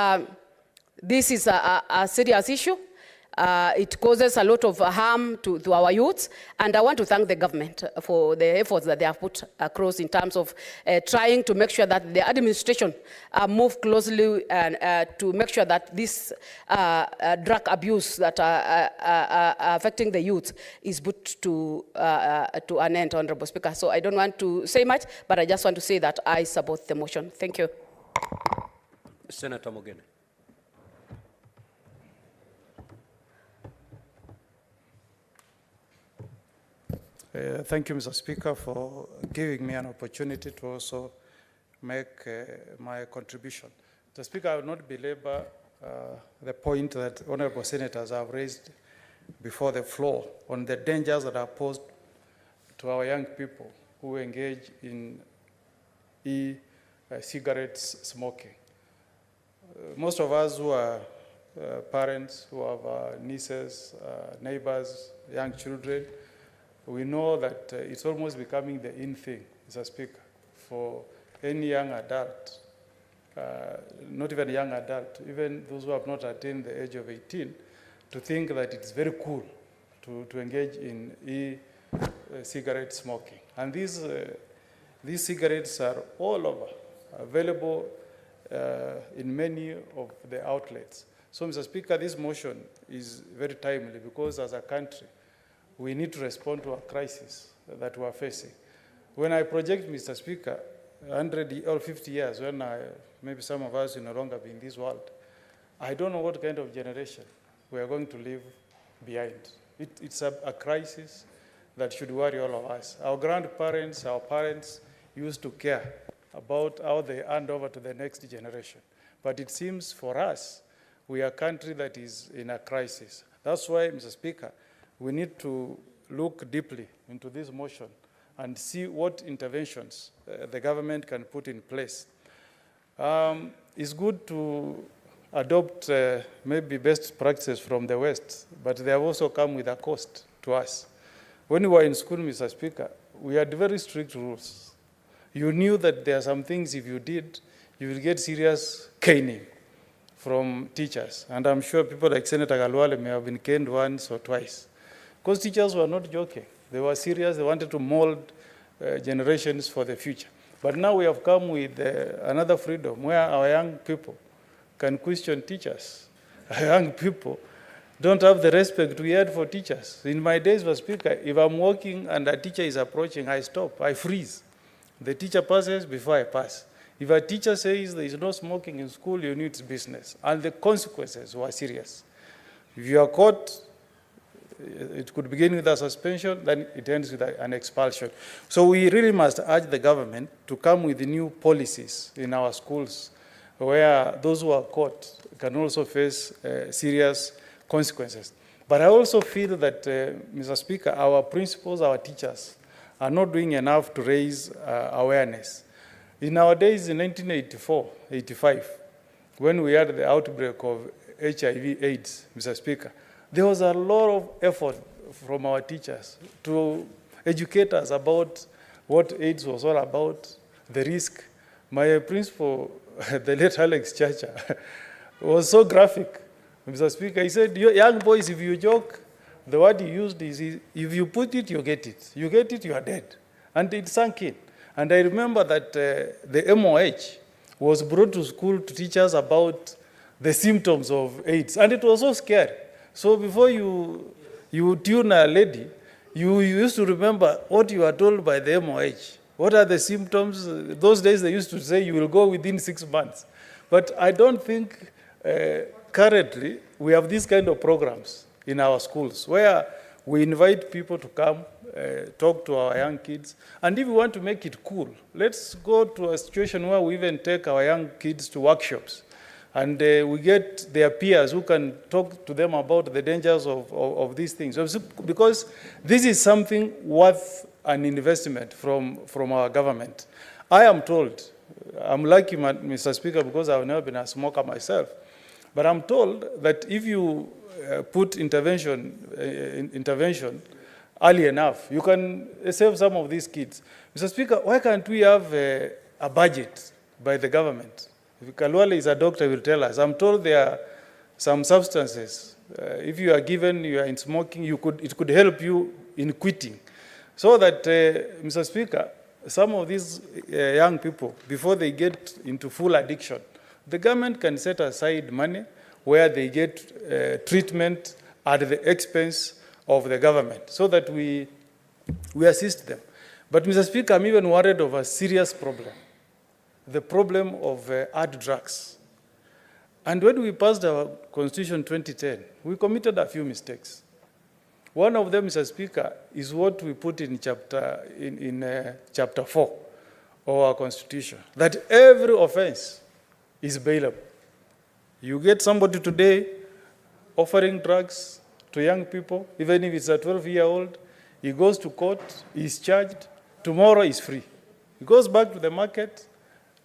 this is a serious issue. It causes a lot of harm to our youths, and I want to thank the government for the efforts that they have put across in terms of trying to make sure that the administration move closely and to make sure that this drug abuse that are affecting the youth is put to an end, Honorable Speaker. So I don't want to say much, but I just want to say that I support the motion. Thank you. Senator Mogene. Thank you, Mr. Speaker, for giving me an opportunity to also make my contribution. Mr. Speaker, I will not belabor the point that honorable senators have raised before the floor on the dangers that are posed to our young people who engage in e-cigarettes smoking. Most of us who are parents, who have nieces, neighbors, young children, we know that it's almost becoming the in thing, Mr. Speaker, for any young adult, not even a young adult, even those who have not attained the age of 18, to think that it's very cool to engage in e-cigarette smoking. And these cigarettes are all over, available in many of the outlets. So, Mr. Speaker, this motion is very timely because as a country, we need to respond to a crisis that we are facing. When I project, Mr. Speaker, 100 or 50 years, when maybe some of us will no longer be in this world, I don't know what kind of generation we are going to leave behind. It's a crisis that should worry all of us. Our grandparents, our parents used to care about how they hand over to the next generation. But it seems for us, we are a country that is in a crisis. That's why, Mr. Speaker, we need to look deeply into this motion and see what interventions the government can put in place. It's good to adopt maybe best practices from the West, but they have also come with a cost to us. When we were in school, Mr. Speaker, we had very strict rules. You knew that there are some things, if you did, you will get serious caning from teachers. And I'm sure people like Senator Galwale may have been caned once or twice. Because teachers were not joking. They were serious. They wanted to mold generations for the future. But now we have come with another freedom where our young people can question teachers. Our young people don't have the respect we had for teachers. In my days, Mr. Speaker, if I'm walking and a teacher is approaching, I stop, I freeze. The teacher passes before I pass. If a teacher says there is no smoking in school, you need business. And the consequences were serious. If you are caught, it could begin with a suspension, then it ends with an expulsion. So we really must urge the government to come with new policies in our schools where those who are caught can also face serious consequences. But I also feel that, Mr. Speaker, our principals, our teachers, are not doing enough to raise awareness. In our days in 1984, 85, when we had the outbreak of HIV/AIDS, Mr. Speaker, there was a lot of effort from our teachers to educate us about what AIDS was all about, the risk. My principal, the late Alex Chacha, was so graphic, Mr. Speaker. He said, young boys, if you joke The word he used is, if you put it, you get it. You get it, you are dead. And it sank in. And I remember that the MOH was brought to school to teach us about the symptoms of AIDS. And it was so scary. So before you tune a lady, you used to remember what you were told by the MOH. What are the symptoms? Those days they used to say you will go within 6 months. But I don't think currently we have these kind of programs in our schools where we invite people to come, talk to our young kids. And if we want to make it cool, let's go to a situation where we even take our young kids to workshops. And we get their peers who can talk to them about the dangers of these things. Because this is something worth an investment from our government. I am told, I'm lucky, Mr. Speaker, because I've never been a smoker myself, but I'm told that if you put intervention early enough, you can save some of these kids. Mr. Speaker, why can't we have a budget by the government? If Kalwale is a doctor, he will tell us. I'm told there are some substances. If you are given, you are in smoking, it could help you in quitting. So that, Mr. Speaker, some of these young people, before they get into full addiction, the government can set aside money where they get treatment at the expense of the government, so that we assist them. But, Mr. Speaker, I'm even worried of a serious problem, the problem of hard drugs. And when we passed our Constitution 2010, we committed a few mistakes. One of them, Mr. Speaker, is what we put in chapter 4 of our Constitution, that every offense is bailable. You get somebody today offering drugs to young people, even if it's a 12-year-old, he goes to court, he's charged, tomorrow he's free. He goes back to the market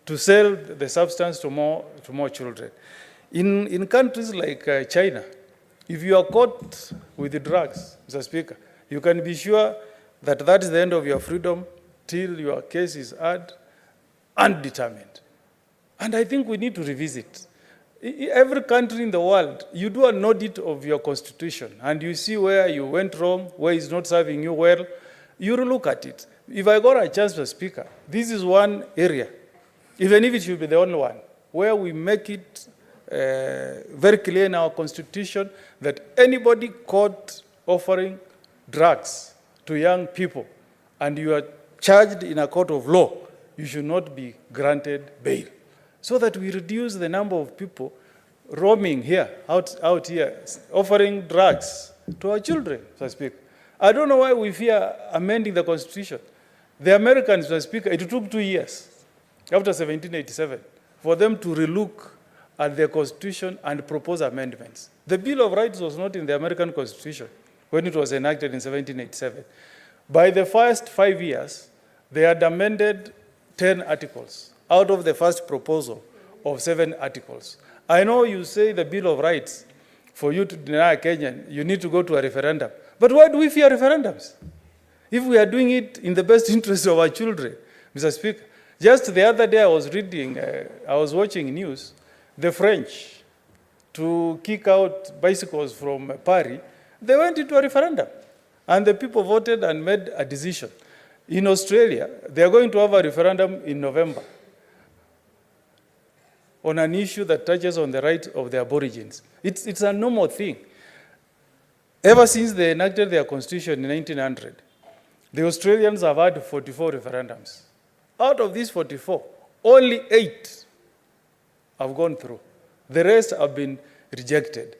to sell the substance to more children. In countries like China, if you are caught with the drugs, Mr. Speaker, you can be sure that that is the end of your freedom till your case is heard and determined. And I think we need to revisit. Every country in the world, you do an audit of your constitution and you see where you went wrong, where it's not serving you well, you look at it. If I got a chance, Mr. Speaker, this is one area, even if it should be the only one, where we make it very clear in our constitution that anybody caught offering drugs to young people and you are charged in a court of law, you should not be granted bail. So that we reduce the number of people roaming here, out here, offering drugs to our children, Mr. Speaker. I don't know why we fear amending the Constitution. The Americans, Mr. Speaker, it took 2 years after 1787 for them to relook at their Constitution and propose amendments. The Bill of Rights was not in the American Constitution when it was enacted in 1787. By the first 5 years, they had amended 10 articles out of the first proposal of 7 articles. I know you say the Bill of Rights, for you to deny a Kenyan, you need to go to a referendum. But why do we fear referendums? If we are doing it in the best interest of our children, Mr. Speaker. Just the other day I was watching news, the French, to kick out bicycles from Paris, they went into a referendum. And the people voted and made a decision. In Australia, they are going to have a referendum in November on an issue that touches on the rights of the Aborigines. It's a normal thing. Ever since they enacted their constitution in 1900, the Australians have had 44 referendums. Out of these 44, only 8 have gone through. The rest have been rejected.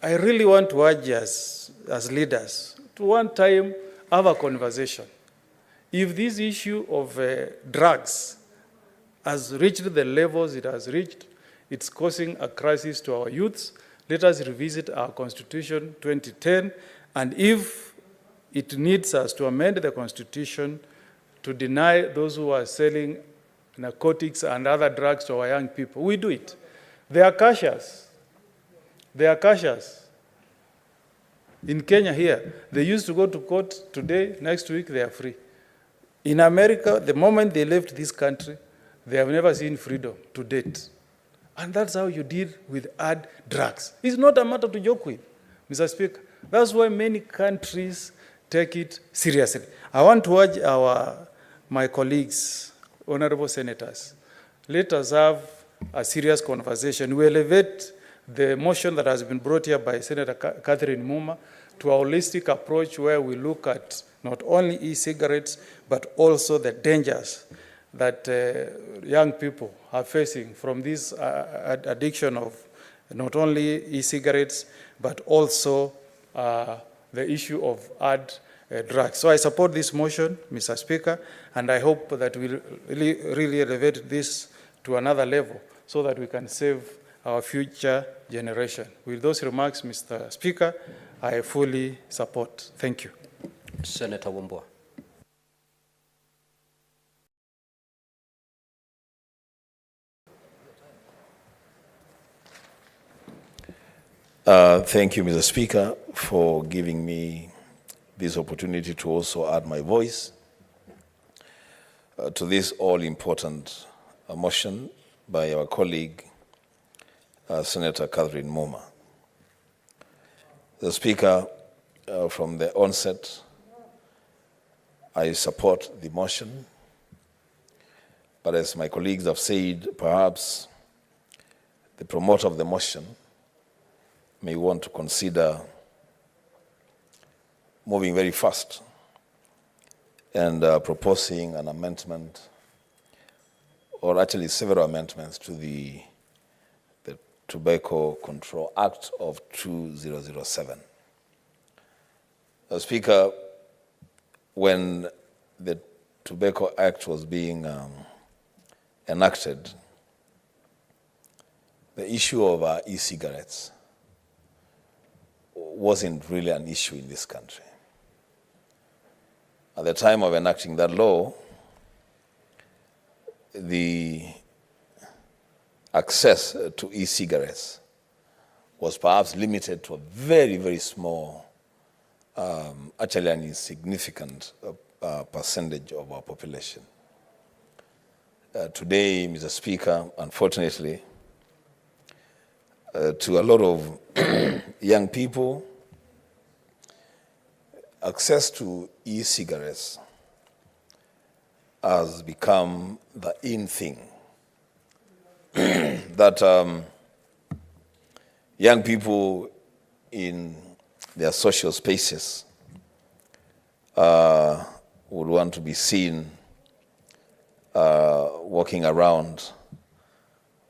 I really want to urge us as leaders to one time have a conversation. If this issue of drugs has reached the levels it has reached, it's causing a crisis to our youths. Let us revisit our Constitution 2010, and if it needs us to amend the Constitution to deny those who are selling narcotics and other drugs to our young people, we do it. They are cashiers. They are cashiers. In Kenya here, they used to go to court today, next week they are free. In America, the moment they left this country, they have never seen freedom to date. And that's how you deal with hard drugs. It's not a matter to joke with, Mr. Speaker. That's why many countries take it seriously. I want to urge my colleagues, honorable senators, let us have a serious conversation. We elevate the motion that has been brought here by Senator Catherine Muma to a holistic approach where we look at not only e-cigarettes, but also the dangers that young people are facing from this addiction of not only e-cigarettes, but also the issue of hard drugs. So I support this motion, Mr. Speaker, and I hope that we'll really elevate this to another level so that we can save our future generation. With those remarks, Mr. Speaker, I fully support. Thank you. Senator Wambua. Thank you, Mr. Speaker, for giving me this opportunity to also add my voice to this all-important motion by our colleague, Senator Catherine Muma. The Speaker, from the onset, I support the motion, but as my colleagues have said, perhaps the promoter of the motion may want to consider moving very fast and proposing an amendment, or actually several amendments to the Tobacco Control Act of 2007. Speaker, when the Tobacco Act was being enacted, the issue of e-cigarettes wasn't really an issue in this country. At the time of enacting that law, the access to e-cigarettes was perhaps limited to a very, very small, actually an insignificant percentage of our population. Today, Mr. Speaker, unfortunately, to a lot of young people, access to e-cigarettes has become the in thing. That young people in their social spaces would want to be seen walking around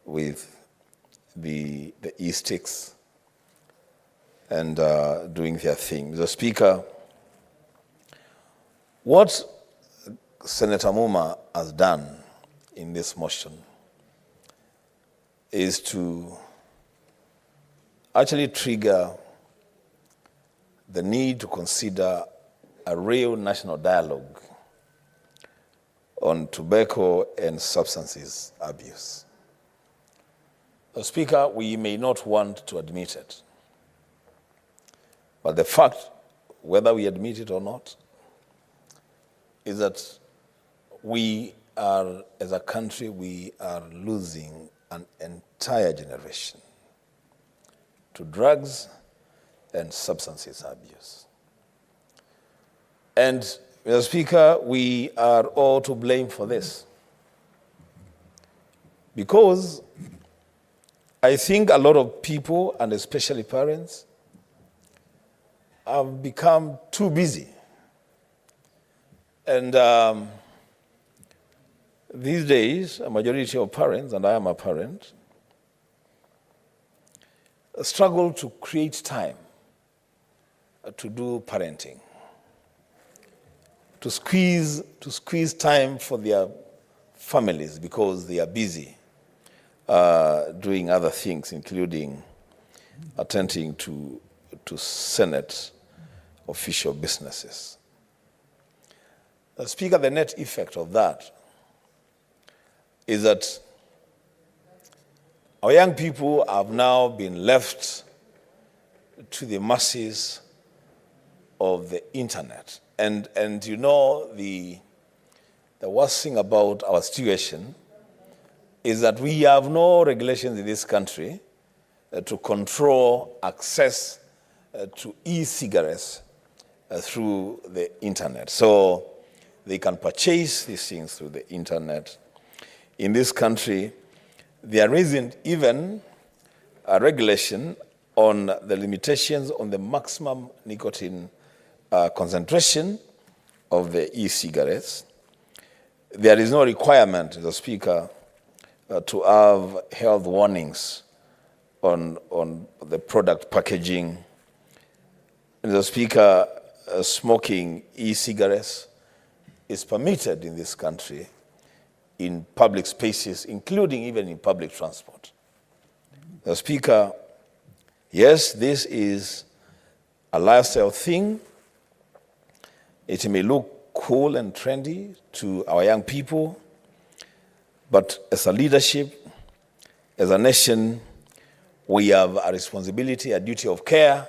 with the e-sticks and doing their thing. Mr. Speaker, what Senator Muma has done in this motion is to actually trigger the need to consider a real national dialogue on tobacco and substances abuse. Speaker, we may not want to admit it, but the fact, whether we admit it or not, is that we are, as a country, we are losing an entire generation to drugs and substances abuse. And, Mr. Speaker, we are all to blame for this, because I think a lot of people, and especially parents, have become too busy. And these days, a majority of parents, and I am a parent, struggle to create time to do parenting, to squeeze time for their families because they are busy doing other things, including attending to Senate official businesses. Speaker, the net effect of that is that our young people have now been left to the masses of the internet. And you know, the worst thing about our situation is that we have no regulations in this country to control access to e-cigarettes through the internet. So they can purchase these things through the internet. In this country, there isn't even a regulation on the limitations on the maximum nicotine concentration of the e-cigarettes. There is no requirement, Mr. Speaker, to have health warnings on the product packaging. Mr. Speaker, smoking e-cigarettes is permitted in this country in public spaces, including even in public transport. Mr. Speaker, yes, this is a lifestyle thing. It may look cool and trendy to our young people, but as a leadership, as a nation, we have a responsibility, a duty of care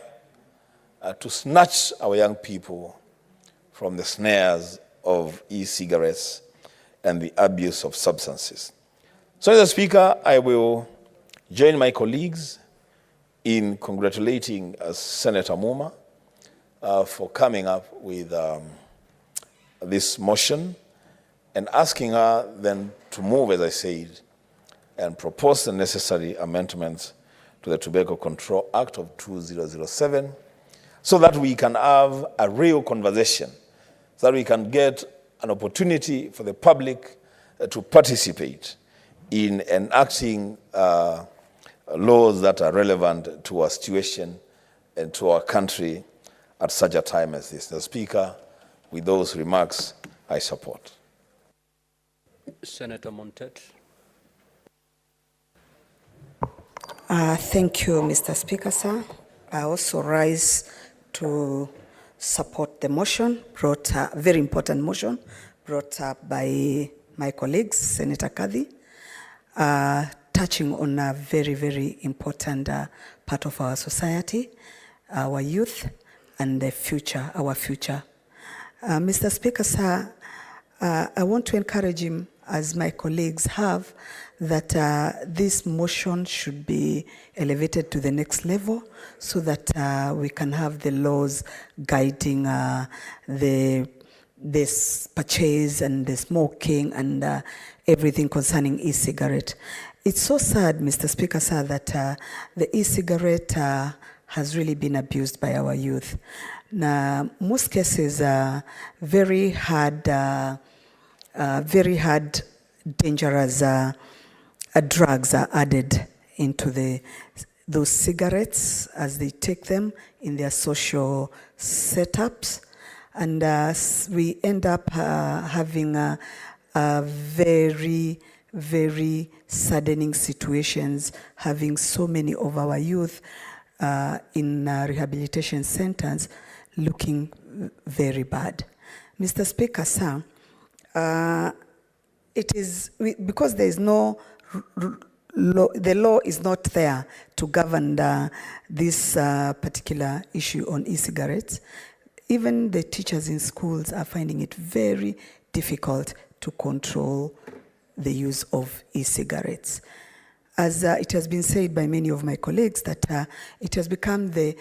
to snatch our young people from the snares of e-cigarettes and the abuse of substances. So, Mr. Speaker, I will join my colleagues in congratulating Senator Muma for coming up with this motion and asking her then to move, as I said, and propose the necessary amendments to the Tobacco Control Act of 2007 so that we can have a real conversation, so that we can get an opportunity for the public to participate in enacting laws that are relevant to our situation and to our country at such a time as this. Mr. Speaker, with those remarks, I support. Senator Montet. Thank you, Mr. Speaker, sir. I also rise to support the motion, a very important motion, brought up by my colleagues, Senator Kadhi, touching on a very, very important part of our society, our youth, and the future, our future. Mr. Speaker, sir, I want to encourage him, as my colleagues have, that this motion should be elevated to the next level so that we can have the laws guiding this purchase and the smoking and everything concerning e-cigarette. It's so sad, Mr. Speaker, sir, that the e-cigarette has really been abused by our youth. Now, most cases are very hard, dangerous drugs are added into those cigarettes as they take them in their social setups. And we end up having a very, very saddening situations, having so many of our youth in rehabilitation centers looking very bad. Mr. Speaker, sir, it is, because there is no law, the law is not there to govern this particular issue on e-cigarettes. Even the teachers in schools are finding it very difficult to control the use of e-cigarettes. As it has been said by many of my colleagues, that it has become the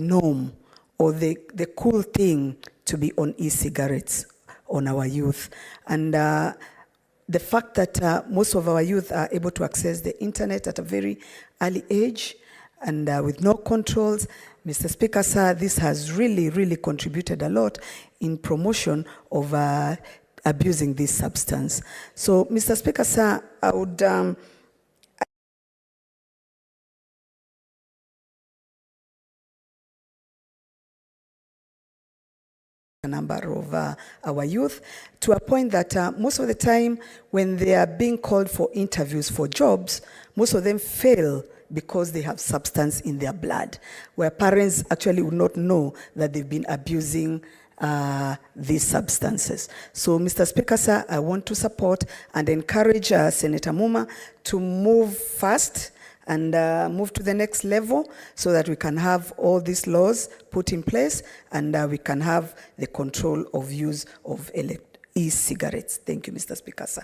norm or the cool thing to be on e-cigarettes on our youth. And the fact that most of our youth are able to access the internet at a very early age and with no controls, Mr. Speaker, sir, this has really, really contributed a lot in promotion of abusing this substance. So, Mr. Speaker, sir, I would a number of our youth to a point that most of the time when they are being called for interviews for jobs, most of them fail because they have substance in their blood, where parents actually would not know that they've been abusing these substances. So, Mr. Speaker, sir, I want to support and encourage Senator Muma to move fast and move to the next level so that we can have all these laws put in place and we can have the control of use of e-cigarettes. Thank you, Mr. Speaker, sir.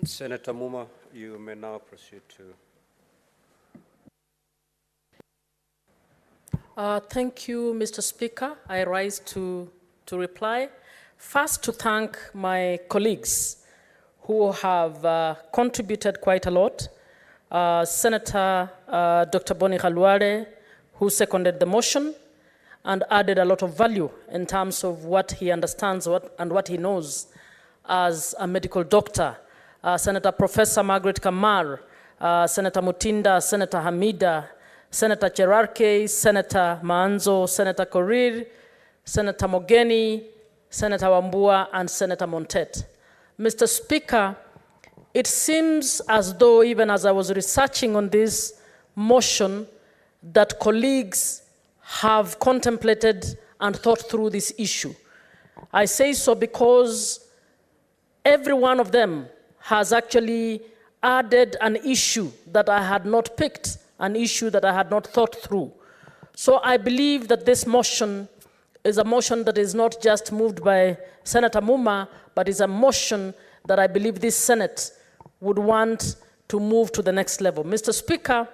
Senator Muma, you may now proceed to Thank you, Mr. Speaker. I rise to reply. First, to thank my colleagues who have contributed quite a lot. Senator Dr. Boni Khalwale, who seconded the motion and added a lot of value in terms of what he understands and what he knows as a medical doctor. Senator Professor Margaret Kamar, Senator Mutinda, Senator Hamida, Senator Cherarke, Senator Maanzo, Senator Korir, Senator Mogeni, Senator Wambua, and Senator Montet. Mr. Speaker, it seems as though, even as I was researching on this motion, that colleagues have contemplated and thought through this issue. I say so because every one of them has actually added an issue that I had not picked, an issue that I had not thought through. So I believe that this motion is a motion that is not just moved by Senator Muma, but is a motion that I believe this Senate would want to move to the next level. Mr. Speaker,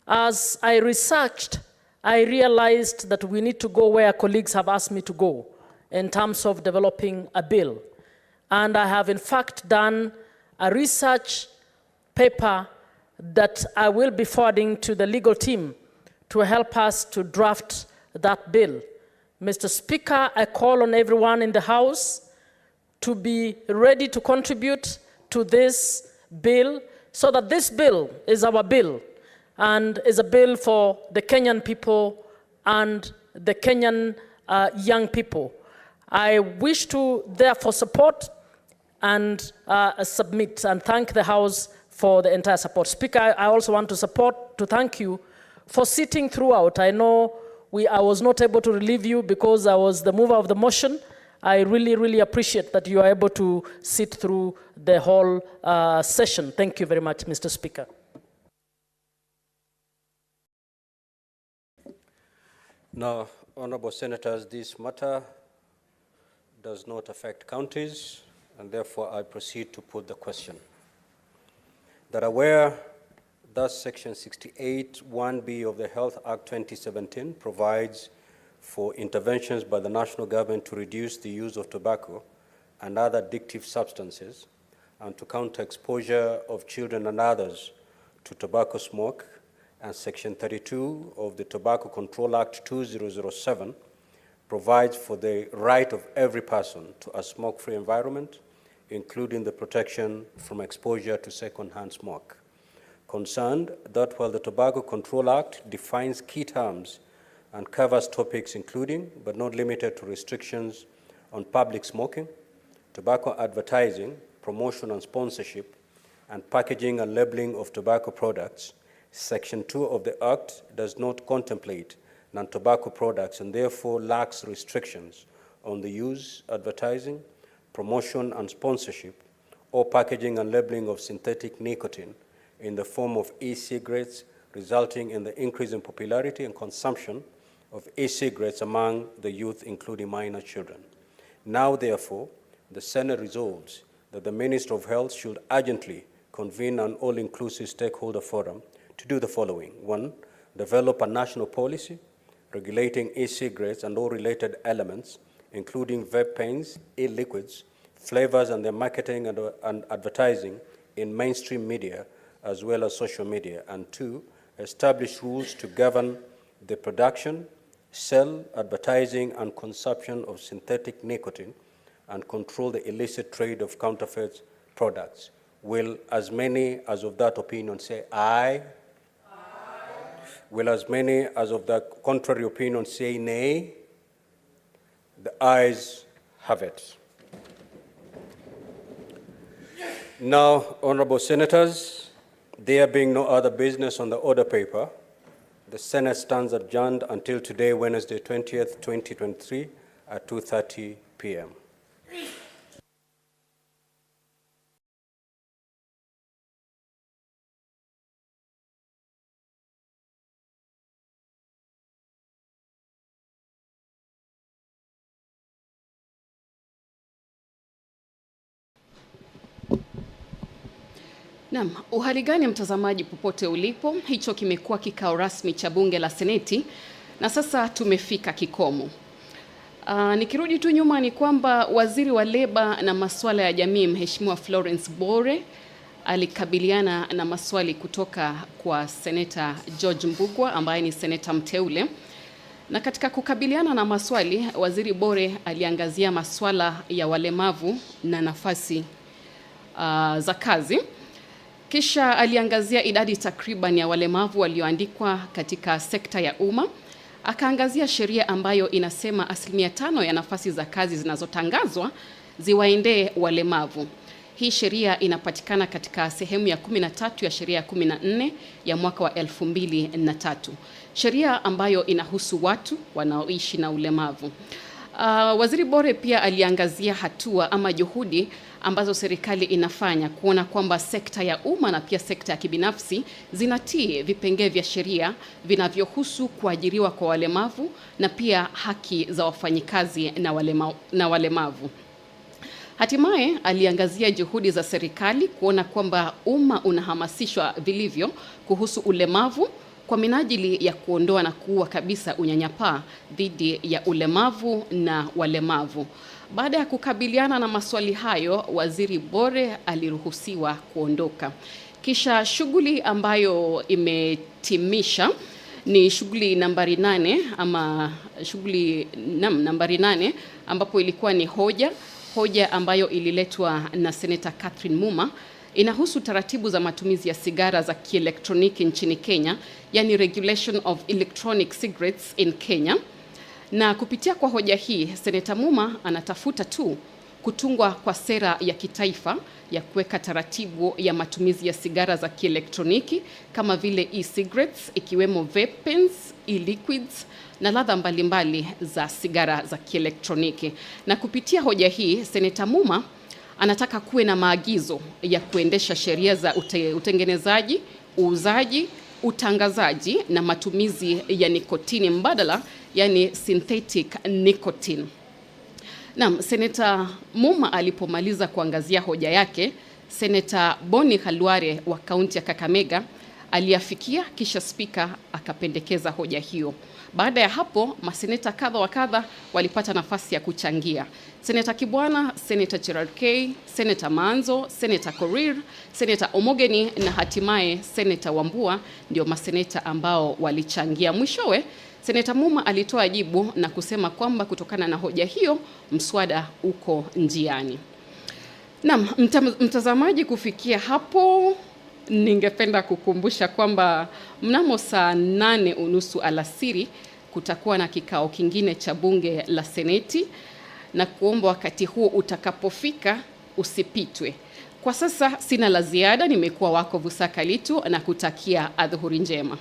as I researched, I realized that we need to go where colleagues have asked me to go in terms of developing a bill. And I have in fact done a research paper that I will be forwarding to the legal team to help us to draft that bill. Mr. Speaker, I call on everyone in the House to be ready to contribute to this bill so that this bill is our bill and is a bill for the Kenyan people and the Kenyan young people. I wish to therefore support and submit and thank the House for the entire support. Speaker, I also want to thank you for sitting throughout. I know I was not able to relieve you because I was the mover of the motion. I really, really appreciate that you are able to sit through the whole session. Thank you very much, Mr. Speaker. Now, honorable senators, this matter does not affect counties, and therefore I proceed to put the question. That aware thus Section 68 1B of the Health Act 2017 provides for interventions by the national government to reduce the use of tobacco and other addictive substances and to counter exposure of children and others to tobacco smoke, and Section 32 of the Tobacco Control Act 2007 provides for the right of every person to a smoke-free environment, including the protection from exposure to second-hand smoke. Concerned that while the Tobacco Control Act defines key terms and covers topics including, but not limited to, restrictions on public smoking, tobacco advertising, promotion and sponsorship, and packaging and labeling of tobacco products, Section 2 of the Act does not contemplate non-tobacco products and therefore lacks restrictions on the use, advertising, promotion and sponsorship, or packaging and labeling of synthetic nicotine in the form of e-cigarettes, resulting in the increase in popularity and consumption of e-cigarettes among the youth, including minor children. Now, therefore, the Senate resolves that the Minister of Health should urgently convene an all-inclusive stakeholder forum to do the following. 1, develop a national policy regulating e-cigarettes and all related elements, including vape pens, e-liquids, flavors, and their marketing and advertising in mainstream media, as well as social media. And 2, establish rules to govern the production, sale, advertising, and consumption of synthetic nicotine and control the illicit trade of counterfeit products. Will as many as of that opinion say aye? Aye. Will as many as of the contrary opinion say nay? The ayes have it. Now, honorable senators, there being no other business on the order paper, the Senate stands adjourned until today, Wednesday, 20th, 2023, at 2:30 p.m. Naam, uhali gani mtazamaji popote ulipo? Hicho kimekuwa kikao rasmi cha bunge la Seneti na sasa tumefika kikomo. Nikirudi tu nyuma ni kwamba waziri wa leba na masuala ya jamii Mheshimiwa Florence Bore alikabiliana na maswali kutoka kwa Seneta George Mbugua ambaye ni seneta mteule. Na katika kukabiliana na maswali, waziri Bore aliangazia maswala ya walemavu na nafasi za kazi. Kisha aliangazia idadi takriban ya walemavu walioandikwa katika sekta ya umma. Akaangazia sheria ambayo inasema 5% ya nafasi za kazi zinazotangazwa ziwaendee walemavu. Hii sheria inapatikana katika sehemu ya 13 ya sheria ya 14 ya mwaka wa 2003. Sheria ambayo inahusu watu wanaoishi na ulemavu. Waziri Bore pia aliangazia hatua ama juhudi ambazo serikali inafanya kuona kwamba sekta ya umma na pia sekta ya kibinafsi zinatii vipengee vya sheria vinavyohusu kuajiriwa kwa walemavu na pia haki za wafanyikazi na walemavu. Hatimaye aliangazia juhudi za serikali kuona kwamba umma unahamasishwa vilivyo kuhusu ulemavu kwa minajili ya kuondoa na kuua kabisa unyanyapaa dhidi ya ulemavu na walemavu. Baada ya kukabiliana na maswali hayo, waziri Bore aliruhusiwa kuondoka. Kisha shughuli ambayo imetimisha ni shughuli nambari 8 ama shughuli nambari 8 ambapo ilikuwa ni hoja ambayo ililetwa na Seneta Catherine Muma. Inahusu taratibu za matumizi ya sigara za kielektroniki nchini Kenya, yani Regulation of Electronic Cigarettes in Kenya. Na kupitia kwa hoja hii, Seneta Muma anatafuta tu kutungwa kwa sera ya kitaifa ya kuweka taratibu ya matumizi ya sigara za kielektroniki kama vile e-cigarettes, ikiwemo vape pens, e-liquids na ladha mbalimbali za sigara za kielektroniki. Na kupitia hoja hii, Seneta Muma anataka kuwe na maagizo ya kuendesha sheria za utengenezaji, uuzaji, utangazaji na matumizi ya nikotini mbadala, yani synthetic nicotine. Seneta Muma alipomaliza kuangazia hoja yake, Seneta Boni Khalwale wa kaunti ya Kakamega aliafikia, kisha spika akapendekeza hoja hiyo. Baada ya hapo, maseneta kadha wa kadha walipata nafasi ya kuchangia. Seneta Kibwana, Seneta Cherargei, Seneta Manzo, Seneta Korir, Seneta Omogeni na hatimaye Seneta Wambua ndio maseneta ambao walichangia. Mwishowe, Seneta Muma alitoa jibu na kusema kwamba kutokana na hoja hiyo, mswada uko njiani. Mtazamaji, kufikia hapo ningependa kukumbusha kwamba mnamo saa 8:30 alasiri kutakuwa na kikao kingine cha bunge la Seneti, na kuomba wakati huo utakapofika usipitwe. Kwa sasa sina la ziada, nimekuwa wako Vusaka Litu na kutakia adhuhuri njema.